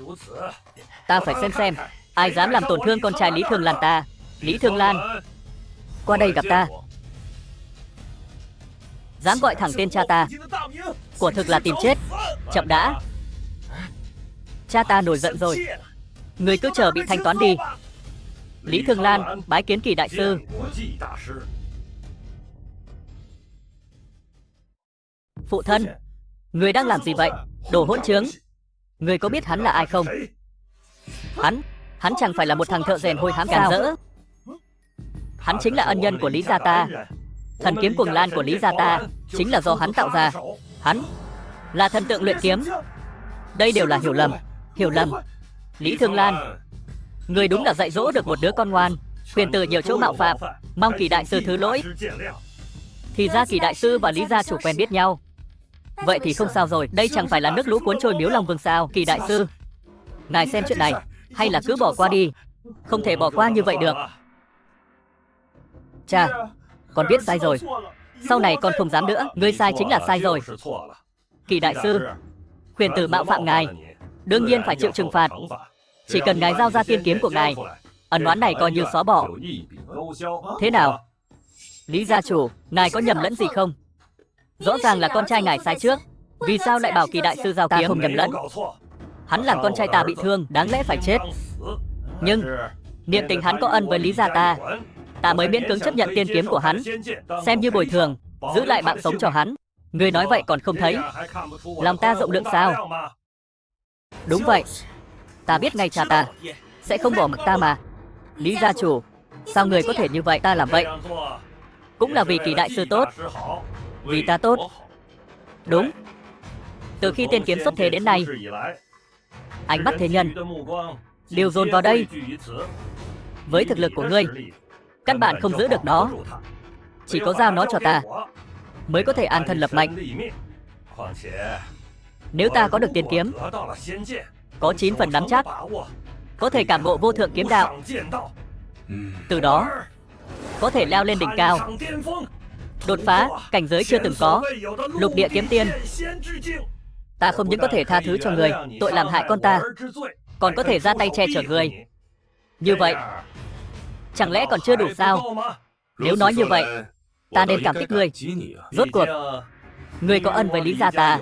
ta phải xem ai dám làm tổn thương con trai Lý Thương Lan ta. Lý Thương Lan, qua đây gặp ta. Dám gọi thẳng tên cha ta, quả thực là tìm chết. Chậm đã, cha ta nổi giận rồi. Người cứ chờ bị thanh toán đi. Lý Thương Lan bái kiến Kỳ đại sư. Phụ thân, người đang làm gì vậy? Đồ hỗn trướng. Người có biết hắn là ai không? Hắn chẳng phải là một thằng thợ rèn hôi hám càn rỡ. Hắn chính là ân nhân của Lý gia ta. Thần kiếm Cuồng Lan của Lý gia ta chính là do hắn tạo ra. Hắn là thần tượng luyện kiếm. Đây đều là hiểu lầm. Hiểu lầm. Lý Thương Lan, người đúng là dạy dỗ được một đứa con ngoan, khuyên từ nhiều chỗ mạo phạm, mong Kỳ đại sư thứ lỗi. Thì ra Kỳ đại sư và Lý gia chủ quen biết nhau. Vậy thì không sao rồi. Đây chẳng phải là nước lũ cuốn trôi Miếu Long Vương sao? Kỳ đại sư, ngài xem chuyện này hay là cứ bỏ qua đi. Không thể bỏ qua như vậy được. Cha, con biết sai rồi. Sau này con không dám nữa. Ngươi sai chính là sai rồi. Kỳ đại sư, khuyên tử mạo phạm ngài, đương nhiên phải chịu trừng phạt. Chỉ cần ngài giao ra tiên kiếm của ngài, ẩn oán này coi như xóa bỏ. Thế nào, Lý gia chủ, ngài có nhầm lẫn gì không? Rõ ràng là con trai ngài sai trước, vì sao lại bảo Kỳ đại sư giao kiếm? Ta không nhầm lẫn. Hắn làm con trai ta bị thương, đáng lẽ phải chết. Nhưng niệm tình hắn có ân với Lý gia ta mới miễn cưỡng chấp nhận tiên kiếm của hắn, xem như bồi thường, giữ lại mạng sống cho hắn. Người nói vậy còn không thấy lòng ta rộng lượng sao? Đúng vậy, ta biết ngay cha ta sẽ không bỏ mặc ta mà. Lý gia chủ, sao người có thể như vậy? Ta làm vậy cũng là vì Kỳ đại sư tốt, vì ta tốt. Đúng, từ khi tiên kiếm xuất thế đến nay, ánh mắt thế nhân đều dồn vào đây. Với thực lực của ngươi, căn bản không giữ được nó. Chỉ có giao nó cho ta mới có thể an thân lập mệnh. Nếu ta có được tiên kiếm, có 9 phần nắm chắc có thể cảm ngộ vô thượng kiếm đạo. Từ đó có thể leo lên đỉnh cao, đột phá cảnh giới chưa từng có, lục địa kiếm tiên. Ta không những có thể tha thứ cho người tội làm hại con ta, còn có thể ra tay che chở người. Như vậy chẳng lẽ còn chưa đủ sao? Nếu nói như vậy, ta nên cảm kích ngươi. Rốt cuộc ngươi có ân với Lý gia ta,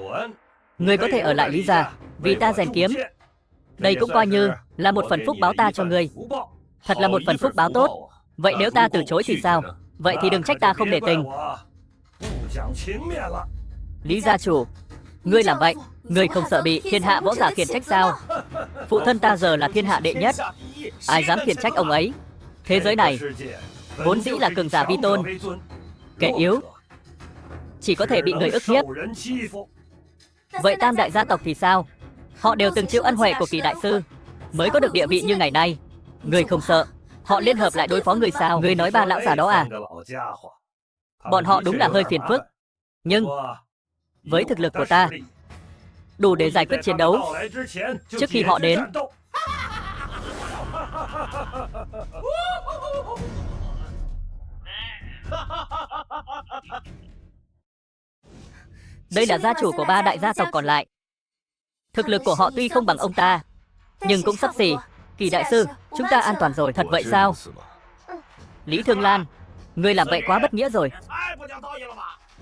ngươi có thể ở lại Lý gia vì ta rèn kiếm. Đây cũng coi như là một phần phúc báo ta cho ngươi. Thật là một phần phúc báo tốt. Vậy nếu ta từ chối thì sao? Vậy thì đừng trách ta không để tình. Lý gia chủ, ngươi làm vậy, ngươi không sợ bị thiên hạ võ giả khiển trách sao? Phụ thân ta giờ là thiên hạ đệ nhất, ai dám khiển trách ông ấy? Thế giới này vốn dĩ là cường giả vi tôn, kẻ yếu chỉ có thể bị người ức hiếp. Vậy tam đại gia tộc thì sao? Họ đều từng chịu ân huệ của Kỳ đại sư mới có được địa vị như ngày nay. Ngươi không sợ họ liên hợp lại đối phó ngươi sao? Ngươi nói ba lão già đó à? Bọn họ đúng là hơi phiền phức, nhưng với thực lực của ta đủ để giải quyết chiến đấu trước khi họ đến. Đây là gia chủ của 3 đại gia tộc còn lại. Thực lực của họ tuy không bằng ông ta, nhưng cũng xấp xỉ. Kỳ đại sư, chúng ta an toàn rồi. Thật vậy sao? Lý Thương Lan, ngươi làm vậy quá bất nghĩa rồi.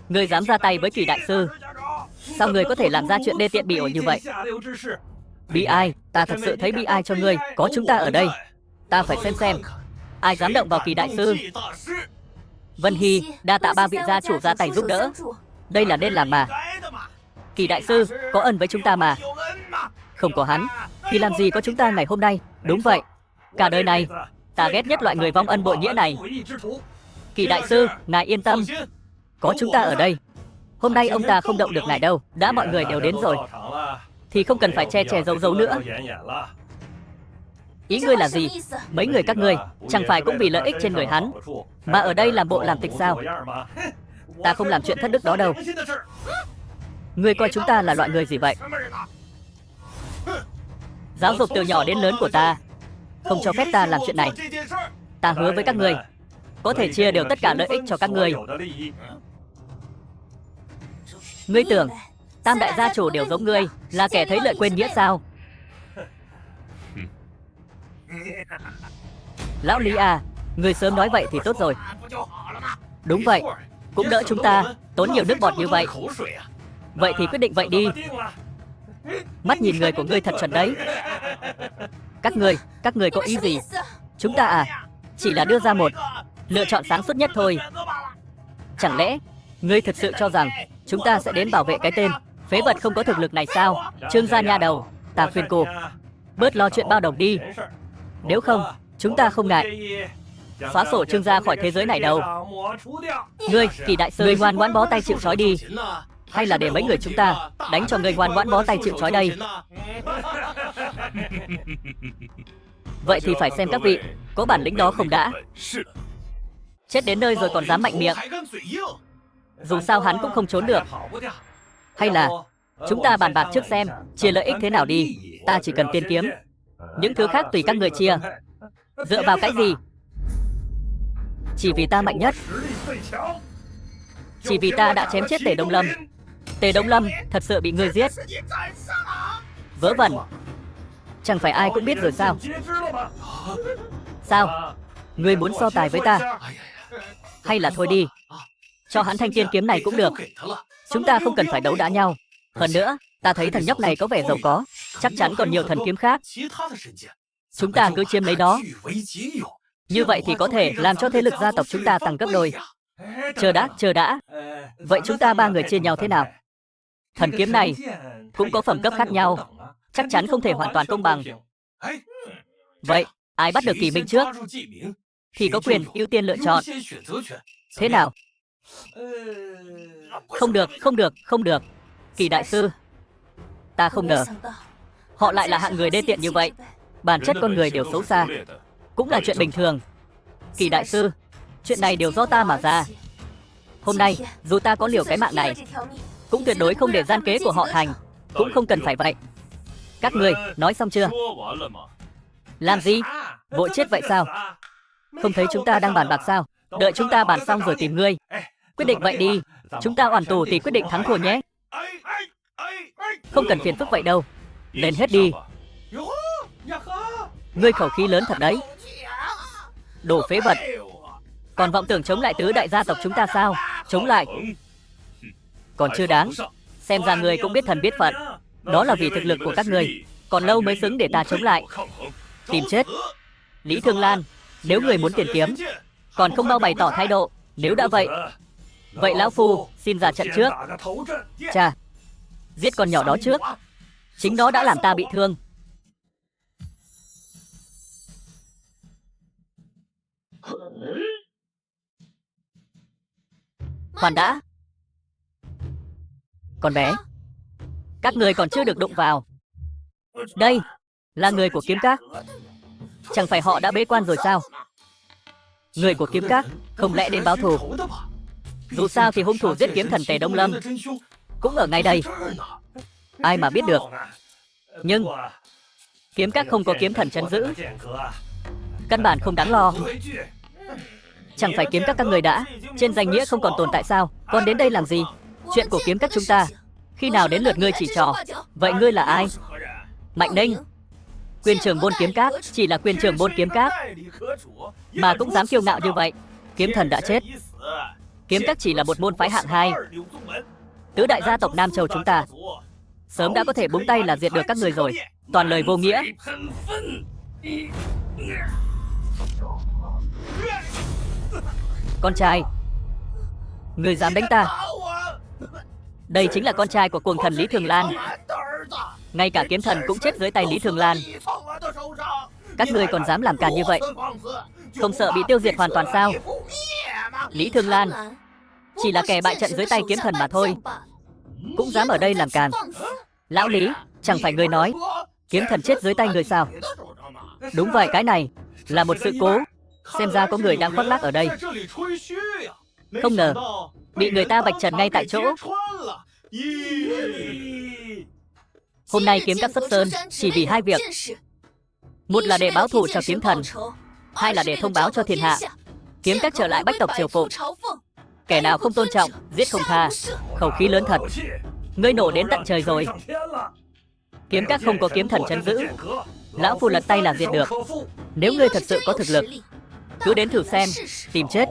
Ngươi dám ra tay với Kỳ đại sư, sao ngươi có thể làm ra chuyện đê tiện bị ổi như vậy? Bi ai, ta thật sự thấy bi ai cho ngươi. Có chúng ta ở đây, ta phải xem ai dám động vào Kỳ đại sư. Vân Hy, đa tạ 3 vị gia chủ ra tay giúp đỡ. Đây là nên làm mà. Kỳ đại sư có ân với chúng ta mà. Không có hắn thì làm gì có chúng ta ngày hôm nay. Đúng vậy, cả đời này ta ghét nhất loại người vong ân bội nghĩa này. Kỳ đại sư, ngài yên tâm, có chúng ta ở đây, hôm nay ông ta không động được ngài đâu. Đã mọi người đều đến rồi thì không cần phải che che giấu giấu nữa. Ý ngươi là gì? Mấy người các ngươi chẳng phải cũng vì lợi ích trên người hắn mà ở đây làm bộ làm tịch sao? Ta không làm chuyện thất đức đó đâu. Ngươi coi chúng ta là loại người gì vậy? Giáo dục từ nhỏ đến lớn của ta không cho phép ta làm chuyện này. Ta hứa với các ngươi có thể chia đều tất cả lợi ích cho các ngươi. Ngươi tưởng tam đại gia chủ đều giống ngươi, là kẻ thấy lợi quên nghĩa sao? Lão Lý à, ngươi sớm nói vậy thì tốt rồi. Đúng vậy, cũng đỡ chúng ta tốn nhiều nước bọt như vậy. Vậy thì quyết định vậy đi. Mắt nhìn người của ngươi thật chuẩn đấy. Các ngươi có ý gì? Chúng ta à, chỉ là đưa ra một lựa chọn sáng suốt nhất thôi. Chẳng lẽ ngươi thật sự cho rằng chúng ta sẽ đến bảo vệ cái tên phế vật không có thực lực này sao? Trương gia nha đầu, ta khuyên cô bớt lo chuyện bao đồng đi. Nếu không, chúng ta không ngại xóa sổ Trương gia khỏi thế giới này đâu. Ngươi, Kỳ đại sư, ngươi ngoan ngoãn bó tay chịu trói đi, hay là để mấy người chúng ta đánh cho ngươi ngoan ngoãn bó tay chịu trói đây? Vậy thì phải xem các vị có bản lĩnh đó không đã. Chết đến nơi rồi còn dám mạnh miệng. Dù sao hắn cũng không trốn được. Hay là chúng ta bàn bạc trước xem chia lợi ích thế nào đi. Ta chỉ cần tiên kiếm, những thứ khác tùy các người chia. Dựa vào cái gì? Chỉ vì ta mạnh nhất, chỉ vì ta đã chém chết Tề Đông Lâm. Tề Đông Lâm thật sự bị ngươi giết. Vớ vẩn, chẳng phải ai cũng biết rồi sao? Sao? Ngươi muốn so tài với ta? Hay là thôi đi, cho hắn thanh tiên kiếm này cũng được. Chúng ta không cần phải đấu đá nhau. Hơn nữa, ta thấy thằng nhóc này có vẻ giàu có, chắc chắn còn nhiều thần kiếm khác. Chúng ta cứ chiếm lấy đó. Như vậy thì có thể làm cho thế lực gia tộc chúng ta tăng gấp đôi. Chờ đã. Vậy chúng ta 3 người chia nhau thế nào? Thần kiếm này cũng có phẩm cấp khác nhau. chắc chắn không thể hoàn toàn công bằng. Vậy, ai bắt được Kỳ Minh trước thì có quyền ưu tiên lựa chọn. Thế nào? Không được, không được, không được. Kỳ đại sư, ta không ngờ họ lại là hạng người đê tiện như vậy. Bản chất con người đều xấu xa, cũng là chuyện bình thường. Kỳ đại sư, chuyện này đều do ta mà ra. Hôm nay, dù ta có liều cái mạng này, cũng tuyệt đối không để gian kế của họ thành. Cũng không cần phải vậy. Các người nói xong chưa? Làm gì? Vội chết vậy sao? Không thấy chúng ta đang bàn bạc sao? Đợi chúng ta bàn xong rồi tìm ngươi. Quyết định vậy đi. Chúng ta oản tù thì quyết định thắng thua nhé. Không cần phiền phức vậy đâu. Lên hết đi. Ngươi khẩu khí lớn thật đấy. Đồ phế vật. Còn vọng tưởng chống lại tứ đại gia tộc chúng ta sao? Chống lại? Còn chưa đáng. Xem ra ngươi cũng biết thần biết phận. Đó là vì thực lực của các ngươi. Còn lâu mới xứng để ta chống lại. Tìm chết. Lý Thương Lan, nếu người muốn tiền kiếm, còn không mau bày tỏ thái độ. Nếu đã vậy, vậy lão phu xin ra trận trước. Chà, giết con nhỏ đó trước. Chính nó đã làm ta bị thương. Khoan đã. Con bé, các người còn chưa được đụng vào. Đây là người của Kiếm Các. Chẳng phải họ đã bế quan rồi sao? Người của Kiếm Các không lẽ đến báo thù? Dù sao thì hung thủ giết kiếm thần Tề Đông Lâm cũng ở ngay đây. Ai mà biết được. Nhưng Kiếm Các không có kiếm thần trấn giữ, căn bản không đáng lo. Chẳng phải Kiếm Các người đã trên danh nghĩa không còn tồn tại sao? Còn đến đây làm gì? Chuyện của Kiếm Các chúng ta khi nào đến lượt ngươi chỉ trỏ? Vậy ngươi là ai? Mạnh Ninh, quyền trưởng môn Kiếm Các. Chỉ là quyền trưởng môn Kiếm Các mà cũng dám kiêu ngạo như vậy. Kiếm thần đã chết. Kiếm Các chỉ là một môn phái hạng 2. Tứ đại gia tộc Nam Châu chúng ta sớm đã có thể búng tay là diệt được các người rồi. Toàn lời vô nghĩa. Con trai, người dám đánh ta? Đây chính là con trai của cuồng thần Lý Thường Lan. Ngay cả kiếm thần cũng chết dưới tay Lý Thường Lan. Các ngươi còn dám làm càn như vậy? Không sợ bị tiêu diệt hoàn toàn sao? Lý Thường Lan chỉ là kẻ bại trận dưới tay kiếm thần mà thôi, cũng dám ở đây làm càn. Lão Lý, chẳng phải ngươi nói kiếm thần chết dưới tay người sao? Đúng vậy, cái này là một sự cố. Xem ra có người đang khoác lác ở đây. Không ngờ bị người ta vạch trần ngay tại chỗ. Hôm nay Kiếm Các xuất sơn chỉ vì hai việc. Một là để báo thù cho kiếm thần, hai là để thông báo cho thiên hạ Kiếm Các trở lại bách tộc triều phụng. Kẻ nào không tôn trọng, giết không tha. Khẩu khí lớn thật. Ngươi nổ đến tận trời rồi. Kiếm Các không có kiếm thần trấn giữ, lão phu lật tay là diệt được. Nếu ngươi thật sự có thực lực, cứ đến thử xem. Tìm chết.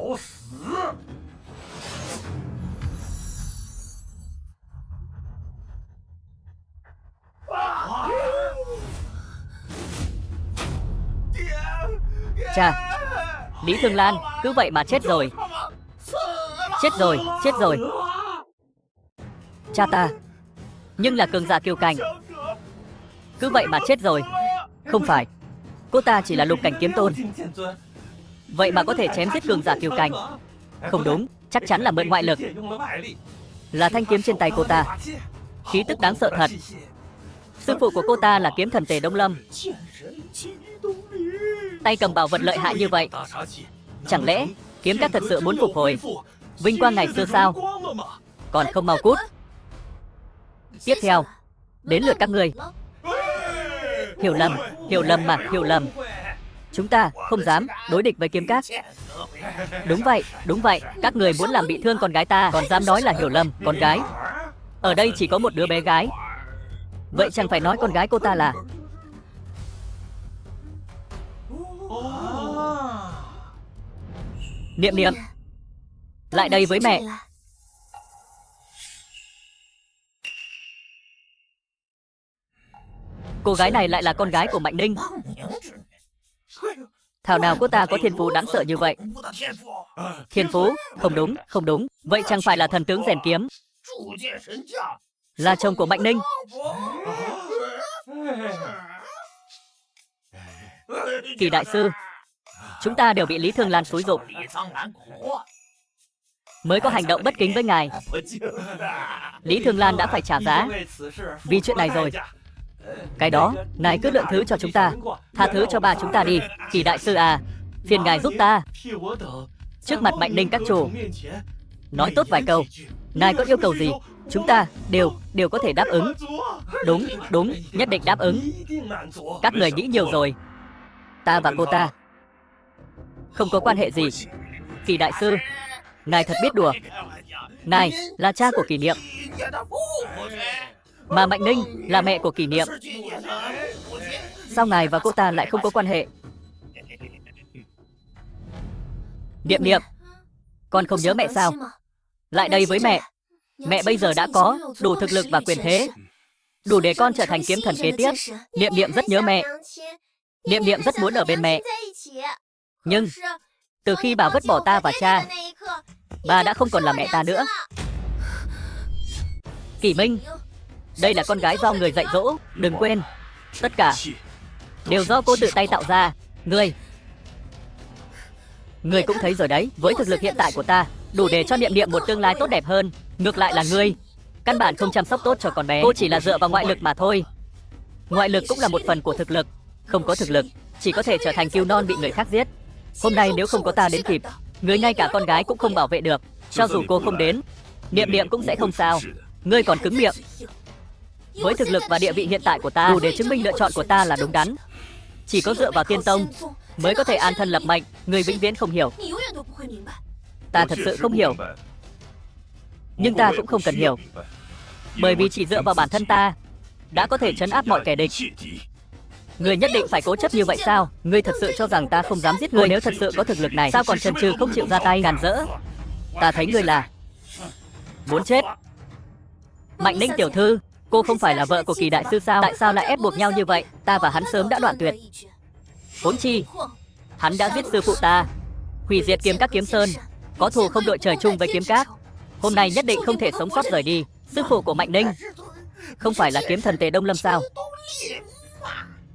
Chà, Lý Thương Lan cứ vậy mà chết rồi. Chết rồi, chết rồi. Cha ta nhưng là cường giả kiêu cảnh, cứ vậy mà chết rồi. Không phải, cô ta chỉ là lục cảnh kiếm tôn, vậy mà có thể chém giết cường giả kiêu cảnh. Không đúng, chắc chắn là mượn ngoại lực. Là thanh kiếm trên tay cô ta, khí tức đáng sợ thật. Sư phụ của cô ta là kiếm thần Tề Đông Lâm, tay cầm bảo vật lợi hại như vậy. Chẳng lẽ Kiếm Các thật sự muốn phục hồi vinh quang ngày xưa sao? Còn không mau cút. Tiếp theo đến lượt các ngươi. Hiểu lầm mà, hiểu lầm. Chúng ta không dám đối địch với Kiếm Các. Đúng vậy, các người muốn làm bị thương con gái ta, còn dám nói là hiểu lầm. Con gái? Ở đây chỉ có một đứa bé gái, vậy chẳng phải nói con gái cô ta là... Niệm Niệm, lại đây với mẹ. Cô gái này lại là con gái của Mạnh Ninh. Thảo nào cô ta có thiên phú đáng sợ như vậy? Thiên phú? Không đúng. Vậy chẳng phải là thần tướng rèn kiếm, là chồng của Mạnh Ninh? Kỳ đại sư, chúng ta đều bị Lý Thương Lan xúi giục, mới có hành động bất kính với ngài. Lý Thương Lan đã phải trả giá vì chuyện này rồi. Cái đó, ngài cứ lượng thứ cho chúng ta, tha thứ cho ba chúng ta đi. Kỳ đại sư à, phiền ngài giúp ta. Trước mặt Mạnh Ninh các chủ, nói tốt vài câu. Ngài có yêu cầu gì, chúng ta đều có thể đáp ứng. Đúng, nhất định đáp ứng. Các người nghĩ nhiều rồi. Ta và cô ta không có quan hệ gì. Kỳ đại sư, ngài thật biết đùa. Ngài là cha của Kỷ Niệm, mà Mạnh Ninh là mẹ của Kỷ Niệm. Sao ngài và cô ta lại không có quan hệ? Niệm, con không nhớ mẹ sao? Lại đây với mẹ. Mẹ bây giờ đã có đủ thực lực và quyền thế, đủ để con trở thành kiếm thần kế tiếp. Niệm rất nhớ mẹ. Niệm rất muốn ở bên mẹ. Nhưng từ khi bà vứt bỏ ta và cha, bà đã không còn là mẹ ta nữa. Kỷ Minh, đây là con gái do người dạy dỗ. Đừng quên, tất cả đều do cô tự tay tạo ra. Ngươi cũng thấy rồi đấy, với thực lực hiện tại của ta, đủ để cho Niệm một tương lai tốt đẹp hơn. Ngược lại là ngươi, căn bản không chăm sóc tốt cho con bé. Cô chỉ là dựa vào ngoại lực mà thôi. Ngoại lực cũng là một phần của thực lực. Không có thực lực, chỉ có thể trở thành cừu non bị người khác giết. Hôm nay nếu không có ta đến kịp, ngươi ngay cả con gái cũng không bảo vệ được. Cho dù cô không đến, Niệm cũng sẽ không sao. Ngươi còn cứng miệng. Với thực lực và địa vị hiện tại của ta, đủ để chứng minh lựa chọn của ta là đúng đắn. Chỉ có dựa vào tiên tông mới có thể an thân lập mệnh. Ngươi vĩnh viễn không hiểu. Ta thật sự không hiểu. Nhưng ta cũng không cần hiểu. Bởi vì chỉ dựa vào bản thân ta đã có thể trấn áp mọi kẻ địch. Ngươi nhất định phải cố chấp như vậy sao? Ngươi thật sự cho rằng ta không dám giết ngươi? Nếu thật sự có thực lực này, sao còn chần chừ không chịu ra tay? Càn rỡ. Ta thấy ngươi là muốn chết. Mạnh Ninh tiểu thư, cô không phải là vợ của Kỳ đại sư sao? Tại sao lại ép buộc nhau như vậy? Ta và hắn sớm đã đoạn tuyệt. Huống chi, hắn đã giết sư phụ ta, hủy diệt Kiếm Các Kiếm Sơn, có thù không đội trời chung với Kiếm Các. Hôm nay nhất định không thể sống sót rời đi. Sư phụ của Mạnh Ninh không phải là kiếm thần Tề Đông Lâm sao?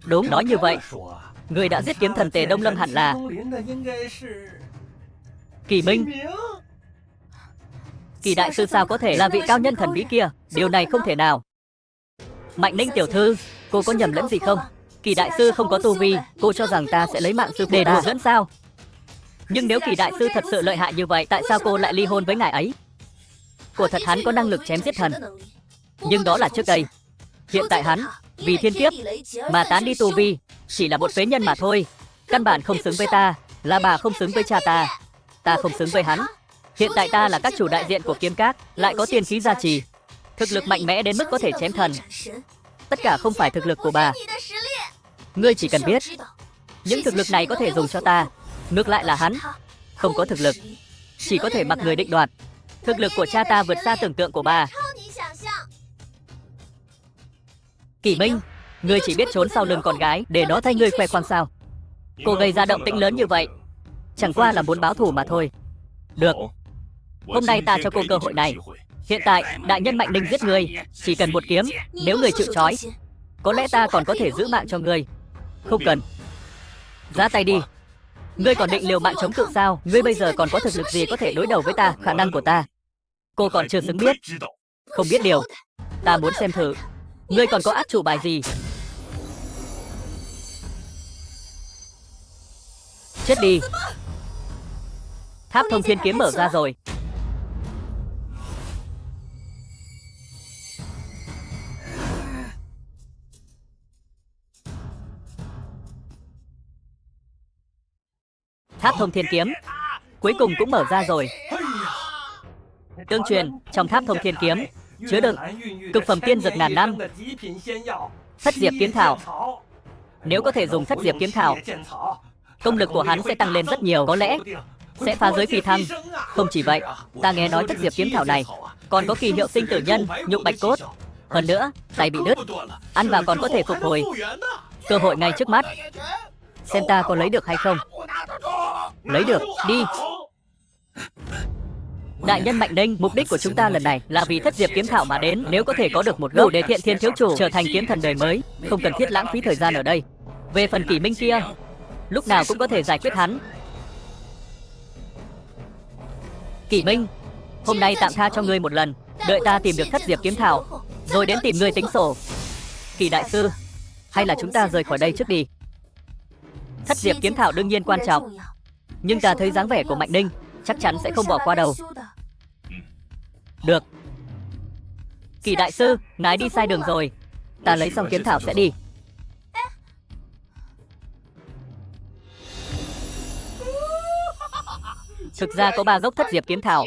Đúng, nói như vậy, người đã giết kiếm thần Tề Đông Lâm hẳn là Kỷ Minh. Kỳ đại sư sao có thể là vị cao nhân thần bí kia? Điều này không thể nào. Mạnh Ninh tiểu thư, cô có nhầm lẫn gì không? Kỳ đại sư không có tu vi, cô cho rằng ta sẽ lấy mạng sư phụ để đùa dẫn sao? Nhưng nếu Kỳ đại sư thật sự lợi hại như vậy, tại sao cô lại ly hôn với ngài ấy? Của thật hắn có năng lực chém giết thần, nhưng đó là trước đây. Hiện tại hắn vì thiên kiếp mà tán đi tu vi, chỉ là một phế nhân mà thôi. Căn bản không xứng với ta, là bà không xứng với cha ta, ta không xứng với hắn. Hiện tại ta là các chủ đại diện của Kiếm Các, lại có tiên khí gia trì, thực lực mạnh mẽ đến mức có thể chém thần. Tất cả không phải thực lực của bà. Ngươi chỉ cần biết, những thực lực này có thể dùng cho ta. Ngược lại là hắn không có thực lực, chỉ có thể mặc người định đoạt. Thực lực của cha ta vượt xa tưởng tượng của bà. Kỷ Minh, ngươi chỉ biết trốn sau lưng con gái để nó thay ngươi khoe khoang sao? Cô gây ra động tĩnh lớn như vậy, chẳng qua là muốn báo thù mà thôi. Được, hôm nay ta cho cô cơ hội này. Hiện tại đại nhân Mạnh Ninh giết ngươi, chỉ cần một kiếm. Nếu ngươi chịu trói, có lẽ ta còn có thể giữ mạng cho ngươi. Không cần, ra tay đi. Ngươi còn định liều mạng chống cự sao? Ngươi bây giờ còn có thực lực gì có thể đối đầu với ta? Khả năng của ta cô còn chưa xứng biết. Không biết điều, ta muốn xem thử ngươi còn có át chủ bài gì. Chết đi. Tháp thông thiên kiếm mở ra rồi. Tháp thông thiên kiếm cuối cùng cũng mở ra rồi. Tương truyền, trong tháp thông thiên kiếm chứa đựng cực phẩm tiên dược ngàn năm, thất diệp kiếm thảo. Nếu có thể dùng thất diệp kiếm thảo, công lực của hắn sẽ tăng lên rất nhiều, có lẽ sẽ phá giới phi thăng. Không chỉ vậy, ta nghe nói thất diệp kiếm thảo này còn có kỳ hiệu sinh tử nhân, nhục bạch cốt. Hơn nữa, tay bị đứt, ăn vào còn có thể phục hồi. Cơ hội ngay trước mắt, xem ta có lấy được hay không. Lấy được, đi. Đại nhân Mạnh Ninh, mục đích của chúng ta lần này là vì thất diệp kiếm thảo mà đến. Nếu có thể có được một gốc để Thiện Thiên thiếu chủ trở thành kiếm thần đời mới, không cần thiết lãng phí thời gian ở đây. Về phần Kỷ Minh kia, lúc nào cũng có thể giải quyết hắn. Kỷ Minh, hôm nay tạm tha cho ngươi một lần, đợi ta tìm được thất diệp kiếm thảo, rồi đến tìm ngươi tính sổ. Kỷ đại sư, hay là chúng ta rời khỏi đây trước đi. Thất diệp kiếm thảo đương nhiên quan trọng, nhưng ta thấy dáng vẻ của Mạnh Ninh chắc chắn sẽ không bỏ qua đâu. Được. Kỷ đại sư, ngài đi sai đường rồi. Ta lấy xong kiếm thảo sẽ đi. Thực ra có 3 gốc thất diệp kiếm thảo.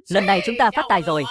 Lần này chúng ta phát tài rồi.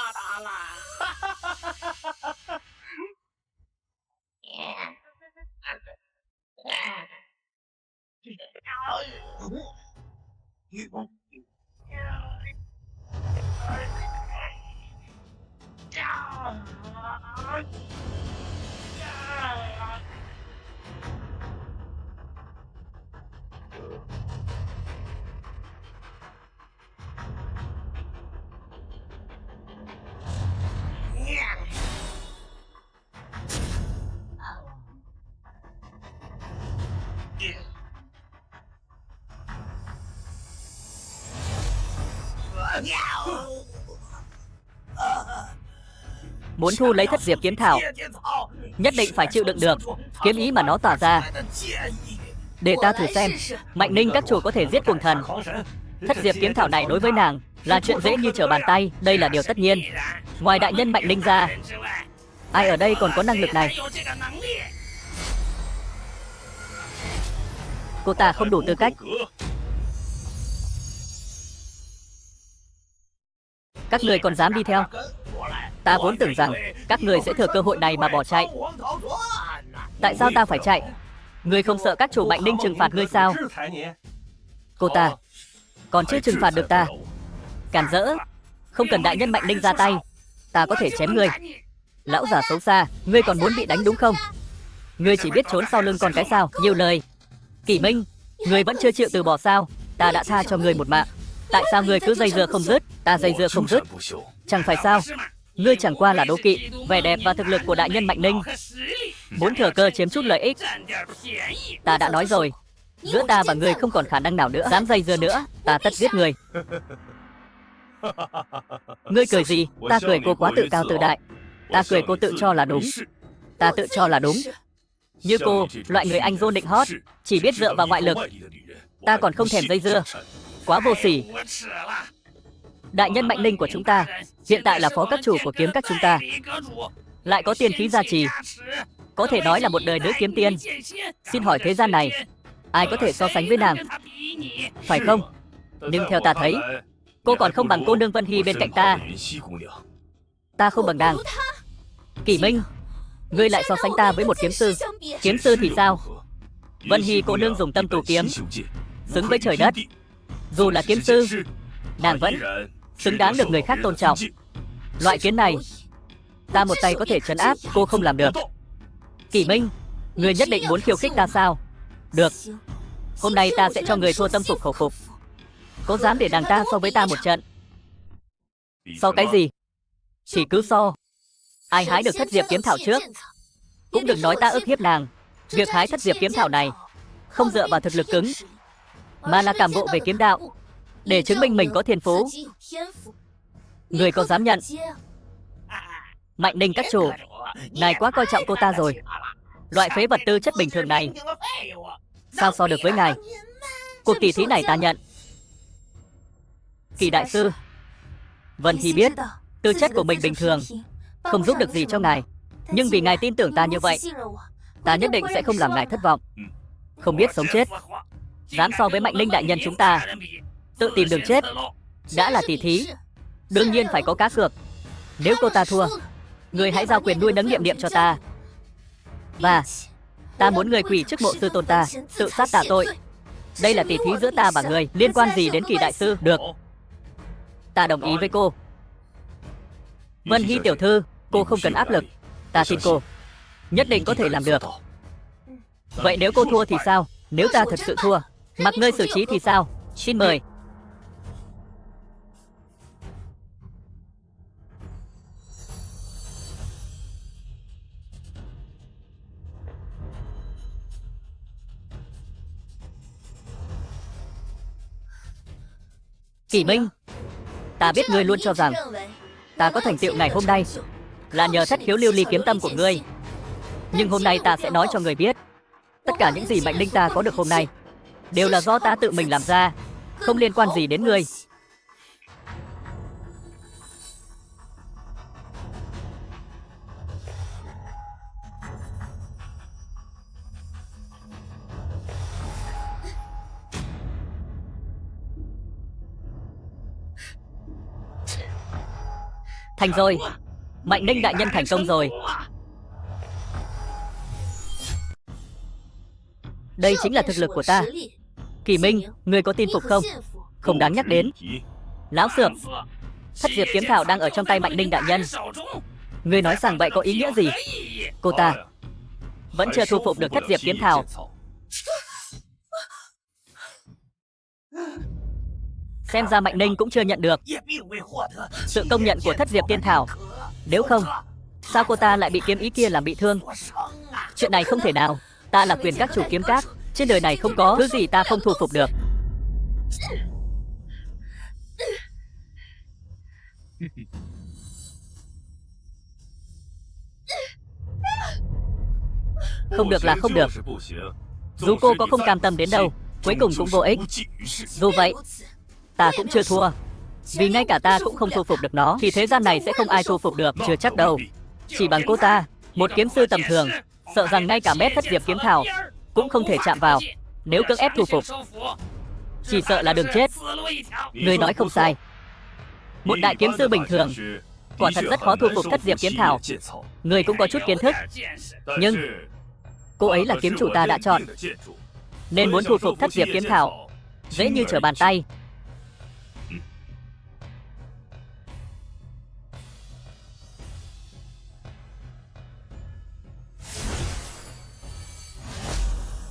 Muốn thu lấy thất diệp kiếm thảo, nhất định phải chịu đựng được kiếm ý mà nó tỏa ra. Để ta thử xem, Mạnh Ninh các chủ có thể giết cuồng thần. Thất diệp kiếm thảo này đối với nàng là chuyện dễ như trở bàn tay, đây là điều tất nhiên. Ngoài đại nhân Mạnh Ninh ra, ai ở đây còn có năng lực này? Cô ta không đủ tư cách. Các người còn dám đi theo? Ta vốn tưởng rằng các người sẽ thừa cơ hội này mà bỏ chạy. Tại sao ta phải chạy? Ngươi không sợ các chủ Mạnh Ninh trừng phạt ngươi sao? Cô ta còn chưa trừng phạt được ta. Cản rỡ, không cần đại nhân Mạnh Ninh ra tay, ta có thể chém ngươi. Lão già xấu xa, ngươi còn muốn bị đánh đúng không? Ngươi chỉ biết trốn sau lưng con cái sao? Nhiều lời. Kỷ Minh, ngươi vẫn chưa chịu từ bỏ sao? Ta đã tha cho ngươi một mạng, tại sao ngươi cứ dây dưa không dứt? Ta dây dưa không dứt, chẳng phải sao? Ngươi chẳng qua là đố kỵ vẻ đẹp và thực lực của đại nhân Mạnh Ninh, muốn thừa cơ chiếm chút lợi ích. Ta đã nói rồi, giữa ta và ngươi không còn khả năng nào nữa. Dám dây dưa nữa, ta tất giết ngươi. Ngươi cười gì? Ta cười cô quá tự cao tự đại. Ta cười cô tự cho là đúng. Ta tự cho là đúng. Như cô, loại người anh vô định hót, chỉ biết dựa vào ngoại lực, ta còn không thèm dây dưa. Quá vô sỉ. Đại nhân Mạnh Ninh của chúng ta hiện tại là phó các chủ của kiếm các chúng ta, lại có tiên khí gia trì, có thể nói là một đời nữ kiếm tiên. Xin hỏi thế gian này ai có thể so sánh với nàng, phải không? Nhưng theo ta thấy, cô còn không bằng cô nương Vân Hy bên cạnh ta. Ta không bằng nàng. Kỷ Minh, ngươi lại so sánh ta với một kiếm sư. Kiếm sư thì sao? Vân Hy cô nương dùng tâm tù kiếm, xứng với trời đất. Dù là kiếm sư, nàng vẫn xứng đáng được người khác tôn trọng. Loại kiếm này, ta một tay có thể trấn áp, cô không làm được. Kỷ Minh, ngươi nhất định muốn khiêu khích ta sao? Được, hôm nay ta sẽ cho người thua tâm phục khẩu phục. Có dám để nàng ta so với ta một trận? So cái gì? Chỉ cứ so. Ai hái được thất diệp kiếm thảo trước? Cũng đừng nói ta ức hiếp nàng. Việc hái thất diệp kiếm thảo này không dựa vào thực lực cứng, mà là cảm ngộ về kiếm đạo, để chứng minh mình có thiên phú. Người có dám nhận? Mạnh Ninh các chủ, ngài quá coi trọng cô ta rồi. Loại phế vật tư chất bình thường này sao so được với ngài? Cuộc tỷ thí này ta nhận. Kỷ đại sư, Vân Hy biết tư chất của mình bình thường, không giúp được gì cho ngài, nhưng vì ngài tin tưởng ta như vậy, ta nhất định sẽ không làm ngài thất vọng. Không biết sống chết, dám so với Mạnh Ninh đại nhân chúng ta, tự tìm đường chết. Đã là tỷ thí, đương nhiên phải có cá cược. Nếu cô ta thua, người hãy giao quyền nuôi nấng Niệm Niệm cho ta. Và ta muốn người quỳ trước mộ sư tôn ta, tự sát tạ tội. Đây là tỷ thí giữa ta và người, liên quan gì đến Kỷ đại sư? Được, ta đồng ý với cô. Vân Hy tiểu thư, cô không cần áp lực, ta tin cô nhất định có thể làm được. Vậy nếu cô thua thì sao? Nếu ta thật sự thua, mặc ngươi xử trí thì sao? Xin mời. Kỷ Minh, ta biết ngươi luôn cho rằng ta có thành tựu ngày hôm nay là nhờ thất khiếu lưu ly kiếm tâm của ngươi. Nhưng hôm nay ta sẽ nói cho ngươi biết, tất cả những gì Mạnh Ninh ta có được hôm nay đều là do ta tự mình làm ra, không liên quan gì đến ngươi. Thành rồi, Mạnh Ninh đại nhân thành công rồi. Đây chính là thực lực của ta. Kỷ Minh, ngươi có tin phục không? Không đáng nhắc đến. Láo xược, thất diệp kiếm thảo đang ở trong tay Mạnh Ninh đại nhân. Ngươi nói rằng vậy có ý nghĩa gì? Cô ta vẫn chưa thu phục được thất diệp kiếm thảo. Xem ra Mạnh Ninh cũng chưa nhận được sự công nhận của thất diệp tiên thảo. Nếu không, sao cô ta lại bị kiếm ý kia làm bị thương? Chuyện này không thể nào. Ta là quyền các chủ kiếm các, trên đời này không có thứ gì ta không thu phục được. Không được là không được. Dù cô có không cam tâm đến đâu, cuối cùng cũng vô ích. Dù vậy, ta cũng chưa thua. Vì ngay cả ta cũng không thu phục được nó, thì thế gian này sẽ không ai thu phục được. Chưa chắc đâu. Chỉ bằng cô ta, một kiếm sư tầm thường, sợ rằng ngay cả mét thất diệp kiếm thảo cũng không thể chạm vào. Nếu cưỡng ép thu phục, chỉ sợ là đường chết. Ngươi nói không sai. Một đại kiếm sư bình thường quả thật rất khó thu phục thất diệp kiếm thảo. Ngươi cũng có chút kiến thức. Nhưng cô ấy là kiếm chủ ta đã chọn, nên muốn thu phục thất diệp kiếm thảo dễ như trở bàn tay.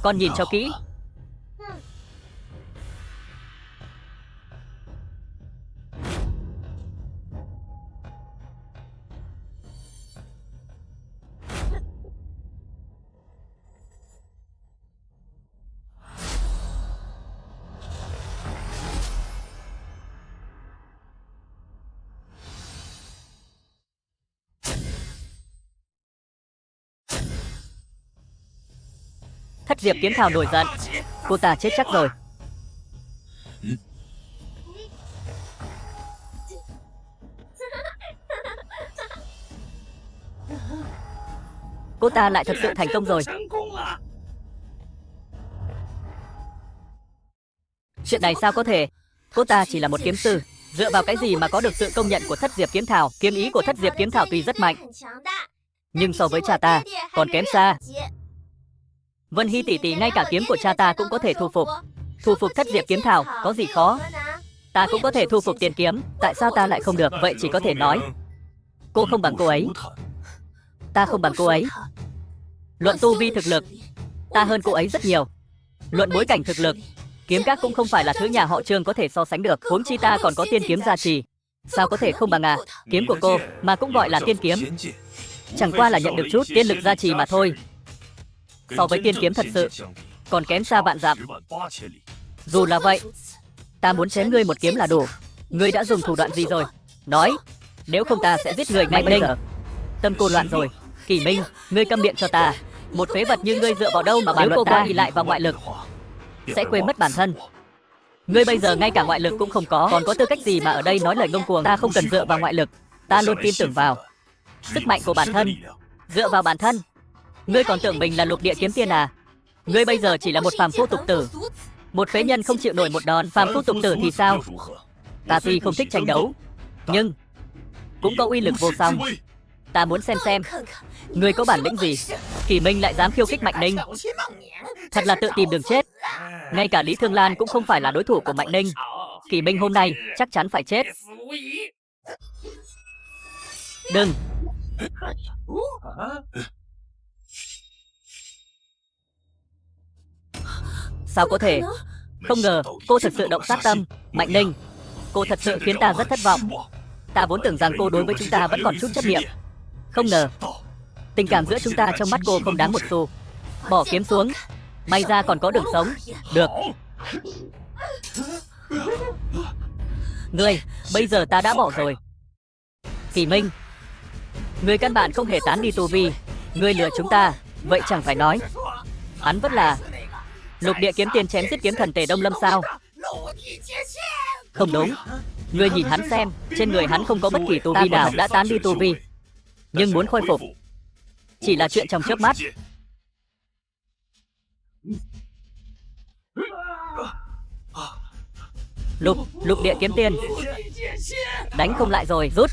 Con nhìn cho kỹ. Thất diệp kiếm thảo nổi giận. Cô ta chết chắc rồi. Cô ta lại thật sự thành công rồi. Chuyện này sao có thể? Cô ta chỉ là một kiếm sư, dựa vào cái gì mà có được sự công nhận của thất diệp kiếm thảo? Kiếm ý của thất diệp kiếm thảo tuy rất mạnh, nhưng so với cha ta còn kém xa. Vân Hy tỷ tỷ ngay cả kiếm của cha ta cũng có thể thu phục. Thu phục thất diệp kiếm thảo có gì khó? Ta cũng có thể thu phục tiền kiếm, tại sao ta lại không được? Vậy chỉ có thể nói cô không bằng cô ấy. Ta không bằng cô ấy. Luận tu vi thực lực, ta hơn cô ấy rất nhiều. Luận bối cảnh thực lực, kiếm các cũng không phải là thứ nhà họ Trương có thể so sánh được. Huống chi ta còn có tiên kiếm gia trì, sao có thể không bằng à? Kiếm của cô mà cũng gọi là tiên kiếm, chẳng qua là nhận được chút tiên lực gia trì mà thôi. So với tiên kiếm thật sự còn kém xa vạn dặm. Dù là vậy, ta muốn chém ngươi một kiếm là đủ. Ngươi đã dùng thủ đoạn gì rồi? Nói, nếu không ta sẽ giết người ngay bây giờ. Tâm cô loạn rồi. Kỷ Minh, ngươi câm miệng cho ta. Một phế vật như ngươi dựa vào đâu mà bàn luận ta ỷ lại vào ngoại lực, sẽ quên mất bản thân. Ngươi bây giờ ngay cả ngoại lực cũng không có, còn có tư cách gì mà ở đây nói lời ngông cuồng? Ta không cần dựa vào ngoại lực, ta luôn tin tưởng vào sức mạnh của bản thân. Dựa vào bản thân? Ngươi còn tưởng mình là lục địa kiếm tiên à? Ngươi bây giờ chỉ là một phàm phu tục tử, một phế nhân không chịu nổi một đòn. Phàm phu tục tử thì sao? Ta tuy không thích tranh đấu, nhưng cũng có uy lực vô song. Ta muốn xem ngươi có bản lĩnh gì. Kỷ Minh lại dám khiêu khích Mạnh Ninh, thật là tự tìm đường chết. Ngay cả Lý Thương Lan cũng không phải là đối thủ của Mạnh Ninh. Kỷ Minh hôm nay chắc chắn phải chết. Đừng. Sao có thể? Không ngờ cô thật sự động sát tâm. Mạnh Ninh, cô thật sự khiến ta rất thất vọng. Ta vốn tưởng rằng cô đối với chúng ta vẫn còn chút chấp niệm, không ngờ tình cảm giữa chúng ta trong mắt cô không đáng một xu. Bỏ kiếm xuống, may ra còn có đường sống. Được. Ngươi, bây giờ ta đã bỏ rồi. Kỳ Minh, ngươi căn bản không hề tán đi tu vi. Ngươi lừa chúng ta, vậy chẳng phải nói hắn vẫn là Lục Địa Kiếm Tiên chém giết kiếm thần Tề Đông Lâm sao? Không đúng. Ngươi nhìn hắn xem, trên người hắn không có bất kỳ tu vi nào, đã tán đi tu vi, nhưng muốn khôi phục chỉ là chuyện trong chớp mắt. Lục Địa Kiếm Tiên, đánh không lại rồi, rút.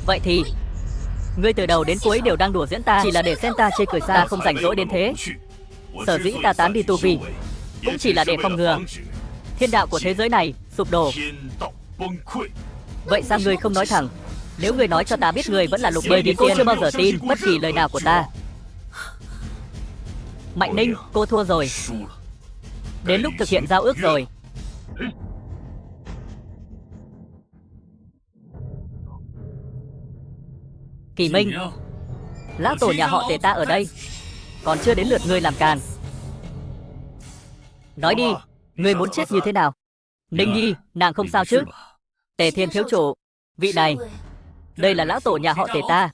Vậy thì ngươi từ đầu đến cuối đều đang đùa diễn ta, chỉ là để xem ta chê cười sao? Ta không rảnh rỗi đến thế. Sở dĩ ta tán đi tu vi cũng chỉ là để phòng ngừa thiên đạo của thế giới này sụp đổ. Vậy sao ngươi không nói thẳng? Nếu ngươi nói cho ta biết ngươi vẫn là Lục Địa Kiếm Tiên, chưa bao giờ tin bất kỳ lời nào của ta. Mạnh Ninh, cô thua rồi. Đến lúc thực hiện giao ước rồi. Kỳ Minh, lão tổ nhà họ Tề ta ở đây, còn chưa đến lượt ngươi làm càn. Nói đi, ngươi muốn chết như thế nào? Ninh Nhi, nàng không sao chứ? Tề Thiên thiếu chủ, vị này, đây là lão tổ nhà họ Tề ta.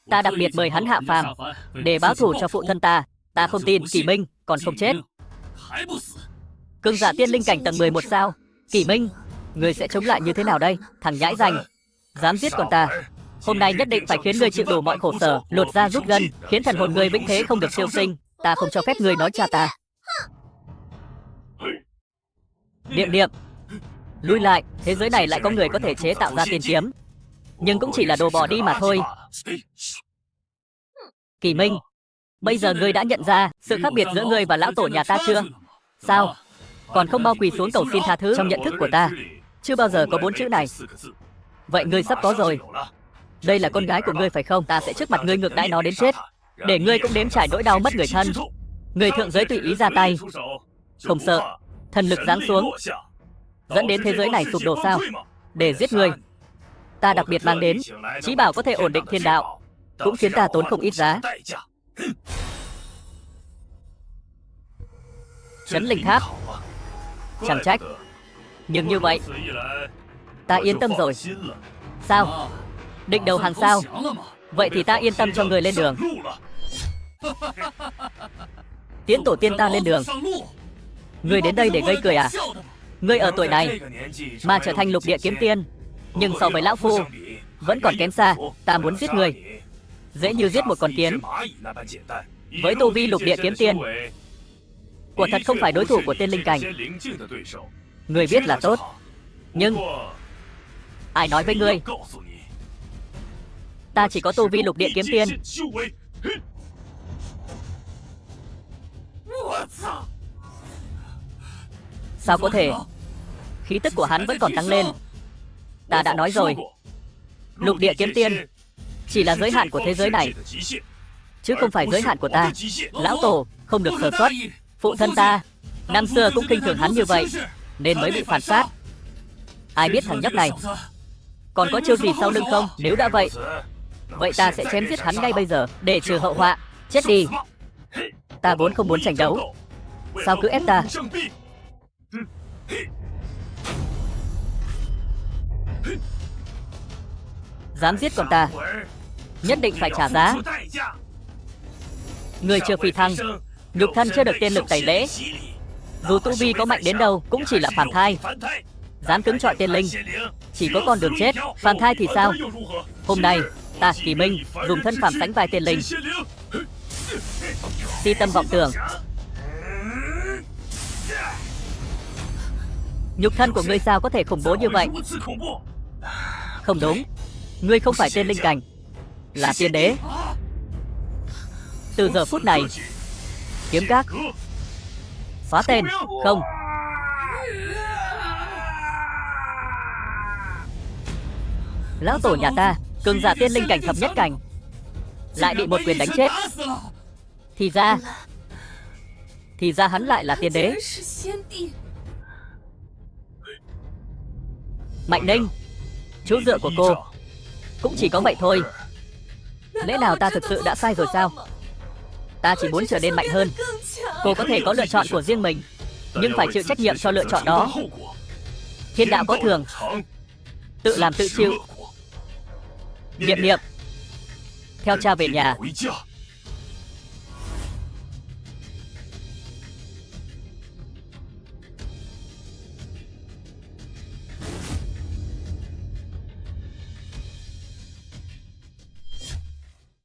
Ta đặc biệt mời hắn hạ phàm để báo thù cho phụ thân ta. Ta không tin Kỳ Minh còn không chết. Cường giả tiên linh cảnh tầng 11 sao? Kỳ Minh, ngươi sẽ chống lại như thế nào đây? Thằng nhãi ranh, dám giết con ta. Hôm nay nhất định phải khiến ngươi chịu đủ mọi khổ sở, lột da rút gân, khiến thần hồn ngươi vĩnh thế không được siêu sinh. Ta không cho phép ngươi nói cha ta. Điệm, lui lại. Thế giới này lại có người có thể chế tạo ra tiên kiếm, nhưng cũng chỉ là đồ bỏ đi mà thôi. Kỳ Minh, bây giờ ngươi đã nhận ra sự khác biệt giữa ngươi và lão tổ nhà ta chưa? Sao? Còn không mau quỳ xuống cầu xin tha thứ? Trong nhận thức của ta chưa bao giờ có 4 chữ này. Vậy ngươi sắp có rồi. Đây là con gái của ngươi phải không? Ta sẽ trước mặt ngươi ngược đãi nó đến chết, để ngươi cũng đếm trải nỗi đau mất người thân. Người thượng giới tùy ý ra tay, không sợ thần lực giáng xuống, dẫn đến thế giới này sụp đổ sao? Để giết ngươi, ta đặc biệt mang đến chí bảo có thể ổn định thiên đạo, cũng khiến ta tốn không ít giá. Trấn Linh Tháp, chẳng trách. Nhưng như vậy ta yên tâm rồi. Sao? Định đầu hàng sao? Vậy thì ta yên tâm cho người lên đường. Tiễn tổ tiên ta lên đường. Ngươi đến đây để gây cười à? Ngươi ở tuổi này mà trở thành Lục Địa Kiếm Tiên, nhưng so với lão phu vẫn còn kém xa. Ta muốn giết ngươi dễ như giết một con kiến. Với tu vi Lục Địa Kiếm Tiên, quả thật không phải đối thủ của tiên linh cảnh. Ngươi biết là tốt, nhưng ai nói với ngươi ta chỉ có tu vi Lục Địa Kiếm Tiên? Sao có thể? Khí tức của hắn vẫn còn tăng lên. Ta đã nói rồi, Lục Địa Kiếm Tiên chỉ là giới hạn của thế giới này, chứ không phải giới hạn của ta. Lão tổ không được sơ suất. Phụ thân ta năm xưa cũng khinh thường hắn như vậy, nên mới bị phản sát. Ai biết thằng nhóc này còn có chiêu gì sau lưng không? Nếu đã vậy, vậy ta sẽ chém giết hắn ngay bây giờ để trừ hậu họa. Chết đi. Ta vốn không muốn tranh đấu, sao cứ ép ta? Dám giết con ta, nhất định phải trả giá. Người chưa phi thăng, nhục thân chưa được tiên lực tẩy lễ, dù tu vi có mạnh đến đâu cũng chỉ là phàm thai. Dám cứng trọi tiên linh, chỉ có con đường chết. Phàm thai thì sao? Hôm nay ta Kỳ Minh dùng thân phàm sánh vai tiên linh. Si tâm vọng tưởng. Nhục thân của ngươi sao có thể khủng bố như vậy? Không đúng, ngươi không phải tiên linh cảnh, là tiên đế. Từ giờ phút này, kiếm các xóa tên. Không. Lão tổ nhà ta, cường giả tiên linh cảnh thập nhất cảnh, lại bị một quyền đánh chết. Thì ra hắn lại là tiên đế. Mạnh Ninh, chỗ dựa của cô cũng chỉ có vậy thôi. Lẽ nào ta thực sự đã sai rồi sao? Ta chỉ muốn trở nên mạnh hơn. Cô có thể có lựa chọn của riêng mình, nhưng phải chịu trách nhiệm cho lựa chọn đó. Thiên đạo có thường, tự làm tự chịu. Niệm niệm, theo cha về nhà.